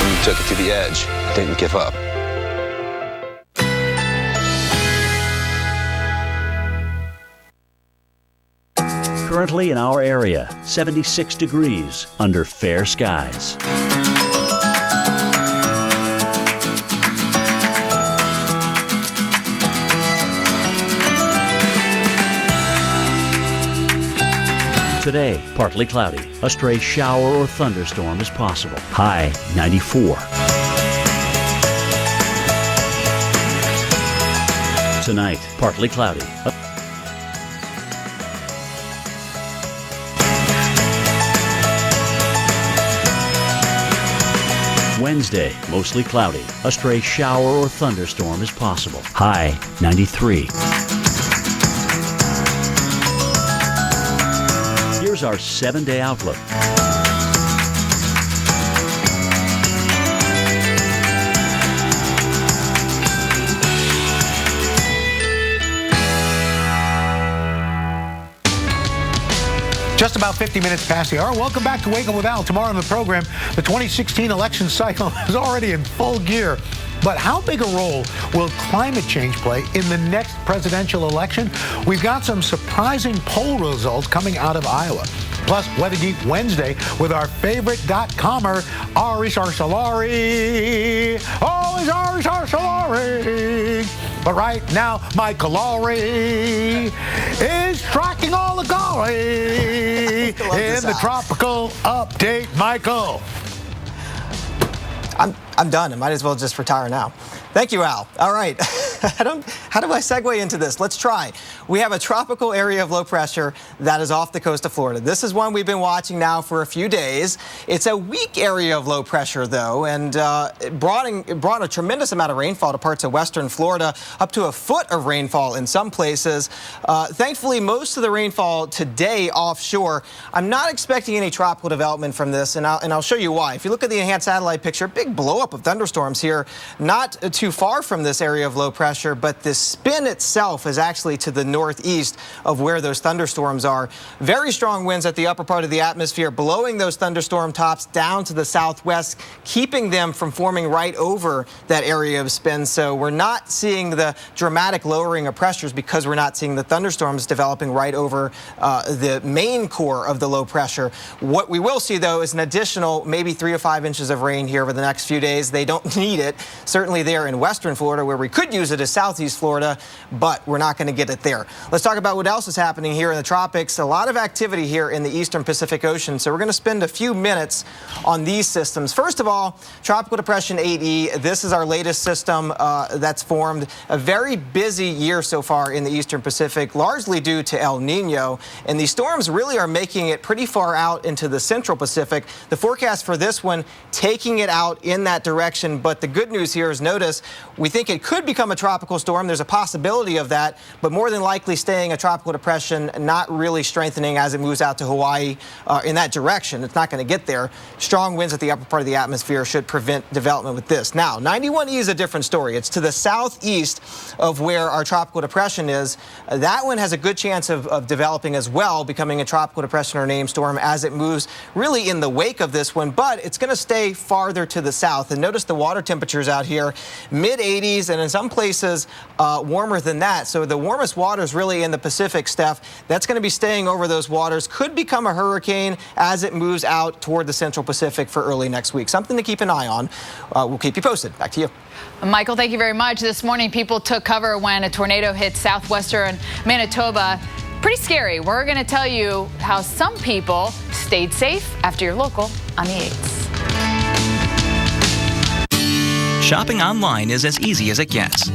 And you took it to the edge. Didn't give up. Currently in our area, 76 degrees under fair skies. Today, partly cloudy. A stray shower or thunderstorm is possible. High 94. Tonight, partly cloudy. Wednesday, mostly cloudy. A stray shower or thunderstorm is possible. High 93. Here's our 7-day outlook. Just about 50 minutes past the hour. Welcome back to Wake Up with Al. Tomorrow on the program, the 2016 election cycle is already in full gear. But how big a role will climate change play in the next presidential election? We've got some surprising poll results coming out of Iowa. Plus, Weather Geek Wednesday with our favorite .comer, Ari Sarsalari. Always Ari Sarsalari. But right now, Michael Lowry is tracking all the glory in the tropical update. Michael. I'm done. I might as well just retire now. Thank you, Al. All right. How do I segue into this? Let's try. We have a tropical area of low pressure that is off the coast of Florida. This is one we've been watching now for a few days. It's a weak area of low pressure, though, and it brought a tremendous amount of rainfall to parts of western Florida, up to a foot of rainfall in some places. Thankfully, most of the rainfall today offshore. I'm not expecting any tropical development from this, and I'll show you why. If you look at the enhanced satellite picture, big blow-up of thunderstorms here, not too far from this area of low pressure, but the spin itself is actually to the northeast of where those thunderstorms are. Very strong winds at the upper part of the atmosphere, blowing those thunderstorm tops down to the southwest, keeping them from forming right over that area of spin. So we're not seeing the dramatic lowering of pressures because we're not seeing the thunderstorms developing right over the main core of the low pressure. What we will see, though, is an additional maybe 3 to 5 inches of rain here over the next few days. They don't need it. Certainly there in western Florida, where we could use it as southeast Florida, but we're not going to get it there. Let's talk about what else is happening here in the tropics. A lot of activity here in the eastern Pacific Ocean, so we're going to spend a few minutes on these systems. First of all, Tropical Depression 8E. This is our latest system that's formed. A very busy year so far in the eastern Pacific, largely due to El Nino, and these storms really are making it pretty far out into the central Pacific. The forecast for this one taking it out in that direction, but the good news here is, notice, we think it could become a tropical storm. There's a possibility of that, but more than likely staying a tropical depression, not really strengthening as it moves out to Hawaii in that direction. It's not going to get there. Strong winds at the upper part of the atmosphere should prevent development with this. Now, 91E is a different story. It's to the southeast of where our tropical depression is. That one has a good chance of developing as well, becoming a tropical depression or named storm as it moves really in the wake of this one, but it's going to stay farther to the south. And notice the water temperatures out here, mid-80s, and in some places warmer than that. So the warmest water is really in the Pacific, Steph. That's going to be staying over those waters. Could become a hurricane as it moves out toward the central Pacific for early next week. Something to keep an eye on. We'll keep you posted. Back to you. Michael, thank you very much. This morning, people took cover when a tornado hit southwestern Manitoba. Pretty scary. We're going to tell you how some people stayed safe after your local on the 8s. Shopping online is as easy as it gets.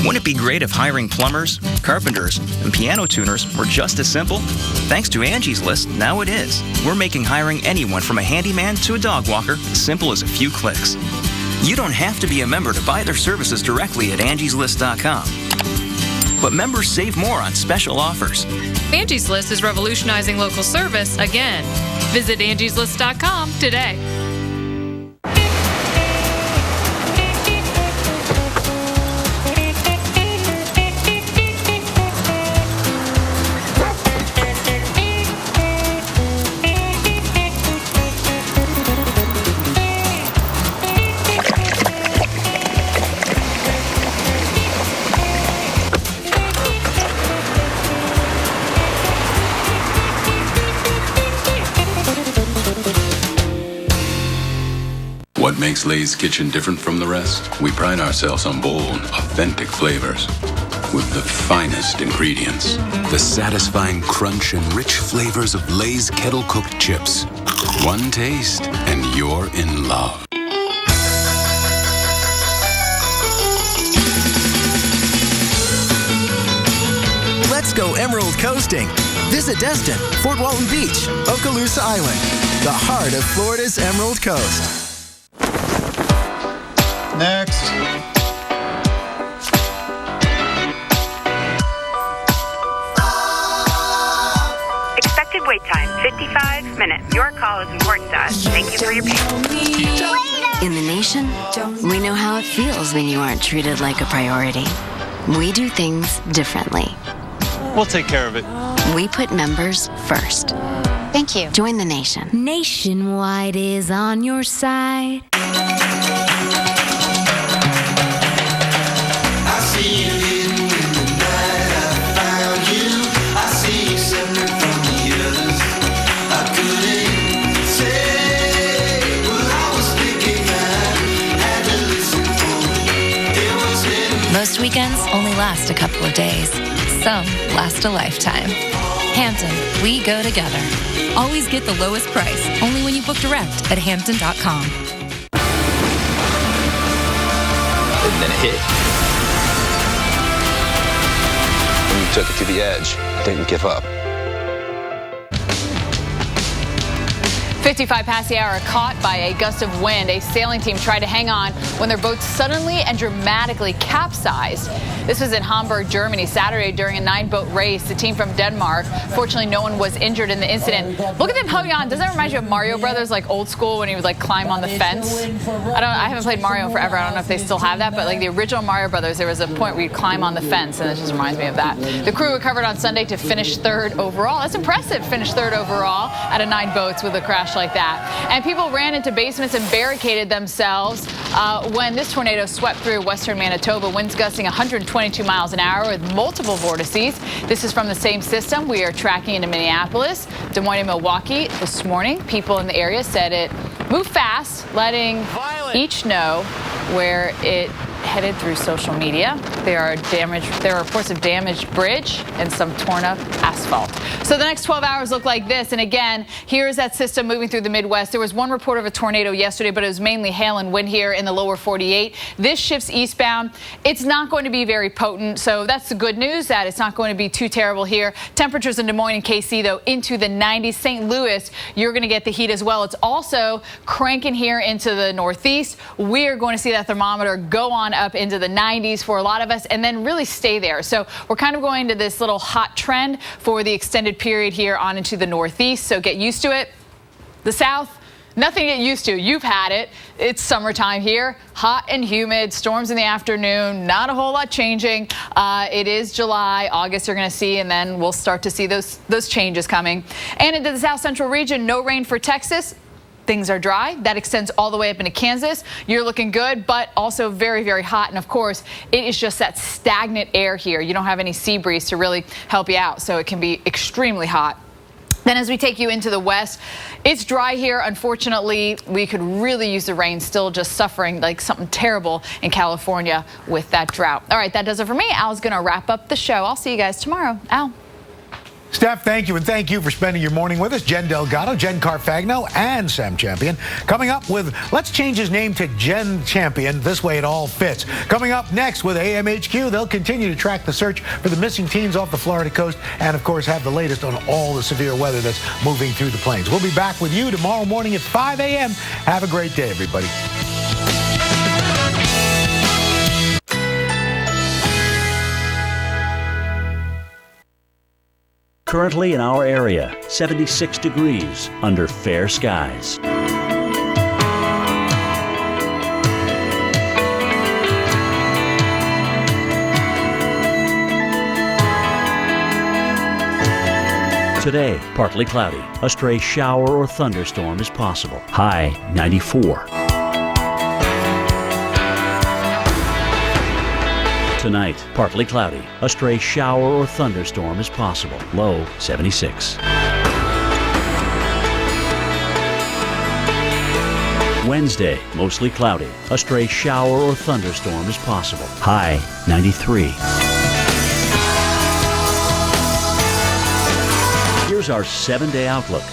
Wouldn't it be great if hiring plumbers, carpenters, and piano tuners were just as simple? Thanks to Angie's List, now it is. We're making hiring anyone from a handyman to a dog walker simple as a few clicks. You don't have to be a member to buy their services directly at angieslist.com. But members save more on special offers. Angie's List is revolutionizing local service again. Visit angieslist.com today. What makes Lay's Kitchen different from the rest? We pride ourselves on bold, authentic flavors with the finest ingredients. The satisfying crunch and rich flavors of Lay's kettle-cooked chips. One taste and you're in love. Let's go Emerald Coasting. Visit Destin, Fort Walton Beach, Okaloosa Island, the heart of Florida's Emerald Coast. Next. Expected wait time, 55 minutes. Your call is important to us. Thank you for your patience. In the nation, we know how it feels when you aren't treated like a priority. We do things differently. We'll take care of it. We put members first. Thank you. Join the nation. Nationwide is on your side. I see you hidden in the night. I found you. I see you separate from the others. I couldn't say what I was thinking. I had to listen for it. It was in. Most weekends only last a couple of days. Some last a lifetime. Hampton, we go together. Always get the lowest price, only when you book direct at Hampton.com. And then it hit. And you took it to the edge. Didn't give up. 55 past the hour, caught by a gust of wind. A sailing team tried to hang on when their boat suddenly and dramatically capsized. This was in Hamburg, Germany, Saturday during a 9-boat race. The team from Denmark. Fortunately, no one was injured in the incident. Look at them holding on. Doesn't that remind you of Mario Brothers, like old school, when he would like climb on the fence? I haven't played Mario in forever. I don't know if they still have that, but like the original Mario Brothers, there was a point where you climb on the fence, and it just reminds me of that. The crew recovered on Sunday to finish third overall. That's impressive. Finished third overall out of 9 boats with a crash like that. And people ran into basements and barricaded themselves when this tornado swept through western Manitoba. Winds gusting 122 miles an hour with multiple vortices. This is from the same system we are tracking into Minneapolis, Des Moines, and Milwaukee this morning. People in the area said it moved fast, letting each know where it headed through social media. There are reports of damaged bridge and some torn up asphalt. So the next 12 hours look like this. And again, here's that system moving through the Midwest. There was one report of a tornado yesterday, but it was mainly hail and wind here in the lower 48. This shifts eastbound. It's not going to be very potent. So that's the good news, that it's not going to be too terrible here. Temperatures in Des Moines and KC, though, into the 90s. St. Louis, you're going to get the heat as well. It's also cranking here into the Northeast. We are going to see that thermometer go on up into the 90s for a lot of us and then really stay there. So we're kind of going to this little hot trend for the extended period here on into the Northeast. So get used to it. The South, nothing to get used to. You've had it. It's summertime here. Hot and humid. Storms in the afternoon. Not a whole lot changing. It is July. August you're going to see, and then we'll start to see those changes coming. And into the South Central region, no rain for Texas. Things are dry. That extends all the way up into Kansas. You're looking good, but also very, very hot. And of course, it is just that stagnant air here. You don't have any sea breeze to really help you out, so it can be extremely hot. Then as we take you into the west, it's dry here. Unfortunately, we could really use the rain. Still just suffering like something terrible in California with that drought. All right, that does it for me. Al's going to wrap up the show. I'll see you guys tomorrow. Al. Steph, thank you, and thank you for spending your morning with us. Jen Delgado, Jen Carfagno, and Sam Champion. Coming up with, let's change his name to Jen Champion. This way it all fits. Coming up next with AMHQ, they'll continue to track the search for the missing teens off the Florida coast and, of course, have the latest on all the severe weather that's moving through the plains. We'll be back with you tomorrow morning at 5 a.m. Have a great day, everybody. Currently in our area, 76 degrees under fair skies. Today, partly cloudy. A stray shower or thunderstorm is possible. High 94. Tonight, partly cloudy. A stray shower or thunderstorm is possible. Low 76. Wednesday, mostly cloudy. A stray shower or thunderstorm is possible. High 93. Here's our 7-day outlook.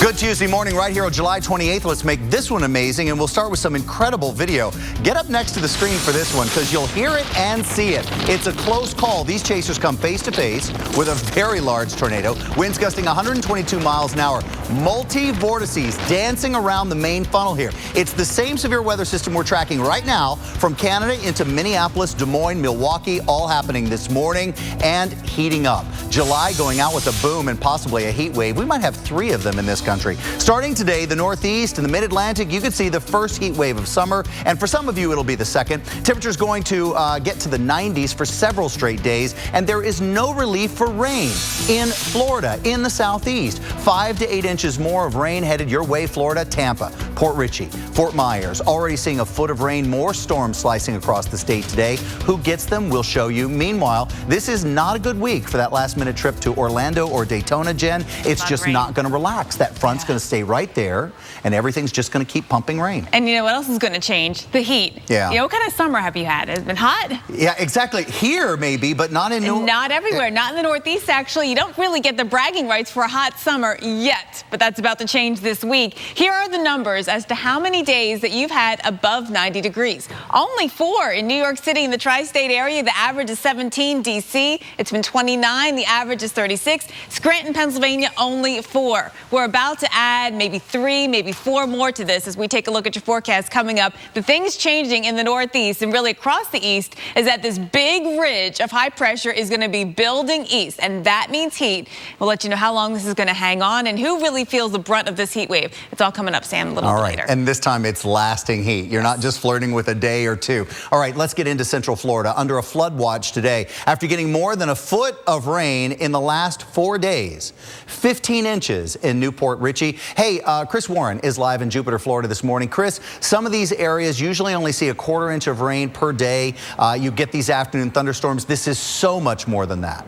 Good Tuesday morning right here on July 28th. Let's make this one amazing, and we'll start with some incredible video. Get up next to the screen for this one because you'll hear it and see it. It's a close call. These chasers come face to face with a very large tornado. Winds gusting 122 miles an hour. Multi-vortices dancing around the main funnel here. It's the same severe weather system we're tracking right now from Canada into Minneapolis, Des Moines, Milwaukee, all happening this morning and heating up. July going out with a boom and possibly a heat wave. We might have 3 of them in this country. Starting today, the Northeast and the Mid-Atlantic, you could see the first heat wave of summer, and for some of you, it'll be the second. Temperatures going to get to the 90s for several straight days, and there is no relief for rain in Florida, in the Southeast. 5 to 8 inches more of rain headed your way, Florida, Tampa, Port Richey, Fort Myers, already seeing a foot of rain, more storms slicing across the state today. Who gets them? We'll show you. Meanwhile, this is not a good week for that last-minute trip to Orlando or Daytona, Jen. It's just not going to relax. That front's going to stay right there, and everything's just going to keep pumping rain. And you know what else is going to change? The heat. Yeah. You know, what kind of summer have you had? Has it been hot? Yeah, exactly. Here, maybe, but not in Not everywhere. Not in the Northeast, actually. You don't really get the bragging rights for a hot summer yet, but that's about to change this week. Here are the numbers as to how many days that you've had above 90 degrees. Only 4 in New York City and the tri-state area. The average is 17. D.C., it's been 29. The average is 36. Scranton, Pennsylvania, only 4. We're about to add maybe 3, maybe 4 more to this as we take a look at your forecast coming up. The things changing in the Northeast and really across the East is that this big ridge of high pressure is going to be building east, and that means heat. We'll let you know how long this is going to hang on and who really feels the brunt of this heat wave. It's all coming up, Sam, a little bit later. And this time it's lasting heat. You're not just flirting with a day or 2. All right, let's get into Central Florida under a flood watch today after getting more than a foot of rain in the last 4 days. 15 inches in Newport Richey. Hey, Chris Warren is live in Jupiter, Florida this morning. Chris, some of these areas usually only see a 1/4 inch of rain per day. You get these afternoon thunderstorms. This is so much more than that.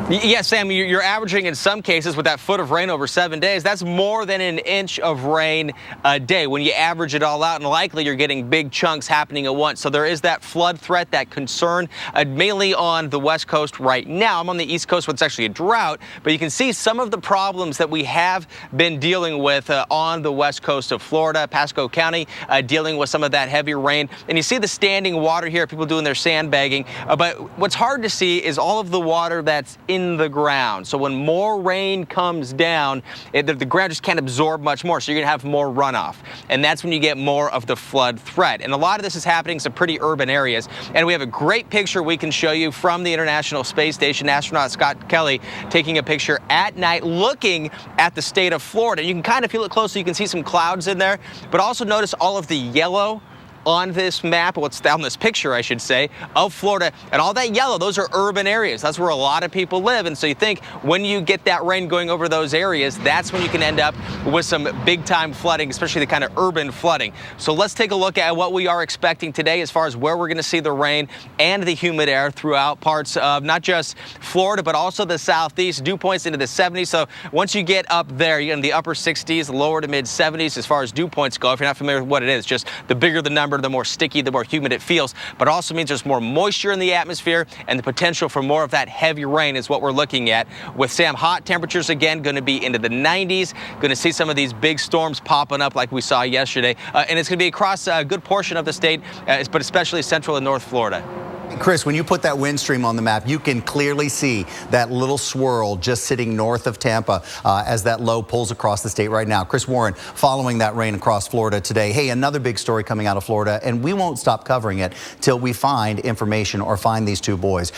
Yeah, Sam, you're averaging in some cases with that foot of rain over 7 days. That's more than an inch of rain a day. When you average it all out, and likely you're getting big chunks happening at once. So there is that flood threat, that concern, mainly on the West Coast right now. I'm on the East Coast where it's actually a drought, but you can see some of the problems that we have been dealing with on the West Coast of Florida, Pasco County, dealing with some of that heavy rain. And you see the standing water here, people doing their sandbagging. But what's hard to see is all of the water that's in the ground. So when more rain comes down, the ground just can't absorb much more. So you're going to have more runoff. And that's when you get more of the flood threat. And a lot of this is happening in some pretty urban areas. And we have a great picture we can show you from the International Space Station. Astronaut Scott Kelly taking a picture at night looking at the state of Florida. You can kind of feel it closely. You can see some clouds in there, but also notice all of the yellow on this map, what's on this picture, I should say, of Florida. And all that yellow, those are urban areas. That's where a lot of people live. And so you think when you get that rain going over those areas, that's when you can end up with some big time flooding, especially the kind of urban flooding. So let's take a look at what we are expecting today as far as where we're going to see the rain and the humid air throughout parts of not just Florida, but also the Southeast. Dew points into the 70s. So once you get up there, you're in the upper 60s, lower to mid 70s as far as dew points go. If you're not familiar with what it is, just the bigger the number, the more sticky, the more humid it feels, but it also means there's more moisture in the atmosphere, and the potential for more of that heavy rain is what we're looking at. With Sam, hot temperatures again going to be into the 90s, going to see some of these big storms popping up like we saw yesterday, and it's going to be across a good portion of the state, but especially central and north Florida. Chris, when you put that wind stream on the map, you can clearly see that little swirl just sitting north of Tampa as that low pulls across the state right now. Chris Warren following that rain across Florida today. Hey, another big story coming out of Florida, and we won't stop covering it till we find information or find these 2 boys.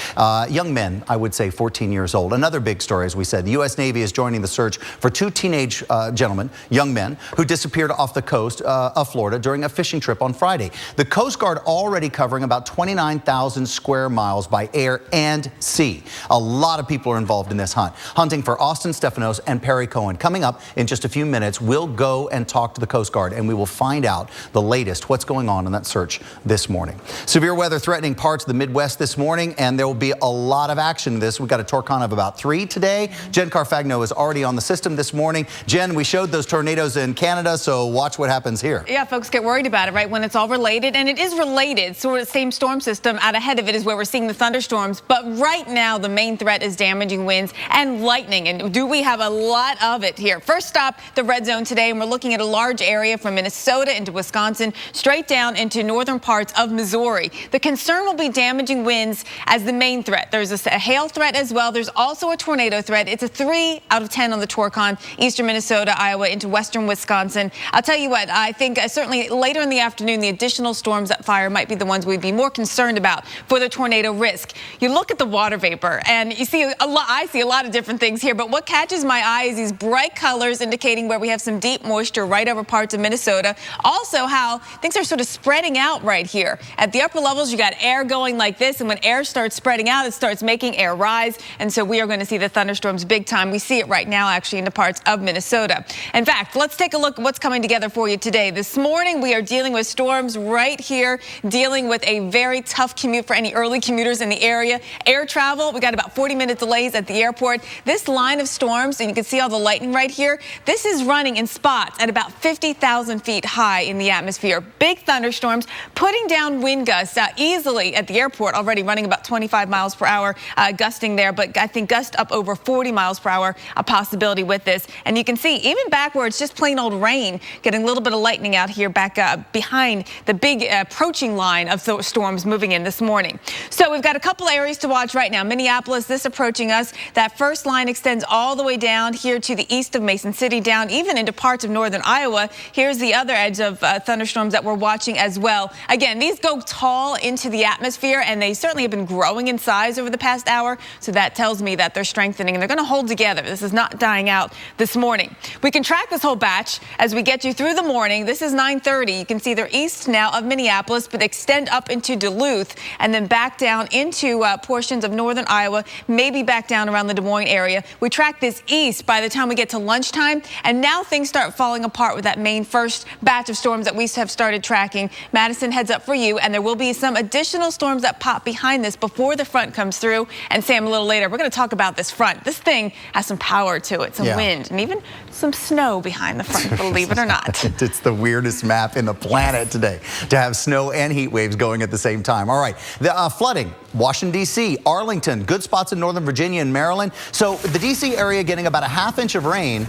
Young men, I would say 14 years old. Another big story, as we said. The U.S. Navy is joining the search for 2 teenage gentlemen, young men, who disappeared off the coast of Florida during a fishing trip on Friday. The Coast Guard already covering about 29,000 1,000 square miles by air and sea. A lot of people are involved in this hunt. Hunting for Austin Stefanos and Perry Cohen. Coming up in just a few minutes, we'll go and talk to the Coast Guard, and we will find out the latest, what's going on in that search this morning. Severe weather threatening parts of the Midwest this morning, and there will be a lot of action in this. We've got a Torcon of about 3 today. Jen Carfagno is already on the system this morning. Jen, we showed those tornadoes in Canada, so watch what happens here. Yeah, folks get worried about it, right, when it's all related, and it is related. Sort of the same storm system out ahead of it is where we're seeing the thunderstorms, but right now the main threat is damaging winds and lightning, and do we have a lot of it here. First stop, the red zone today, and we're looking at a large area from Minnesota into Wisconsin, straight down into northern parts of Missouri. The concern will be damaging winds as the main threat. There's a hail threat as well. There's also a tornado threat. It's a 3 out of 10 on the Torcon, eastern Minnesota, Iowa, into western Wisconsin. I'll tell you what, I think certainly later in the afternoon, the additional storms that fire might be the ones we'd be more concerned about for the tornado risk. You look at the water vapor, and you see a lot. I see a lot of different things here, but what catches my eye is these bright colors indicating where we have some deep moisture right over parts of Minnesota. Also, how things are sort of spreading out right here. At the upper levels, you got air going like this, and when air starts spreading out, it starts making air rise, and so we are going to see the thunderstorms big time. We see it right now, actually, into parts of Minnesota. In fact, let's take a look at what's coming together for you today. This morning, we are dealing with storms right here, dealing with a very tough commute for any early commuters in the area. Air travel, we got about 40-minute delays at the airport. This line of storms, and you can see all the lightning right here, this is running in spots at about 50,000 feet high in the atmosphere. Big thunderstorms putting down wind gusts easily at the airport, already running about 25 miles per hour, gusting there, but I think gust up over 40 miles per hour, a possibility with this. And you can see even back where it's just plain old rain, getting a little bit of lightning out here back behind the big approaching line of storms moving in this morning. So we've got a couple areas to watch right now. Minneapolis, this approaching us. That first line extends all the way down here to the east of Mason City, down even into parts of northern Iowa. Here's the other edge of thunderstorms that we're watching as well. Again, these go tall into the atmosphere, and they certainly have been growing in size over the past hour. So that tells me that they're strengthening, and they're going to hold together. This is not dying out this morning. We can track this whole batch as we get you through the morning. This is 9:30. You can see they're east now of Minneapolis, but extend up into Duluth and then back down into portions of northern Iowa, maybe back down around the Des Moines area. We track this east by the time we get to lunchtime, and now things start falling apart with that main first batch of storms that we have started tracking. Madison, heads up for you, and there will be some additional storms that pop behind this before the front comes through. And Sam, a little later, we're going to talk about this front. This thing has some power to it, some wind, and even some snow behind the front, believe it or not. It's the weirdest map in the planet today to have snow and heat waves going at the same time. All right, the flooding, Washington, D.C., Arlington, good spots in Northern Virginia and Maryland. So the D.C. area getting about a ½ inch of rain,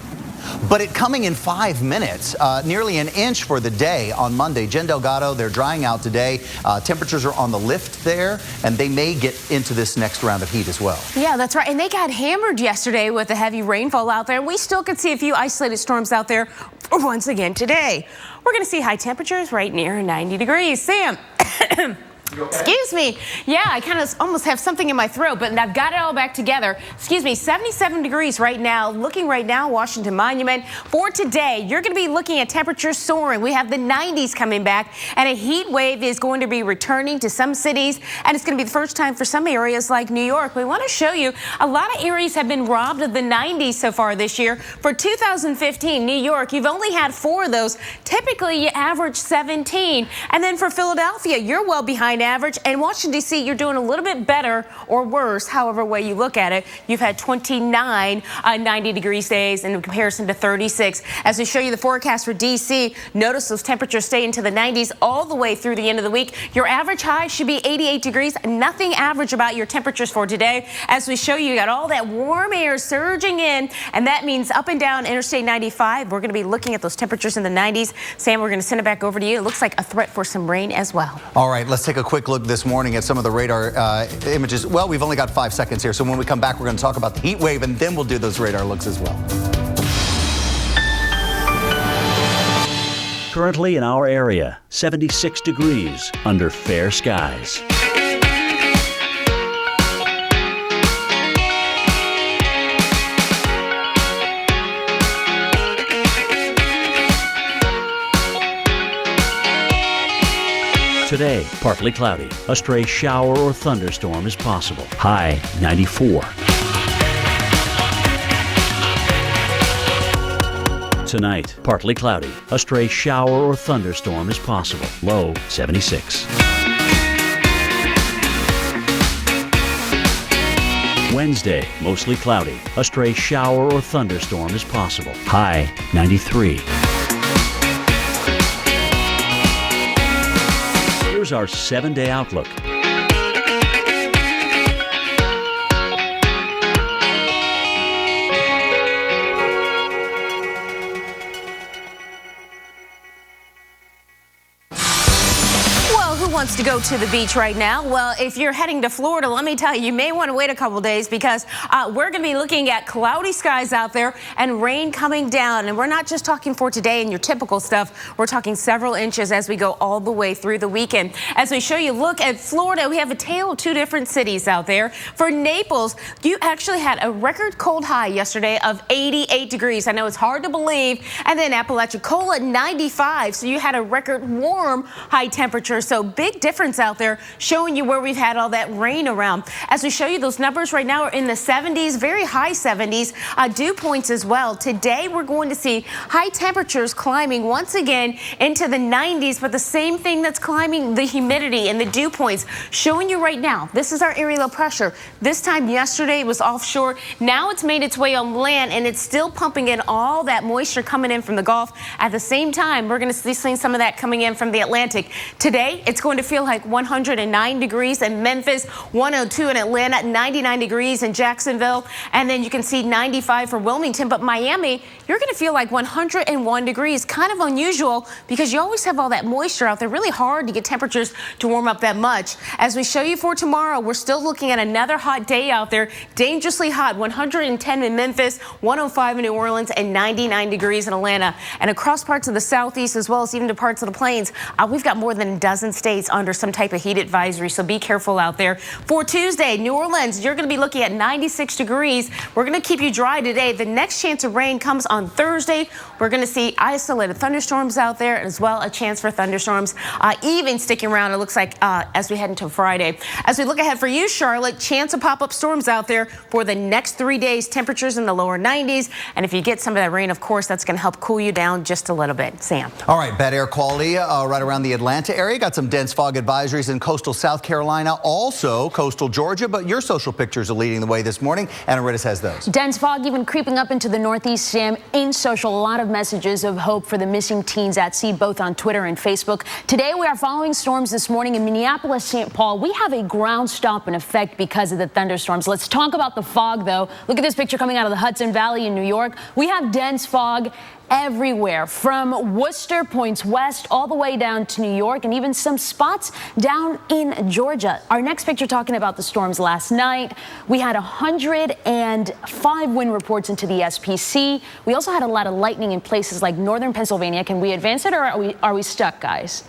but it coming in 5 minutes, nearly an inch for the day on Monday. Jen Delgado, they're drying out today. Temperatures are on the lift there, and they may get into this next round of heat as well. Yeah, that's right. And they got hammered yesterday with the heavy rainfall out there. We still could see a few isolated storms out there once again today. We're going to see high temperatures right near 90 degrees. Sam. Excuse me. Yeah, I kind of almost have something in my throat, but I've got it all back together. Excuse me, 77 degrees right now. Looking right now, Washington Monument. For today, you're going to be looking at temperatures soaring. We have the 90s coming back, and a heat wave is going to be returning to some cities, and it's going to be the first time for some areas like New York. We want to show you a lot of areas have been robbed of the 90s so far this year. For 2015, New York, you've only had 4 of those. Typically, you average 17. And then for Philadelphia, you're well behind average, and Washington, D.C., you're doing a little bit better or worse, however way you look at it. You've had 29 90 degrees days in comparison to 36. As we show you the forecast for D.C., notice those temperatures stay into the 90s all the way through the end of the week. Your average high should be 88 degrees. Nothing average about your temperatures for today. As we show you, you got all that warm air surging in, and that means up and down Interstate 95. We're going to be looking at those temperatures in the 90s. Sam, we're going to send it back over to you. It looks like a threat for some rain as well. All right, let's take a quick look this morning at some of the radar images. Well, we've only got 5 seconds here, so when we come back, we're going to talk about the heat wave, and then we'll do those radar looks as well. Currently in our area, 76 degrees under fair skies. Today, partly cloudy. A stray shower or thunderstorm is possible. High 94. Tonight, partly cloudy. A stray shower or thunderstorm is possible. Low 76. Wednesday, mostly cloudy. A stray shower or thunderstorm is possible. High 93. Here's our 7-day outlook. Who wants to go to the beach right now? Well, if you're heading to Florida, let me tell you, you may want to wait a couple days because we're going to be looking at cloudy skies out there and rain coming down. And we're not just talking for today and your typical stuff. We're talking several inches as we go all the way through the weekend. As we show you, look at Florida, we have a tale of two different cities out there. For Naples, you actually had a record cold high yesterday of 88 degrees. I know it's hard to believe. And then Apalachicola, 95. So you had a record warm high temperature. So big difference out there, showing you where we've had all that rain around. As we show you, those numbers right now are in the 70s, very high 70s, dew points as well. Today, we're going to see high temperatures climbing once again into the 90s, but the same thing that's climbing, the humidity and the dew points, showing you right now. This is our area low pressure. This time yesterday, it was offshore. Now it's made its way on land, and it's still pumping in all that moisture coming in from the Gulf. At the same time, we're going to be seeing some of that coming in from the Atlantic. Today, it's going to feel like 109 degrees in Memphis, 102 in Atlanta, 99 degrees in Jacksonville, and then you can see 95 for Wilmington. But Miami, you're going to feel like 101 degrees. Kind of unusual because you always have all that moisture out there. Really hard to get temperatures to warm up that much. As we show you for tomorrow, we're still looking at another hot day out there. Dangerously hot, 110 in Memphis, 105 in New Orleans, and 99 degrees in Atlanta. And across parts of the southeast as well as even to parts of the plains, we've got more than a dozen states under some type of heat advisory, so be careful out there. For Tuesday, New Orleans, you're going to be looking at 96 degrees. We're going to keep you dry today. The next chance of rain comes on Thursday. We're going to see isolated thunderstorms out there, as well a chance for thunderstorms even sticking around, it looks like, as we head into Friday. As we look ahead for you, Charlotte, chance of pop-up storms out there for the next 3 days. Temperatures in the lower 90s, and if you get some of that rain, of course, that's going to help cool you down just a little bit. Sam. All right, bad air quality right around the Atlanta area. Got some dense fog advisories in coastal South Carolina, also coastal Georgia, but your social pictures are leading the way this morning. Anna Rittis has those. Dense fog even creeping up into the Northeast, Sam. In social, a lot of messages of hope for the missing teens at sea, both on Twitter and Facebook. Today, we are following storms this morning in Minneapolis, St. Paul. We have a ground stop in effect because of the thunderstorms. Let's talk about the fog, though. Look at this picture coming out of the Hudson Valley in New York. We have dense fog everywhere, from Worcester points west all the way down to New York, and even some spots down in Georgia. Our next picture talking about the storms last night. We had 105 wind reports into the SPC. We also had a lot of lightning in places like northern Pennsylvania. Can we advance it, or are we stuck, guys?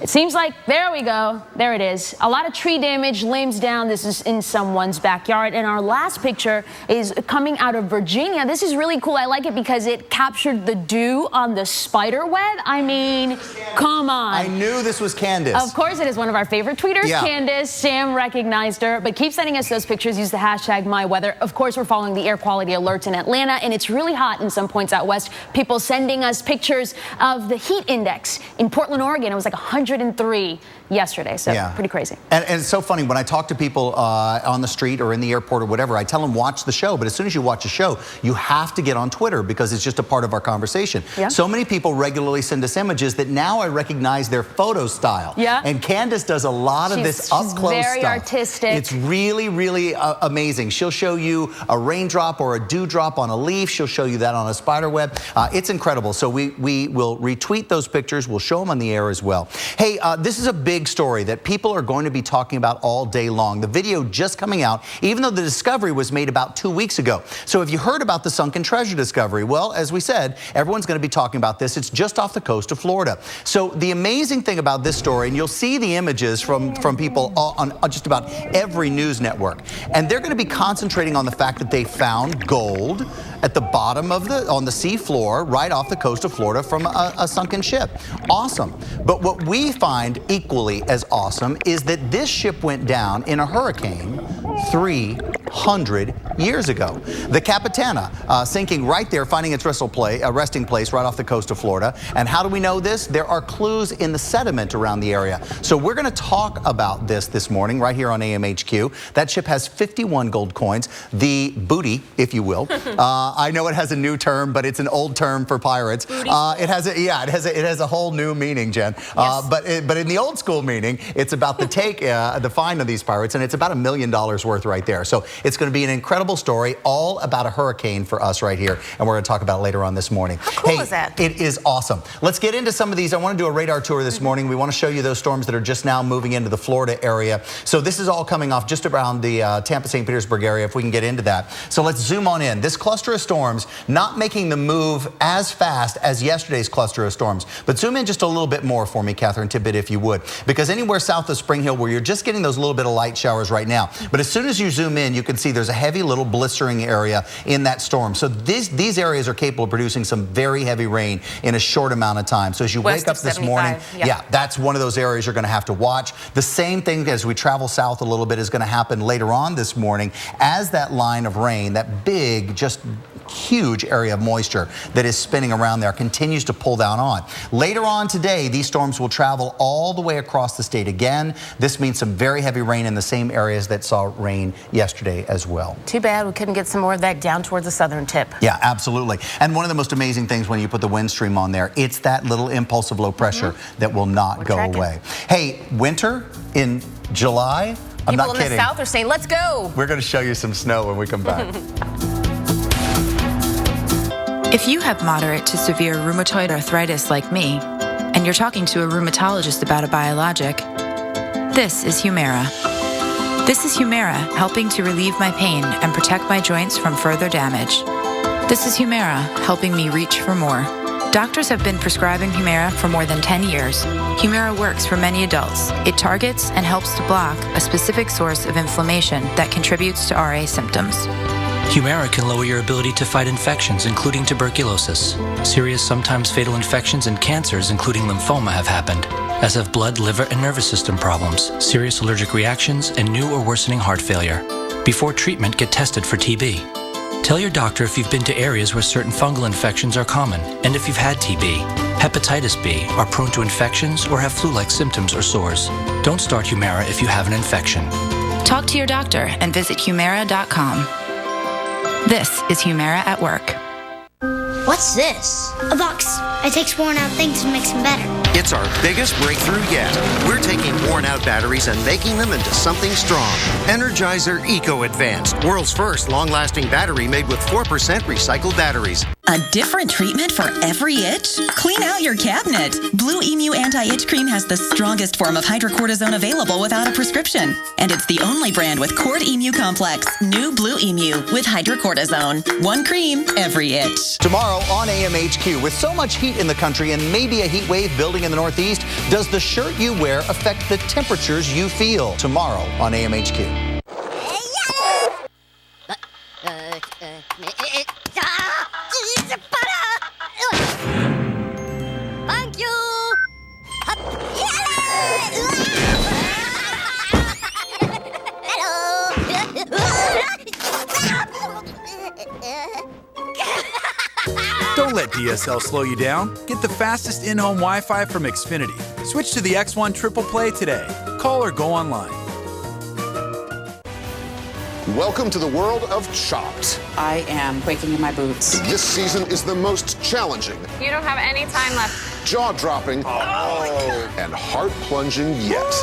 It seems like, there we go. There it is. A lot of tree damage, limbs down. This is in someone's backyard. And our last picture is coming out of Virginia. This is really cool. I like it because it captured the dew on the spider web. I mean, come on. I knew this was Candace. Of course, it is one of our favorite tweeters, Yeah. Candace. Sam recognized her. But keep sending us those pictures. Use the hashtag MyWeather. Of course, we're following the air quality alerts in Atlanta, and it's really hot in some points out west. People sending us pictures of the heat index in Portland, Oregon. It was like 103 yesterday, so pretty crazy. And it's so funny, when I talk to people on the street or in the airport or whatever, I tell them watch the show, but as soon as you watch a show, you have to get on Twitter because it's just a part of our conversation. Yeah. So many people regularly send us images that now I recognize their photo style. Yeah. And Candace does a lot of this up close She's very stuff. artistic. It's really, really amazing. She'll show you a raindrop or a dewdrop on a leaf. She'll show you that on a spider web. It's incredible. So we will retweet those pictures. We'll show them on the air as well. Hey, this is a big story that people are going to be talking about all day long. The video just coming out, even though the discovery was made about 2 weeks ago. So if you heard about the sunken treasure discovery, well, as we said, everyone's going to be talking about this. It's just off the coast of Florida. So the amazing thing about this story, and you'll see the images from people on just about every news network, and they're going to be concentrating on the fact that they found gold at the bottom of on the sea floor, right off the coast of Florida from a sunken ship. Awesome. But what we find equally as awesome is that this ship went down in a hurricane 300 years ago. The Capitana sinking right there, finding its resting place right off the coast of Florida. And how do we know this? There are clues in the sediment around the area. So we're going to talk about this morning right here on AMHQ. That ship has 51 gold coins, the booty, if you will. I know it has a new term, but it's an old term for pirates. It has a whole new meaning, Jen. Yes. But in the old school meaning, it's about the find of these pirates, and it's about $1 million worth right there. So it's going to be an incredible story, all about a hurricane for us right here, and we're going to talk about it later on this morning. How cool is that? It is awesome. Let's get into some of these. I want to do a radar tour this morning. We want to show you those storms that are just now moving into the Florida area. So this is all coming off just around the Tampa, St. Petersburg area, if we can get into that. So let's zoom on in. This cluster of storms not making the move as fast as yesterday's cluster of storms, but zoom in just a little bit more for me, Catherine Tippett, if you would, because anywhere south of Spring Hill where you're just getting those little bit of light showers right now, but as soon as you zoom in, you can see there's a heavy little blistering area in that storm. So these areas are capable of producing some very heavy rain in a short amount of time. So as you wake up this morning, yeah, that's one of those areas you're going to have to watch. The same thing as we travel south a little bit is going to happen later on this morning as that line of rain, that big, just huge area of moisture that is spinning around there continues to pull down on. Later on today, these storms will travel all the way across the state again. This means some very heavy rain in the same areas that saw rain yesterday as well. Too bad we couldn't get some more of that down towards the southern tip. Yeah, absolutely. And one of the most amazing things when you put the wind stream on there, it's that little impulse of low pressure that will not go away. Hey, winter in July? I'm not kidding. People in the south are saying, let's go. We're going to show you some snow when we come back. If you have moderate to severe rheumatoid arthritis like me, and you're talking to a rheumatologist about a biologic, this is Humira. This is Humira helping to relieve my pain and protect my joints from further damage. This is Humira helping me reach for more. Doctors have been prescribing Humira for more than 10 years. Humira works for many adults. It targets and helps to block a specific source of inflammation that contributes to RA symptoms. Humira can lower your ability to fight infections, including tuberculosis. Serious, sometimes fatal infections and cancers, including lymphoma, have happened, as have blood, liver, and nervous system problems, serious allergic reactions, and new or worsening heart failure. Before treatment, get tested for TB. Tell your doctor if you've been to areas where certain fungal infections are common, and if you've had TB, hepatitis B, are prone to infections, or have flu-like symptoms or sores. Don't start Humira if you have an infection. Talk to your doctor and visit Humira.com. This is Humira at work. What's this? A box. It takes worn out things and makes them better. It's our biggest breakthrough yet. We're taking worn out batteries and making them into something strong. Energizer Eco Advanced, world's first long-lasting battery made with 4% recycled batteries. A different treatment for every itch? Clean out your cabinet. Blue Emu Anti-Itch Cream has the strongest form of hydrocortisone available without a prescription. And it's the only brand with Cord Emu Complex. New Blue Emu with hydrocortisone. One cream, every itch. Tomorrow on AMHQ, with so much heat in the country and maybe a heat wave building in the Northeast, does the shirt you wear affect the temperatures you feel? Tomorrow on AMHQ. Thank you. Don't let DSL slow you down. Get the fastest in-home Wi-Fi from Xfinity. Switch to the X1 Triple Play today. Call or go online. Welcome to the world of Chopped. I am quaking in my boots. This season is the most challenging, You don't have any time left. jaw-dropping, and heart-plunging yet.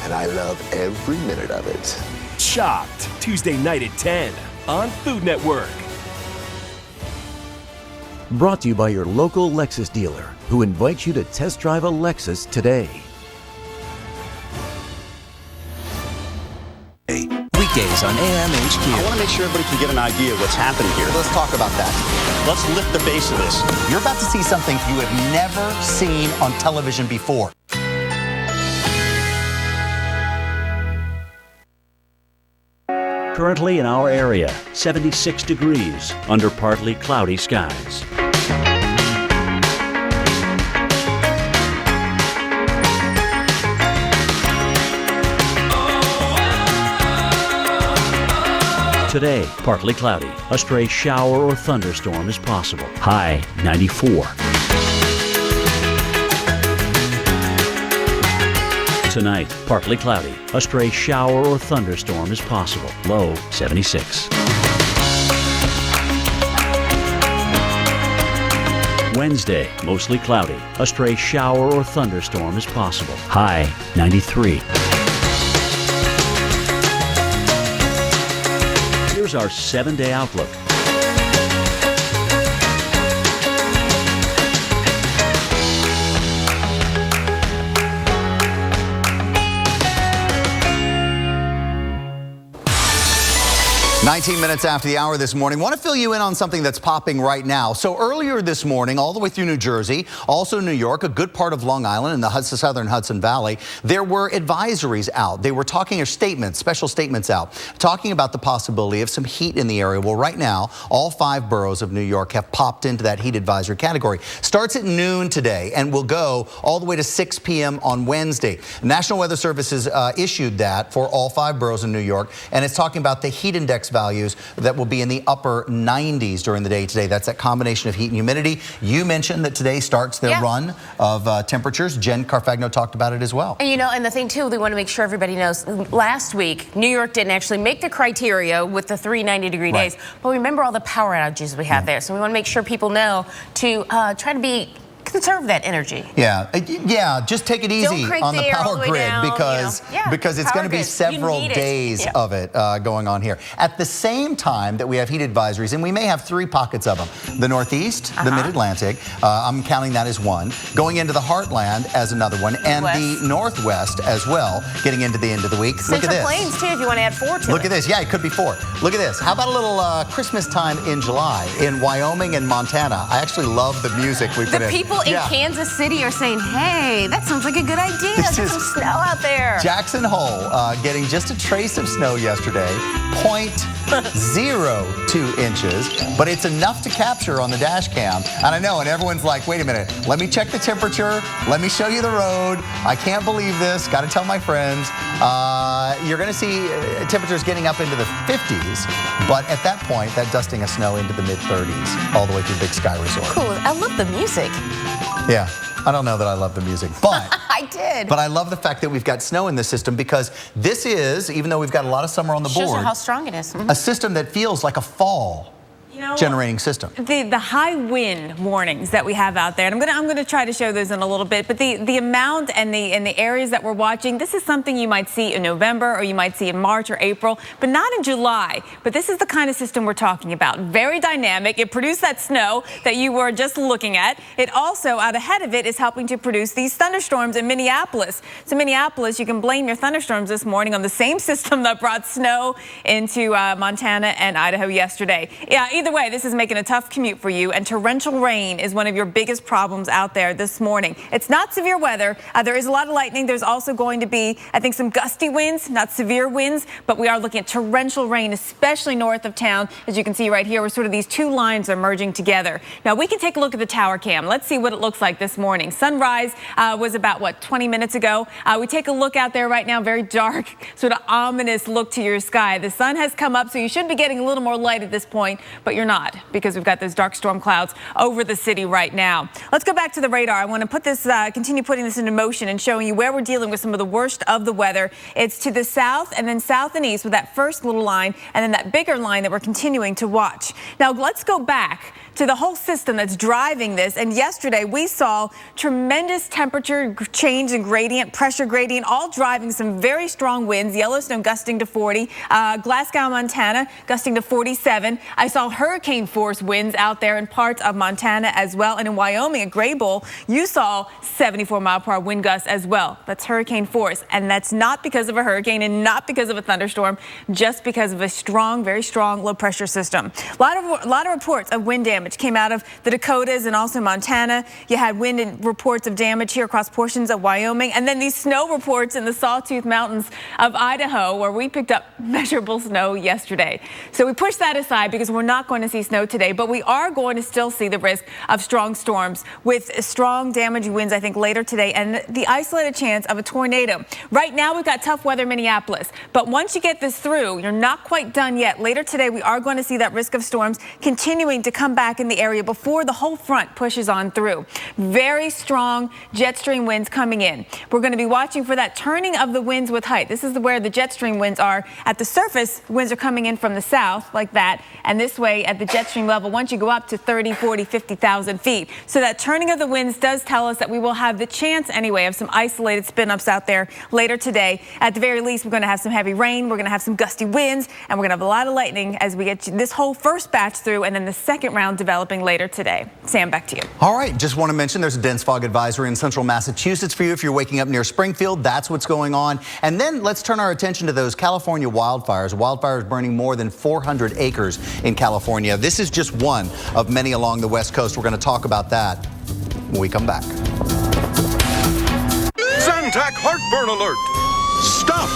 And I love every minute of it. Chopped, Tuesday night at 10 on Food Network. Brought to you by your local Lexus dealer, who invites you to test drive a Lexus today. Weekdays on AMHQ. I want to make sure everybody can get an idea of what's happening here. Let's talk about that. Let's lift the base of this. You're about to see something you have never seen on television before. Currently in our area, 76 degrees under partly cloudy skies. Today, partly cloudy. A stray shower or thunderstorm is possible. High 94. Tonight, partly cloudy. A stray shower or thunderstorm is possible. Low 76. Wednesday, mostly cloudy. A stray shower or thunderstorm is possible. High 93. Here's our 7-day outlook. Nineteen minutes after the hour this morning, want to fill you in on something that's popping right now. So earlier this morning, all the way through New Jersey, also New York, a good part of Long Island and the southern Hudson Valley, there were advisories out. They were talking, or statements, special statements out, talking about the possibility of some heat in the area. Well, right now, all 5 boroughs of New York have popped into that heat advisory category. Starts at noon today and will go all the way to 6 p.m. on Wednesday. The National Weather Service has issued that for all 5 boroughs in New York, and it's talking about the heat index values that will be in the upper 90s during the day today. That's that combination of heat and humidity. You mentioned that today starts their run of temperatures. Jen Carfagno talked about it as well. And you know, and the thing too, we want to make sure everybody knows, last week, New York didn't actually make the criteria with the 3 90-degree days, but remember all the power outages we have there. So we want to make sure people know to try to conserve that energy. Yeah, just take it easy on the power grid because it's going to be several days of it going on here. At the same time that we have heat advisories, and we may have 3 pockets of them. The Northeast, the Mid-Atlantic, I'm counting that as one. Going into the Heartland as another one, and the Northwest as well, getting into the end of the week. Look at this. Central Plains too, if you want to add 4 to it. Look at this. Yeah, it could be 4. Look at this. How about a little Christmas time in July in Wyoming and Montana? I actually love the music we put in. People in Kansas City are saying, hey, that sounds like a good idea. There's some snow out there. Jackson Hole getting just a trace of snow yesterday, 0.02 inches, but it's enough to capture on the dash cam. And I know, and everyone's like, wait a minute, let me check the temperature. Let me show you the road. I can't believe this. Got to tell my friends. You're going to see temperatures getting up into the 50s, but at that point, that dusting of snow into the mid-30s, all the way through Big Sky Resort. Cool. I love the music. Yeah, I don't know that I love the music, but I did. But I love the fact that we've got snow in this system because this is, even though we've got a lot of summer on the board, shows you how strong it is. A system that feels like a fall generating system. The high wind warnings that we have out there, and I'm going to try to show those in a little bit, but the amount and the areas that we're watching, this is something you might see in November or you might see in March or April, but not in July. But this is the kind of system we're talking about. Very dynamic. It produced that snow that you were just looking at. It also, out ahead of it, is helping to produce these thunderstorms in Minneapolis. So Minneapolis, you can blame your thunderstorms this morning on the same system that brought snow into Montana and Idaho yesterday. Yeah, either way, this is making a tough commute for you, and torrential rain is one of your biggest problems out there this morning. It's not severe weather. There is a lot of lightning. There's also going to be, I think, some gusty winds, not severe winds, but we are looking at torrential rain, especially north of town. As you can see right here, where sort of these 2 lines are merging together. Now, we can take a look at the tower cam. Let's see what it looks like this morning. Sunrise was about, 20 minutes ago. We take a look out there right now, very dark, sort of ominous look to your sky. The sun has come up, so you should be getting a little more light at this point, but you're not, because we've got those dark storm clouds over the city right now. Let's go back to the radar. I want to put this, continue putting this into motion and showing you where we're dealing with some of the worst of the weather. It's to the south and then south and east with that first little line and then that bigger line that we're continuing to watch. Now let's go back to the whole system that's driving this. And yesterday we saw tremendous temperature change and gradient, pressure gradient, all driving some very strong winds. Yellowstone gusting to 40, Glasgow, Montana gusting to 47. I saw hurricane force winds out there in parts of Montana as well. And in Wyoming at Graybull, you saw 74-mile-per-hour wind gusts as well. That's hurricane force. And that's not because of a hurricane and not because of a thunderstorm, just because of a strong, very strong low pressure system. A lot of reports of wind damage damage. Came out of the Dakotas and also Montana. You had wind and reports of damage here across portions of Wyoming. And then these snow reports in the Sawtooth Mountains of Idaho, where we picked up measurable snow yesterday. So we pushed that aside because we're not going to see snow today, but we are going to still see the risk of strong storms with strong damaging winds, I think, later today, and the isolated chance of a tornado. Right now, we've got tough weather in Minneapolis, but once you get this through, you're not quite done yet. Later today, we are going to see that risk of storms continuing to come back in the area before the whole front pushes on through. Very strong jet stream winds coming in. We're going to be watching for that turning of the winds with height. This is where the jet stream winds are. At the surface, winds are coming in from the south like that, and this way at the jet stream level, once you go up to 30, 40, 50,000 feet. So that turning of the winds does tell us that we will have the chance anyway of some isolated spin-ups out there later today. At the very least, we're going to have some heavy rain, we're going to have some gusty winds, and we're going to have a lot of lightning as we get this whole first batch through and then the second round developing later today. Sam, back to you. All right, just want to mention there's a dense fog advisory in central Massachusetts for you if you're waking up near Springfield. That's what's going on. And then let's turn our attention to those California wildfires. Wildfires burning more than 400 acres in California. This is just one of many along the West Coast. We're going to talk about that when we come back. Zantac heartburn alert! Stop!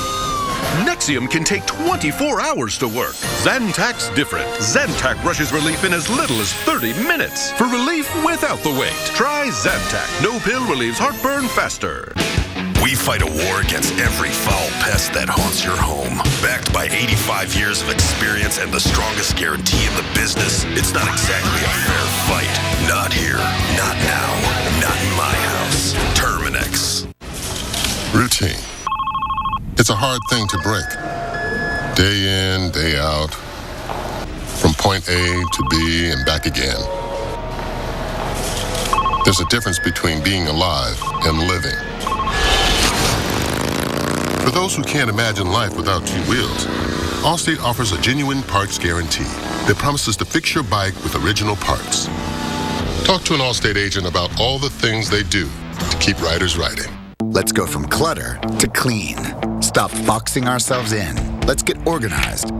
Nexium can take 24 hours to work. Zantac's different. Zantac rushes relief in as little as 30 minutes. For relief without the wait, try Zantac. No pill relieves heartburn faster. We fight a war against every foul pest that haunts your home. Backed by 85 years of experience and the strongest guarantee in the business, it's not exactly a fair fight. Not here, not now, not in my house. Terminix. Routine. It's a hard thing to break. Day in, day out. From point A to B and back again. There's a difference between being alive and living. For those who can't imagine life without two wheels, Allstate offers a genuine parts guarantee that promises to fix your bike with original parts. Talk to an Allstate agent about all the things they do to keep riders riding. Let's go from clutter to clean. Stop boxing ourselves in. Let's get organized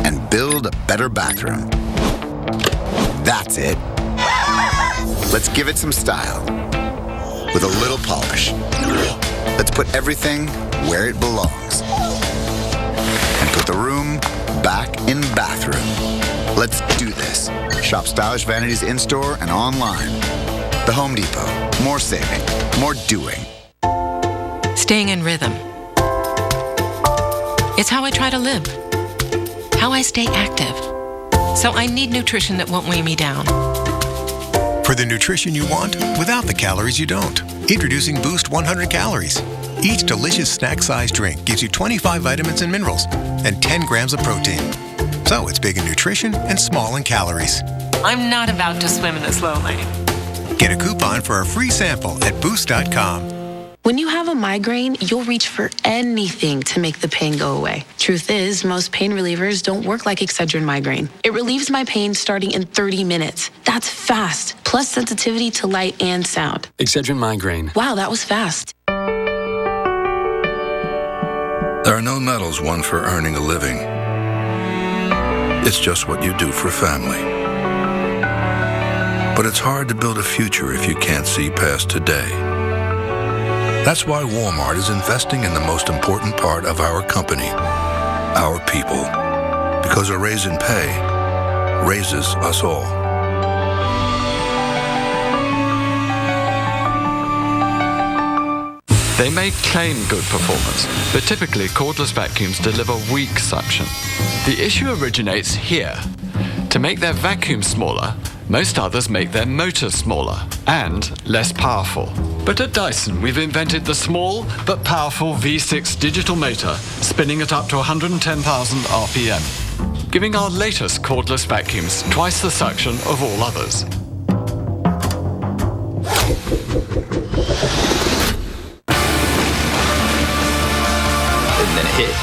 and build a better bathroom. That's it. Let's give it some style with a little polish. Let's put everything where it belongs and put the room back in bathroom. Let's do this. Shop stylish vanities in-store and online. The Home Depot. More saving, more doing. Staying in rhythm. It's how I try to live, how I stay active. So I need nutrition that won't weigh me down. For the nutrition you want, without the calories you don't. Introducing Boost 100 Calories. Each delicious snack-sized drink gives you 25 vitamins and minerals and 10 grams of protein. So it's big in nutrition and small in calories. I'm not about to swim in the slow lane. Get a coupon for a free sample at Boost.com. When you have a migraine, you'll reach for anything to make the pain go away. Truth is, most pain relievers don't work like Excedrin migraine. It relieves my pain starting in 30 minutes. That's fast, plus sensitivity to light and sound. Excedrin migraine. Wow, that was fast. There are no medals won for earning a living. It's just what you do for family. But it's hard to build a future if you can't see past today. That's why Walmart is investing in the most important part of our company, our people. Because a raise in pay raises us all. They may claim good performance, but typically cordless vacuums deliver weak suction. The issue originates here. To make their vacuum smaller, most others make their motors smaller and less powerful. But at Dyson, we've invented the small but powerful V6 digital motor, spinning at up to 110,000 RPM, giving our latest cordless vacuums twice the suction of all others. And then it hit.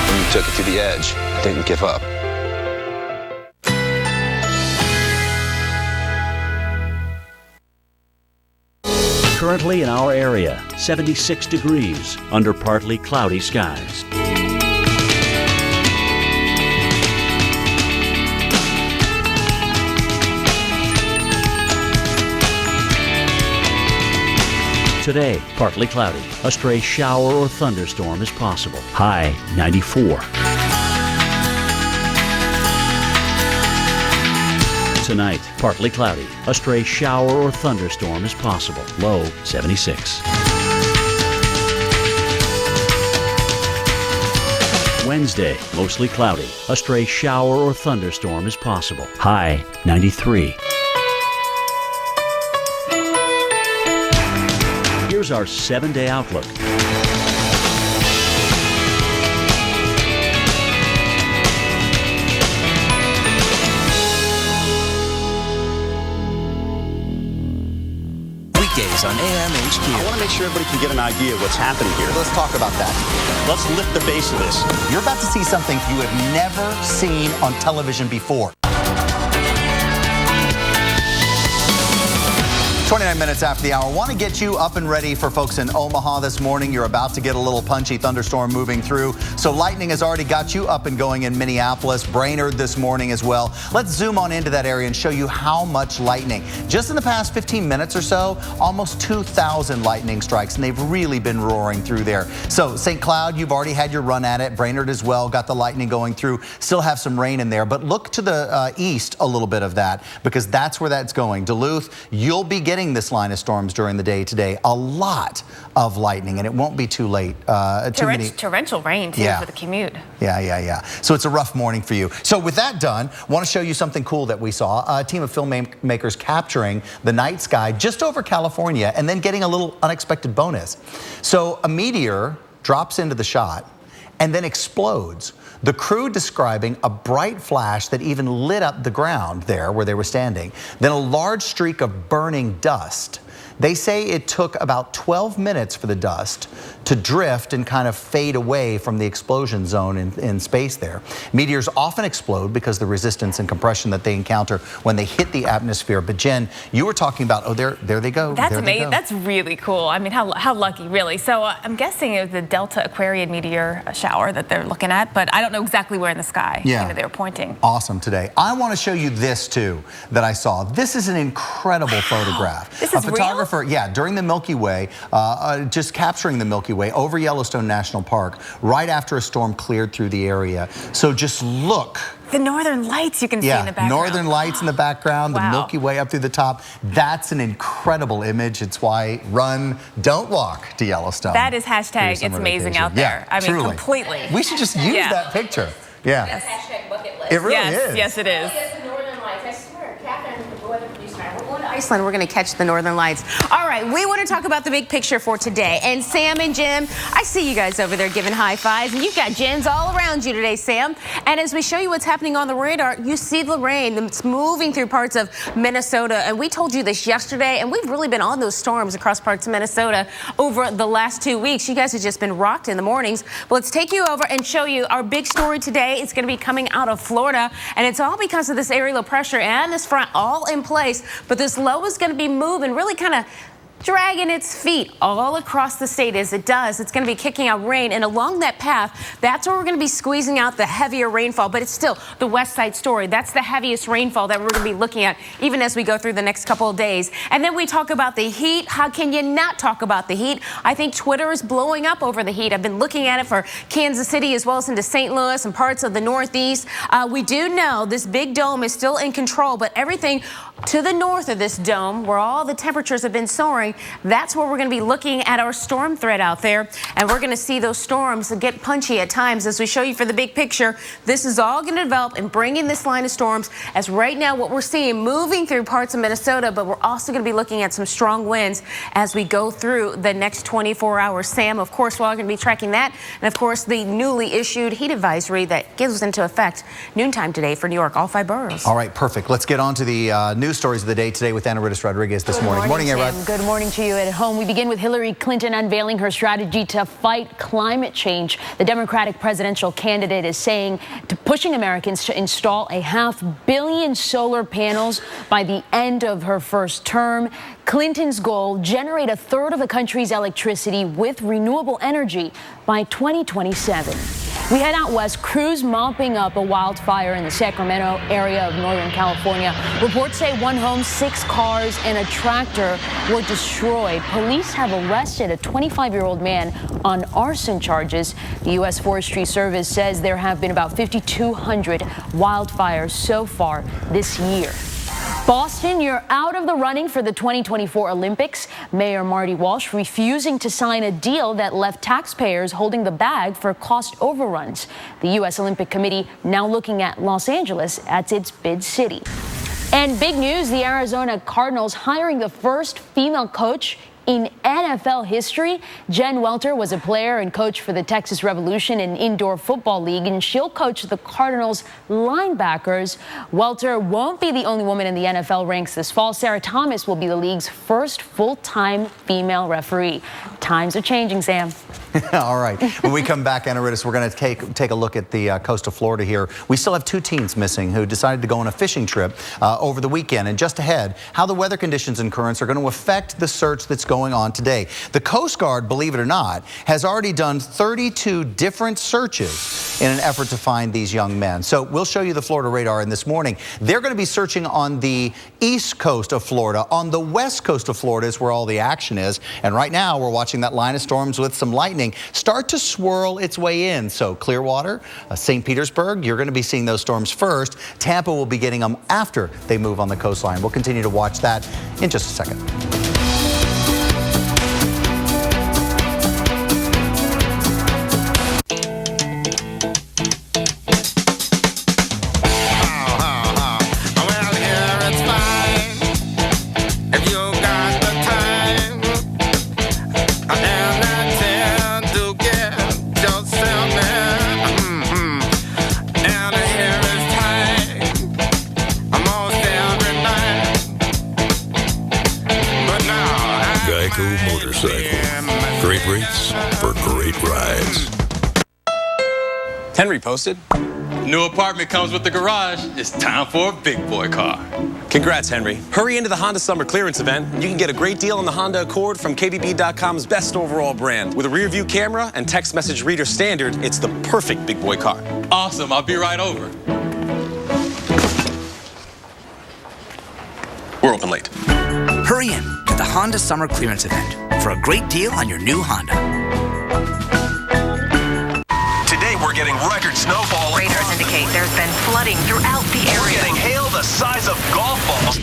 And you took it to the edge. Didn't give up. Currently in our area, 76 degrees under partly cloudy skies. Today, partly cloudy. A stray shower or thunderstorm is possible. High 94. Tonight, partly cloudy. A stray shower or thunderstorm is possible. Low 76. Wednesday, mostly cloudy. A stray shower or thunderstorm is possible. High 93. Here's our 7-day outlook. Weekdays on AMHQ. I want to make sure everybody can get an idea of what's happening here. Let's talk about that. Let's lift the base of this. You're about to see something you have never seen on television before. 29 minutes after the hour. Want to get you up and ready for folks in Omaha this morning. You're about to get a little punchy thunderstorm moving through. So lightning has already got you up and going in Minneapolis, Brainerd this morning as well. Let's zoom on into that area and show you how much lightning. Just in the past 15 minutes or so, almost 2,000 lightning strikes, and they've really been roaring through there. So St. Cloud, you've already had your run at it. Brainerd as well, got the lightning going through. Still have some rain in there, but look to the east a little bit of that, because that's where that's going. Duluth, you'll be getting this line of storms during the day today. A lot of lightning, and it won't be too late. Torrential rain, too, for the commute. Yeah. So it's a rough morning for you. So with that done, I want to show you something cool that we saw. A team of filmmakers capturing the night sky just over California and then getting a little unexpected bonus. So a meteor drops into the shot and then explodes. The crew describing a bright flash that even lit up the ground there where they were standing. Then a large streak of burning dust. They say it took about 12 minutes for the dust to drift and kind of fade away from the explosion zone in space there. Meteors often explode because of the resistance and compression that they encounter when they hit the atmosphere. But Jen, you were talking about, oh, there they go. That's amazing. That's really cool. I mean, how lucky, really. So I'm guessing it was the Delta Aquariid meteor shower that they're looking at, but I don't know exactly where in the sky they were pointing. Awesome today. I want to show you this too that I saw. This is an incredible photograph. This is photographer, during the Milky Way, just capturing the Milky Way over Yellowstone National Park right after a storm cleared through the area. So just look. The northern lights you can see in the background. Northern lights in the background, the Milky Way up through the top. That's an incredible image. It's why run, don't walk to Yellowstone. That is hashtag it's amazing out there. I mean, truly. Completely. We should just use that picture. Yeah. Yes. Hashtag bucket list. It really is. Yes, it is. The northern lights. I swear, Catherine, the weather producer, we're going to Iceland. We're going to catch the northern lights. All right, we want to talk about the big picture for today. And Sam and Jim, I see you guys over there giving high fives, and you've got Jens all around you today, Sam. And as we show you what's happening on the radar, you see the rain that's moving through parts of Minnesota. And we told you this yesterday, and we've really been on those storms across parts of Minnesota over the last 2 weeks. You guys have just been rocked in the mornings. But let's take you over and show you our big story today. It's going to be coming out of Florida, and it's all because of this area low pressure and this front all in place. But this low is going to be moving really kind of dragging its feet all across the state as it does. It's going to be kicking out rain, and along that path, that's where we're going to be squeezing out the heavier rainfall. But it's still the west side story. That's the heaviest rainfall that we're going to be looking at even as we go through the next couple of days. And then we talk about the heat. How can you not talk about the heat? I think Twitter is blowing up over the heat. I've been looking at it for Kansas City as well as into St. Louis and parts of the Northeast. We do know this big dome is still in control, but everything to the north of this dome, where all the temperatures have been soaring, that's where we're going to be looking at our storm threat out there. And we're going to see those storms get punchy at times as we show you for the big picture. This is all going to develop and bring in this line of storms as right now what we're seeing moving through parts of Minnesota, but we're also going to be looking at some strong winds as we go through the next 24 hours. Sam, of course, we're all going to be tracking that. And of course, the newly issued heat advisory that goes into effect noontime today for New York, all 5 boroughs. All right, perfect. Let's get on to the news stories of the day today with Ana Ritis Rodriguez this morning. Good morning, everyone. Good morning to you at home. We begin with Hillary Clinton unveiling her strategy to fight climate change. The Democratic presidential candidate is saying to pushing Americans to install 500 million solar panels by the end of her first term. Clinton's goal, generate a third of the country's electricity with renewable energy by 2027. We head out west. Crews mopping up a wildfire in the Sacramento area of Northern California. Reports say one home, 6 cars, and a tractor were destroyed. Police have arrested a 25-year-old man on arson charges. The U.S. Forestry Service says there have been about 5,200 wildfires so far this year. Boston, you're out of the running for the 2024 Olympics. Mayor Marty Walsh refusing to sign a deal that left taxpayers holding the bag for cost overruns. The U.S. Olympic Committee now looking at Los Angeles as its bid city. And big news, the Arizona Cardinals hiring the first female coach in NFL history. Jen Welter was a player and coach for the Texas Revolution in Indoor Football League, and she'll coach the Cardinals linebackers. Welter won't be the only woman in the NFL ranks this fall. Sarah Thomas will be the league's first full-time female referee. Times are changing, Sam. All right. When we come back, Anna Rittis, we're going to take a look at the coast of Florida here. We still have 2 teens missing who decided to go on a fishing trip over the weekend. And just ahead, how the weather conditions and currents are going to affect the search that's going on today. The Coast Guard, believe it or not, has already done 32 different searches in an effort to find these young men. So we'll show you the Florida radar in this morning. They're going to be searching on the east coast of Florida. On the west coast of Florida is where all the action is. And right now, we're watching that line of storms with some lightning start to swirl its way in. So Clearwater, St. Petersburg, you're going to be seeing those storms first. Tampa will be getting them after they move on the coastline. We'll continue to watch that in just a second. Great rates for great rides. Henry posted. New apartment comes with the garage. It's time for a big boy car. Congrats, Henry. Hurry into the Honda Summer Clearance event. You can get a great deal on the Honda Accord from KBB.com's best overall brand. With a rear view camera and text message reader standard, it's the perfect big boy car. Awesome. I'll be right over. We're open late. Hurry in to the Honda Summer Clearance event for a great deal on your new Honda. Today we're getting record snowfall. Radars indicate there's been flooding throughout the area. We're getting hail the size of golf balls.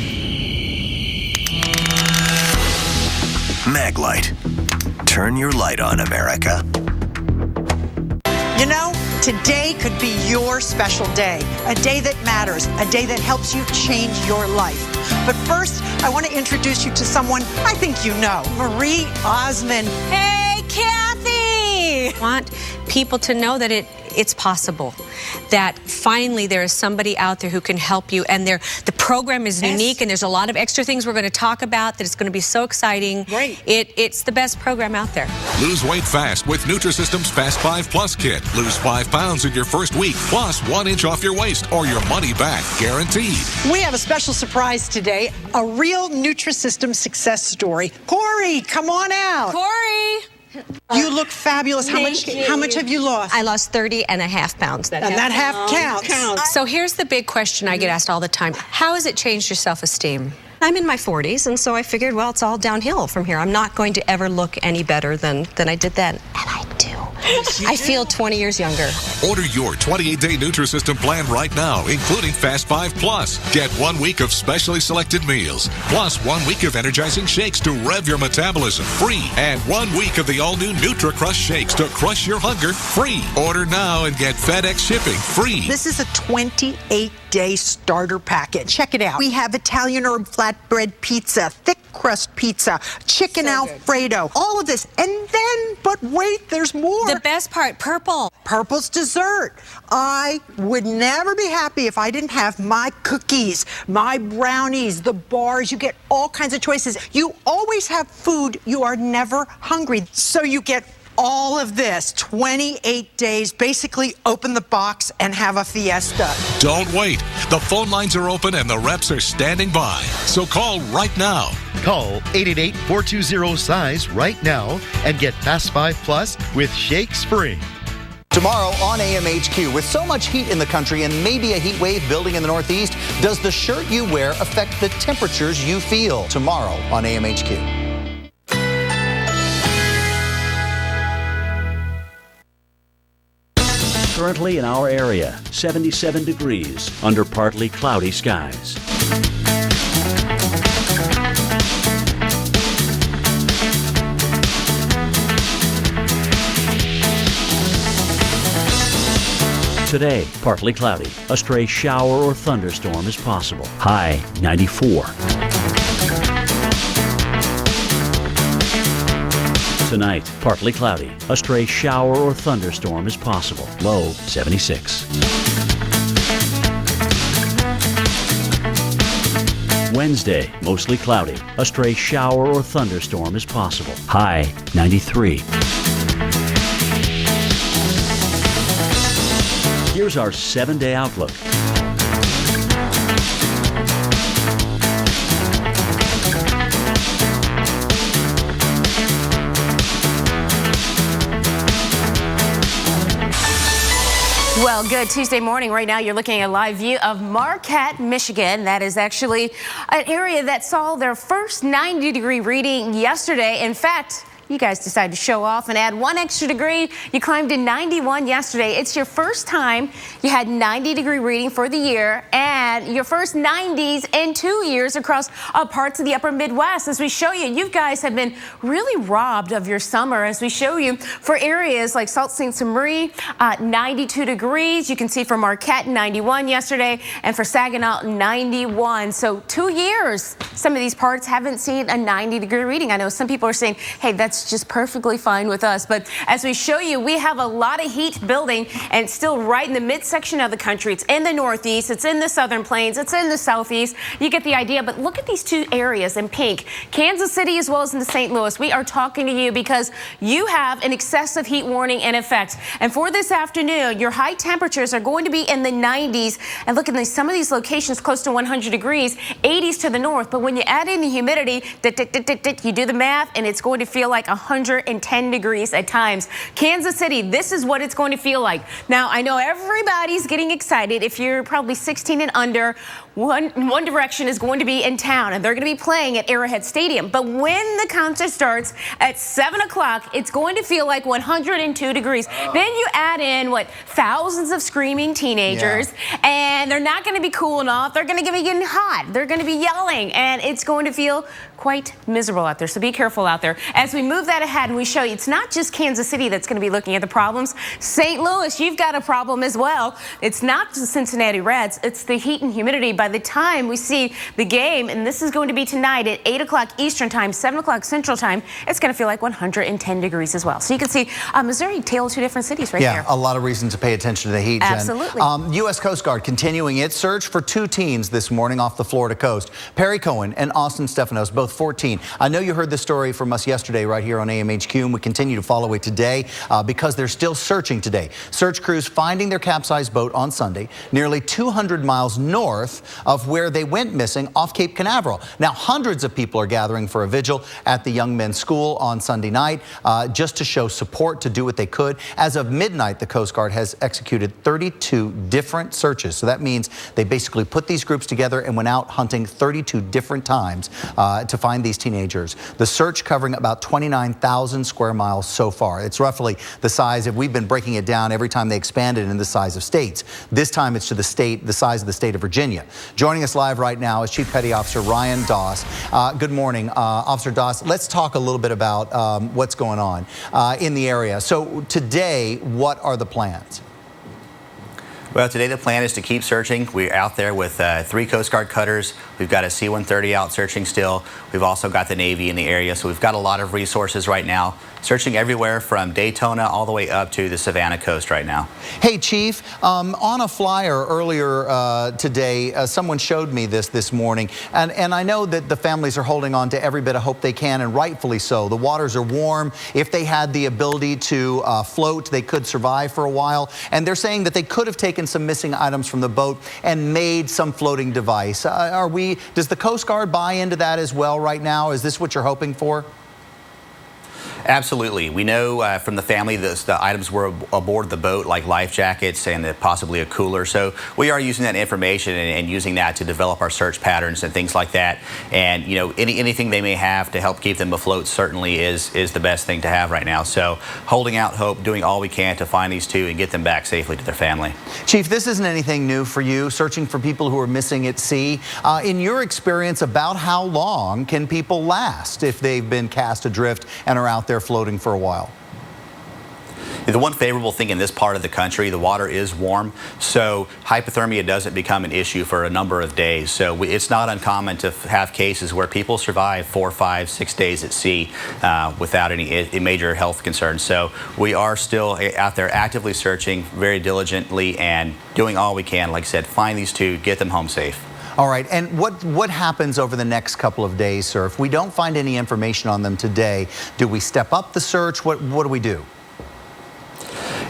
Maglite. Turn your light on, America. You know, today could be your special day, a day that matters, a day that helps you change your life. But first, I want to introduce you to someone I think you know, Marie Osmond. Hey, Kathy! I want people to know that it's possible, that finally there is somebody out there who can help you, and the program is unique, and there's a lot of extra things we're going to talk about that it's going to be so exciting. Right. It's the best program out there. Lose weight fast with Nutrisystem's Fast 5 Plus kit. Lose 5 pounds in your first week, plus 1 inch off your waist or your money back, guaranteed. We have a special surprise today, a real Nutrisystem success story. Corey, come on out. Corey! You look fabulous. How much have you lost? I lost 30.5 pounds. And that half counts. So here's the big question I get asked all the time. How has it changed your self-esteem? I'm in my 40s, and so I figured, well, it's all downhill from here. I'm not going to ever look any better than I did then. And I do. I feel 20 years younger. Order your 28-day Nutrisystem plan right now, including Fast 5 Plus. Get 1 week of specially selected meals, plus 1 week of energizing shakes to rev your metabolism, free. And 1 week of the all-new NutriCrush shakes to crush your hunger, free. Order now and get FedEx shipping, free. This is a 28-day starter package. Check it out. We have Italian herb flatbread pizza, thick crust pizza, chicken Alfredo, all of this. And then, but wait, there's more. The best part, purple. Purple's dessert. I would never be happy if I didn't have my cookies, my brownies, the bars. You get all kinds of choices. You always have food. You are never hungry. So you get all of this, 28 days, basically open the box and have a fiesta. Don't wait. The phone lines are open and the reps are standing by. So call right now. Call 888-420-SIZE right now and get Fast 5 Plus with shakes free. Tomorrow on AMHQ, with so much heat in the country and maybe a heat wave building in the Northeast, does the shirt you wear affect the temperatures you feel? Tomorrow on AMHQ. Currently in our area, 77 degrees under partly cloudy skies. Today, partly cloudy. A stray shower or thunderstorm is possible. High 94. Tonight, partly cloudy. A stray shower or thunderstorm is possible. Low 76. Wednesday, mostly cloudy. A stray shower or thunderstorm is possible. High 93. Here's our 7-day outlook. Well, good Tuesday morning. Right now, you're looking at a live view of Marquette, Michigan. That is actually an area that saw their first 90-degree reading yesterday. In fact, you guys decided to show off and add 1 extra degree. You climbed to 91 yesterday. It's your first time you had 90-degree reading for the year and your first 90s in 2 years across parts of the upper Midwest. As we show you, you guys have been really robbed of your summer. As we show you for areas like Sault Ste. Marie, 92 degrees. You can see for Marquette, 91 yesterday, and for Saginaw, 91. So 2 years, some of these parts haven't seen a 90-degree reading. I know some people are saying, hey, that's just perfectly fine with us. But as we show you, we have a lot of heat building, and it's still right in the midsection of the country. It's in the Northeast, it's in the Southern Plains, it's in the Southeast. You get the idea. But look at these two areas in pink, Kansas City as well as in the St. Louis. We are talking to you because you have an excessive heat warning in effect. And for this afternoon, your high temperatures are going to be in the 90s. And look at some of these locations close to 100 degrees, 80s to the north. But when you add in the humidity, you do the math, and it's going to feel like 110 degrees at times. Kansas City, this is what it's going to feel like. Now, I know everybody's getting excited. If you're probably 16 and under, One Direction is going to be in town, and they're going to be playing at Arrowhead Stadium. But when the concert starts at 7 o'clock, it's going to feel like 102 degrees. Then you add in, thousands of screaming teenagers, and they're not going to be cool enough. They're going to be getting hot. They're going to be yelling, and it's going to feel quite miserable out there. So be careful out there. As we move that ahead and we show you, it's not just Kansas City that's going to be looking at the problems. St. Louis, you've got a problem as well. It's not the Cincinnati Reds. It's the heat and humidity. By the time we see the game, and this is going to be tonight at 8 o'clock Eastern time, 7 o'clock Central time, it's going to feel like 110 degrees as well. So you can see Missouri, tale of two different cities right here. Yeah, a lot of reason to pay attention to the heat, Jen. Absolutely. U.S. Coast Guard continuing its search for 2 teens this morning off the Florida coast. Perry Cohen and Austin Stefanos, both 14. I know you heard this story from us yesterday right here on AMHQ, and we continue to follow it today because they're still searching today. Search crews finding their capsized boat on Sunday, nearly 200 miles north of where they went missing off Cape Canaveral. Now, hundreds of people are gathering for a vigil at the Young Men's School on Sunday night just to show support, to do what they could. As of midnight, the Coast Guard has executed 32 different searches. So that means they basically put these groups together and went out hunting 32 different times to find these teenagers. The search covering about 29,000 square miles so far. It's roughly the size, if we've been breaking it down every time they expanded in the size of states. This time it's to the size of the state of Virginia. Joining us live right now is Chief Petty Officer Ryan Doss. Good morning, Officer Doss. Let's talk a little bit about what's going on in the area. So today, what are the plans? Well, today the plan is to keep searching. We're out there with 3 Coast Guard cutters. We've got a C-130 out searching still. We've also got the Navy in the area, so we've got a lot of resources right now, searching everywhere from Daytona all the way up to the Savannah coast right now. Hey, Chief, on a flyer earlier today, someone showed me this morning, and I know that the families are holding on to every bit of hope they can, and rightfully so. The waters are warm. If they had the ability to float, they could survive for a while, and they're saying that they could have taken some missing items from the boat and made some floating device. Does the Coast Guard buy into that as well right now? Is this what you're hoping for? Absolutely. We know from the family that the items were aboard the boat, like life jackets and possibly a cooler. So we are using that information and using that to develop our search patterns and things like that. And, you know, anything they may have to help keep them afloat certainly is the best thing to have right now. So holding out hope, doing all we can to find these two and get them back safely to their family. Chief, this isn't anything new for you, searching for people who are missing at sea. In your experience, about how long can people last if they've been cast adrift and are out there floating for a while? The one favorable thing in this part of the country, the water is warm, so hypothermia doesn't become an issue for a number of days. So it's not uncommon to have cases where people survive 4, 5, 6 days at sea without any major health concerns. So we are still out there actively searching very diligently and doing all we can, like I said, find these two, get them home safe. All right, and what happens over the next couple of days, sir? If we don't find any information on them today, do we step up the search? What do we do?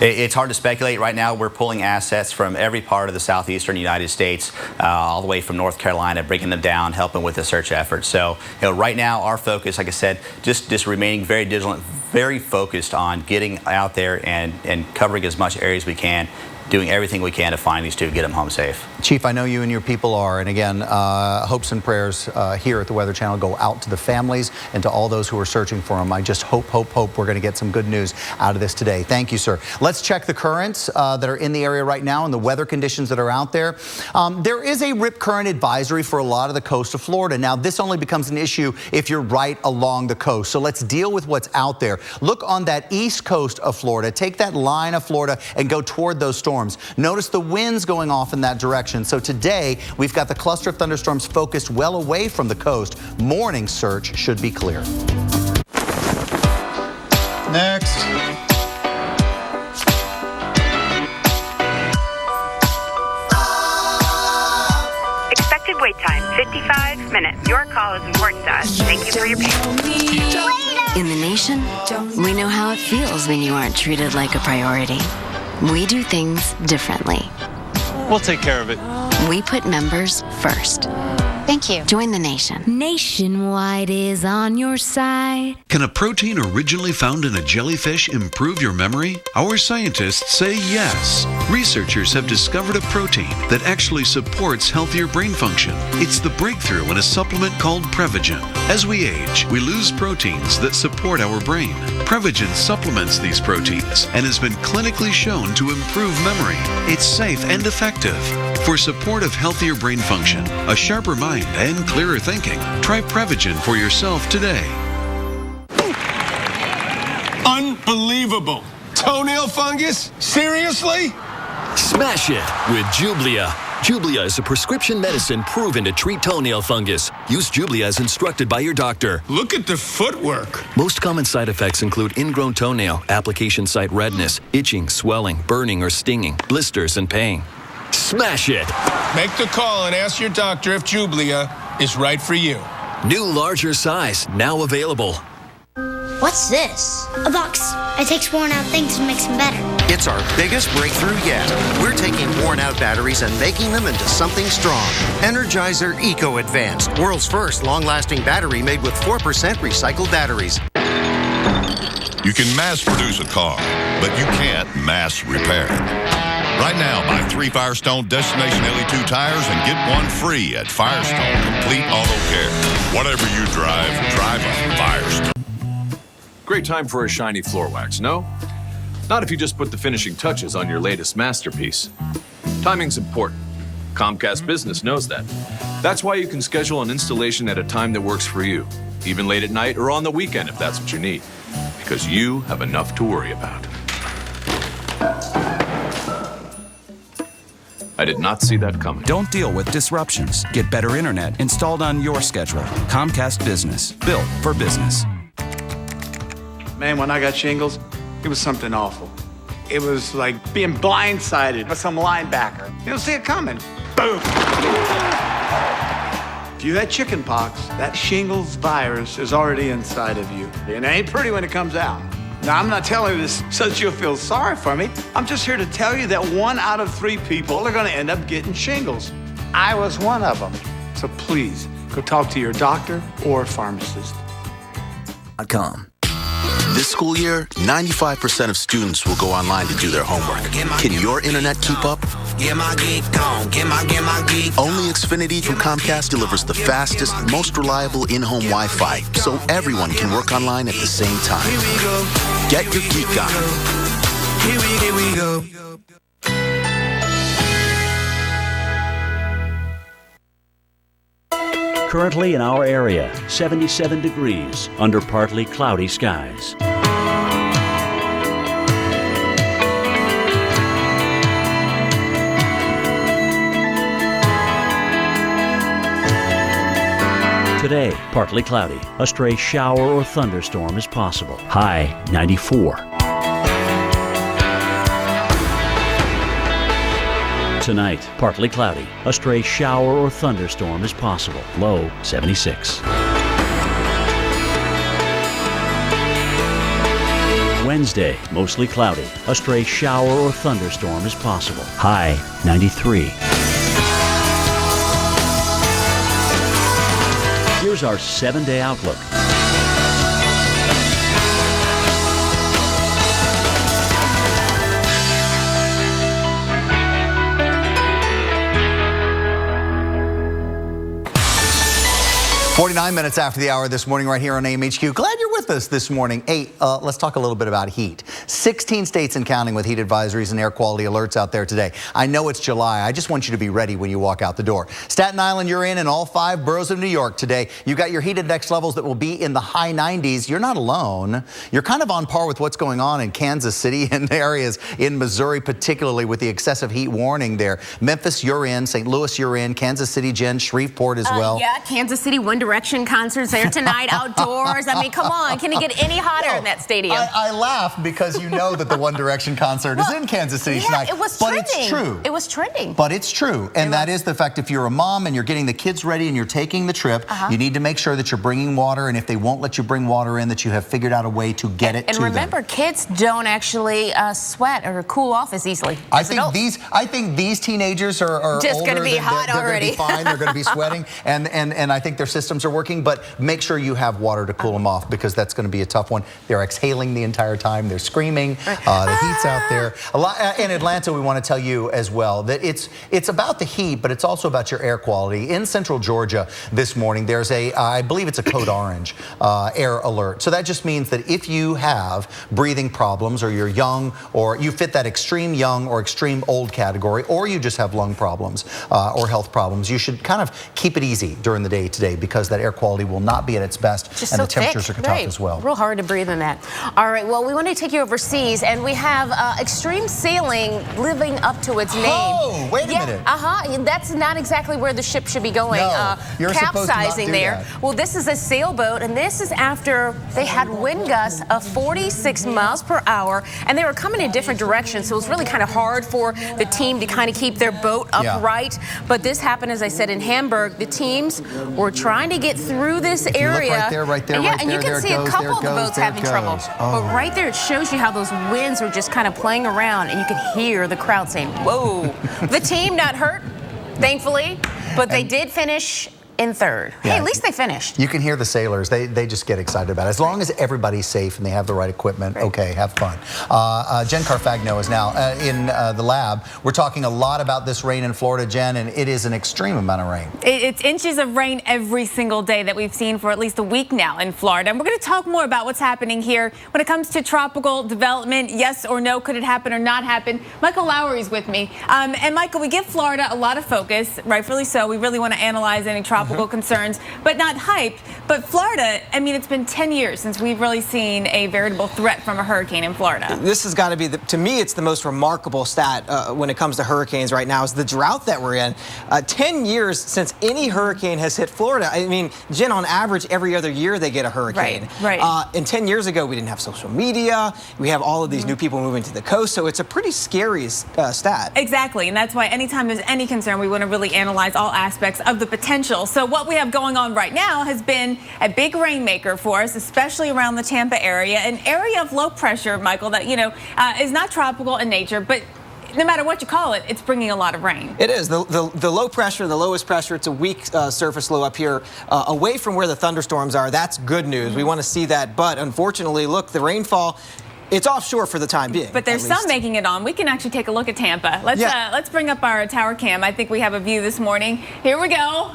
It's hard to speculate. Right now, we're pulling assets from every part of the southeastern United States, all the way from North Carolina, bringing them down, helping with the search effort. So, you know, right now, our focus, like I said, just remaining very vigilant, very focused on getting out there and covering as much area as we can, doing everything we can to find these two, get them home safe. Chief, I know you and your people are, and again, hopes and prayers here at the Weather Channel go out to the families and to all those who are searching for them. I just hope we're going to get some good news out of this today. Thank you, sir. Let's check the currents that are in the area right now and the weather conditions that are out there. There is a rip current advisory for a lot of the coast of Florida. Now, this only becomes an issue if you're right along the coast. So let's deal with what's out there. Look on that east coast of Florida. Take that line of Florida and go toward those storms. Notice the winds going off in that direction. So today, we've got the cluster of thunderstorms focused well away from the coast. Morning search should be clear. Next. Expected wait time, 55 minutes. Your call is important to us. Thank you for your patience. In the nation, we know how it feels when you aren't treated like a priority. We do things differently. We'll take care of it. We put members first. Thank you. Join the nation. Nationwide is on your side. Can a protein originally found in a jellyfish improve your memory? Our scientists say yes. Researchers have discovered a protein that actually supports healthier brain function. It's the breakthrough in a supplement called Prevagen. As we age, we lose proteins that support our brain. Prevagen supplements these proteins and has been clinically shown to improve memory. It's safe and effective. For support of healthier brain function, a sharper mind, and clearer thinking, try Prevagen for yourself today. Unbelievable. Toenail fungus? Seriously? Smash it with Jublia. Jublia is a prescription medicine proven to treat toenail fungus. Use Jublia as instructed by your doctor. Look at the footwork. Most common side effects include ingrown toenail, application site redness, itching, swelling, burning or stinging, blisters, and pain. Smash it! Make the call and ask your doctor if Jublia is right for you. New larger size, now available. What's this? A box. It takes worn out things and makes them better. It's our biggest breakthrough yet. We're taking worn out batteries and making them into something strong. Energizer Eco Advanced, world's first long-lasting battery made with 4% recycled batteries. You can mass produce a car, but you can't mass repair it. Right now, buy 3 Firestone Destination LE2 tires and get one free at Firestone Complete Auto Care. Whatever you drive, drive a Firestone. Great time for a shiny floor wax, no? Not if you just put the finishing touches on your latest masterpiece. Timing's important. Comcast Business knows that. That's why you can schedule an installation at a time that works for you, even late at night or on the weekend if that's what you need, because you have enough to worry about. I did not see that coming. Don't deal with disruptions. Get better internet installed on your schedule. Comcast Business, built for business. Man, when I got shingles, it was something awful. It was like being blindsided by some linebacker. You don't see it coming. Boom! If you had chicken pox, that shingles virus is already inside of you. And it ain't pretty when it comes out. Now, I'm not telling you this so that you'll feel sorry for me. I'm just here to tell you that 1 out of 3 people are gonna end up getting shingles. I was one of them. So please, go talk to your doctor or pharmacist. This school year, 95% of students will go online to do their homework. Can your internet keep up? Only Xfinity from Comcast delivers the fastest, most reliable in-home Wi-Fi, so everyone can work online at the same time. Get your geek on. Here we go. Currently in our area, 77 degrees under partly cloudy skies. Today, partly cloudy. A stray shower or thunderstorm is possible. High 94. Tonight, partly cloudy. A stray shower or thunderstorm is possible. Low 76. Wednesday, mostly cloudy. A stray shower or thunderstorm is possible. High 93. Here's our 7-day outlook. Forty-nine minutes after the hour this morning right here on AMHQ. Glad you're with us this morning. Hey, let's talk a little bit about heat. 16 states and counting with heat advisories and air quality alerts out there today. I know it's July. I just want you to be ready when you walk out the door. Staten Island, you're in all 5 boroughs of New York today. You've got your heat index levels that will be in the high 90s. You're not alone. You're kind of on par with what's going on in Kansas City and areas in Missouri, particularly with the excessive heat warning there. Memphis, you're in. St. Louis, you're in. Kansas City, Jen. Shreveport as well. Yeah, Kansas City, One Direction concerts there tonight, outdoors. I mean, come on. Can it get any hotter in that stadium? I laugh because you know that the One Direction concert is in Kansas City tonight. It was trending. trending. It's true. It was trending. But it's true. And that is the fact. If you're a mom and you're getting the kids ready and you're taking the trip, you need to make sure that you're bringing water. And if they won't let you bring water in, that you have figured out a way to get it to them. And remember, kids don't actually sweat or cool off as easily. I think these teenagers are just going to be hot already. They're going to be fine. They're going to be sweating. And I think their systems are working. But make sure you have water to cool them off, because that's going to be a tough one. They're exhaling the entire time. They're screaming. The heat's out there. In Atlanta, we want to tell you as well that it's about the heat, but it's also about your air quality. In central Georgia this morning, there's I believe it's a code orange air alert. So that just means that if you have breathing problems, or you're young, or you fit that extreme young or extreme old category, or you just have lung problems or health problems, you should kind of keep it easy during the day today, because that air quality will not be at its best, just and so the temperatures thick. are tough as well. Real hard to breathe in that. All right, well, we want to take you overseas, and we have extreme sailing living up to its name. Oh, wait a minute. That's not exactly where the ship should be going. No, you're supposed to not capsizing do there. that. Well, this is a sailboat, and this is after they had wind gusts of 46 miles per hour, and they were coming in different directions, so it was really kind of hard for the team to kind of keep their boat upright. But this happened, as I said, in Hamburg. The teams were trying to get through this area. Right there, and you can see a couple of the boats having trouble. Oh. But right there, it shows you how those winds are just kind of playing around, and you can hear the crowd saying, whoa. The team not hurt, thankfully, but they did finish in third. Yeah. Hey, at least they finished. You can hear the sailors. They just get excited about it. As long as everybody's safe and they have the right equipment, okay, have fun. Jen Carfagno is now in the lab. We're talking a lot about this rain in Florida, Jen, and it is an extreme amount of rain. It's inches of rain every single day that we've seen for at least a week now in Florida. And we're going to talk more about what's happening here when it comes to tropical development. Yes or no, could it happen or not happen? Michael Lowry's with me. And Michael, we give Florida a lot of focus, rightfully so. We really want to analyze any tropical concerns, but not hype. But Florida, I mean, it's been 10 years since we've really seen a veritable threat from a hurricane in Florida. This has got to be, to me, it's the most remarkable stat when it comes to hurricanes right now, is the drought that we're in. 10 years since any hurricane has hit Florida. I mean, Jen, on average, every other year they get a hurricane. Right. And 10 years ago, we didn't have social media. We have all of these new people moving to the coast, so it's a pretty scary stat. Exactly, and that's why anytime there's any concern, we want to really analyze all aspects of the potential. So what we have going on right now has been a big rainmaker for us, especially around the Tampa area, an area of low pressure, Michael, that, you know, is not tropical in nature, but no matter what you call it, it's bringing a lot of rain. It is. The low pressure, the lowest pressure, it's a weak surface low up here away from where the thunderstorms are. That's good news. We want to see that. But unfortunately, look, the rainfall, it's offshore for the time being. But there's some making it on. We can actually take a look at Tampa. Let's bring up our tower cam. I think we have a view this morning. Here we go.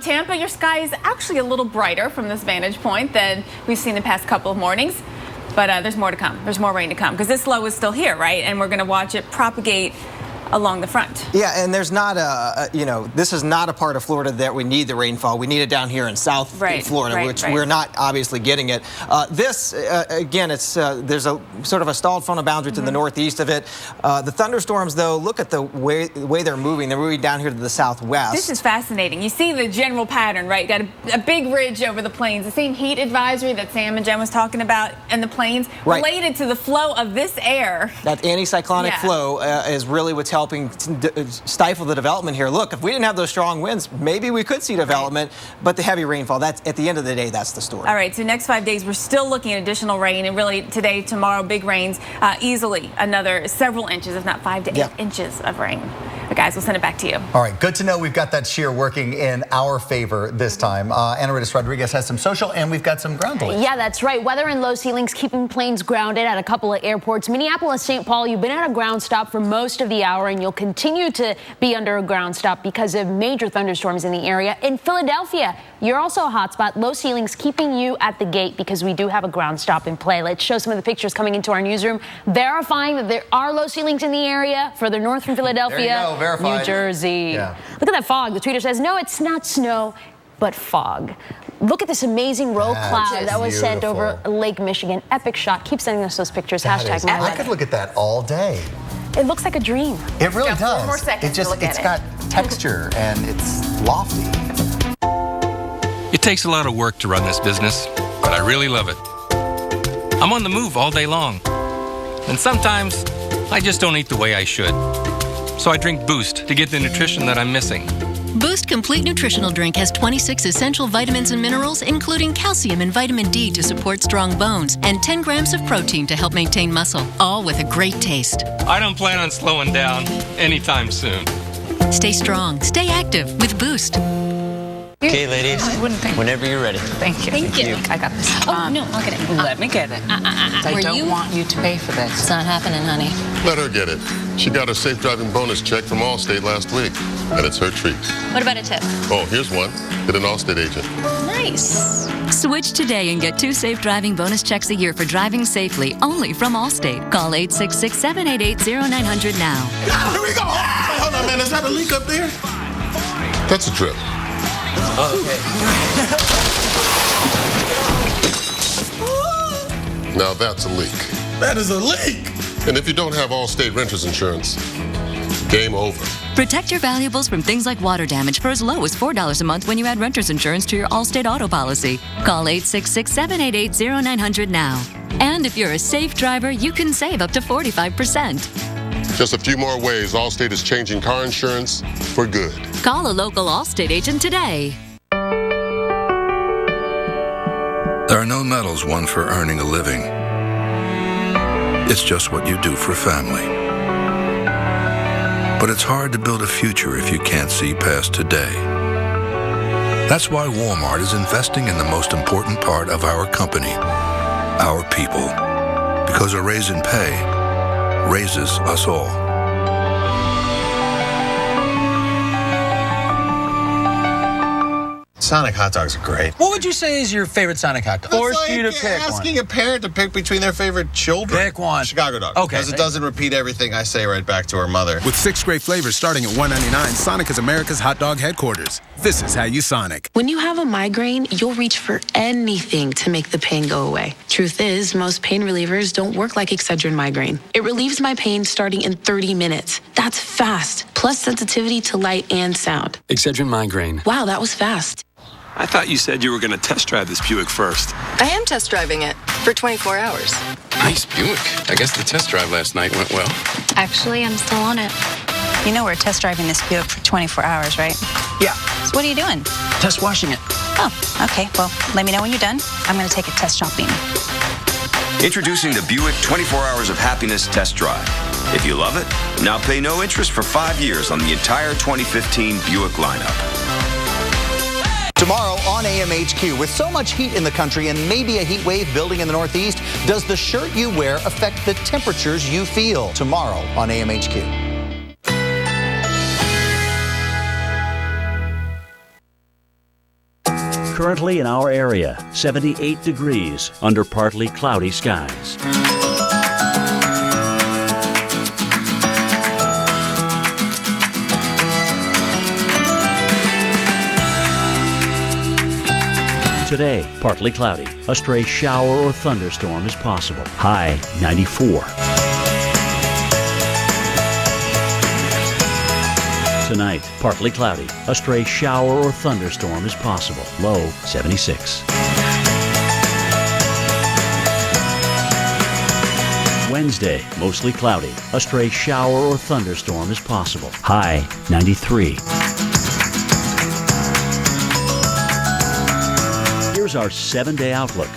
Tampa, your sky is actually a little brighter from this vantage point than we've seen the past couple of mornings. But there's more to come. There's more rain to come because this low is still here, right? And we're going to watch it propagate along the front. Yeah, and there's not this is not a part of Florida that we need the rainfall. We need it down here in South Florida, which we're not obviously getting it. Again, it's there's a sort of a stalled frontal boundary to the northeast of it. The thunderstorms, though, look at the way they're moving. They're moving down here to the southwest. This is fascinating. You see the general pattern, right? Got a big ridge over the plains. The same heat advisory that Sam and Jen was talking about in the plains related to the flow of this air. That anticyclonic flow is really what's helping stifle the development here. Look, if we didn't have those strong winds, maybe we could see development, but the heavy rainfall, that's at the end of the day, that's the story. All right, so next 5 days, we're still looking at additional rain, and really today, tomorrow, big rains, easily another several inches, if not 5 to 8 inches of rain. But guys, we'll send it back to you. All right, good to know we've got that shear working in our favor this time. Anaritas Rodriguez has some social, and we've got some ground delays. Yeah, that's right. Weather and low ceilings keeping planes grounded at a couple of airports. Minneapolis, St. Paul, you've been at a ground stop for most of the hour, and you'll continue to be under a ground stop because of major thunderstorms in the area. In Philadelphia, you're also a hot spot. Low ceilings keeping you at the gate because we do have a ground stop in play. Let's show some of the pictures coming into our newsroom, verifying that there are low ceilings in the area further north from Philadelphia. There you go, verified. New Jersey. Yeah. Look at that fog. The tweeter says, no, it's not snow, but fog. Look at this amazing roll cloud that was sent over Lake Michigan. Epic shot. Keep sending us those pictures. Hashtag my I could look at that all day. It looks like a dream. It really does. 4 more seconds It's got texture and it's lofty. It takes a lot of work to run this business, but I really love it. I'm on the move all day long. And sometimes I just don't eat the way I should. So I drink Boost to get the nutrition that I'm missing. Boost Complete Nutritional Drink has 26 essential vitamins and minerals, including calcium and vitamin D to support strong bones, and 10 grams of protein to help maintain muscle, all with a great taste. I don't plan on slowing down anytime soon. Stay strong, stay active with Boost. Okay, ladies, whenever you're ready. Thank you. Thank you. I got this. Oh, no, I'll get it. Let me get it. I don't want you to pay for this. It's not happening, honey. Let her get it. She got her safe driving bonus check from Allstate last week, and it's her treat. What about a tip? Oh, here's one. Get an Allstate agent. Nice. Switch today and get 2 safe driving bonus checks a year for driving safely, only from Allstate. Call 866-788-0900 now. Here we go. Hold on, man. Is that a leak up there? That's a drip. Okay. Now that's a leak. That is a leak. And if you don't have Allstate Renters Insurance, game over. Protect your valuables from things like water damage for as low as $4 a month when you add renter's insurance to your Allstate auto policy. Call 866-788-0900 now. And if you're a safe driver, you can save up to 45%. Just a few more ways Allstate is changing car insurance for good. Call a local Allstate agent today. There are no medals won for earning a living. It's just what you do for family. But it's hard to build a future if you can't see past today. That's why Walmart is investing in the most important part of our company, our people. Because a raise in pay raises us all. Sonic hot dogs are great. What would you say is your favorite Sonic hot dog? Force you to pick asking a parent to pick between their favorite children. Pick one. Chicago dog. Okay. Because it doesn't repeat everything I say right back to her mother. With 6 great flavors starting at $1.99, Sonic is America's hot dog headquarters. This is how you Sonic. When you have a migraine, you'll reach for anything to make the pain go away. Truth is, most pain relievers don't work like Excedrin migraine. It relieves my pain starting in 30 minutes. That's fast, plus sensitivity to light and sound. Excedrin migraine. Wow, that was fast. I thought you said you were going to test drive this Buick first. I am test driving it for 24 hours. Nice Buick. I guess the test drive last night went well. Actually, I'm still on it. You know we're test driving this Buick for 24 hours, right? Yeah. So what are you doing? Test washing it. Oh, okay. Well, let me know when you're done. I'm going to take it test shopping. Introducing the Buick 24 Hours of Happiness Test Drive. If you love it, now pay no interest for 5 years on the entire 2015 Buick lineup. Tomorrow on AMHQ, with so much heat in the country and maybe a heat wave building in the Northeast, does the shirt you wear affect the temperatures you feel? Tomorrow on AMHQ. Currently in our area, 78 degrees under partly cloudy skies. Today, partly cloudy. A stray shower or thunderstorm is possible. High 94. Tonight, partly cloudy. A stray shower or thunderstorm is possible. Low 76. Wednesday, mostly cloudy. A stray shower or thunderstorm is possible. High 93. Here's our 7-day outlook.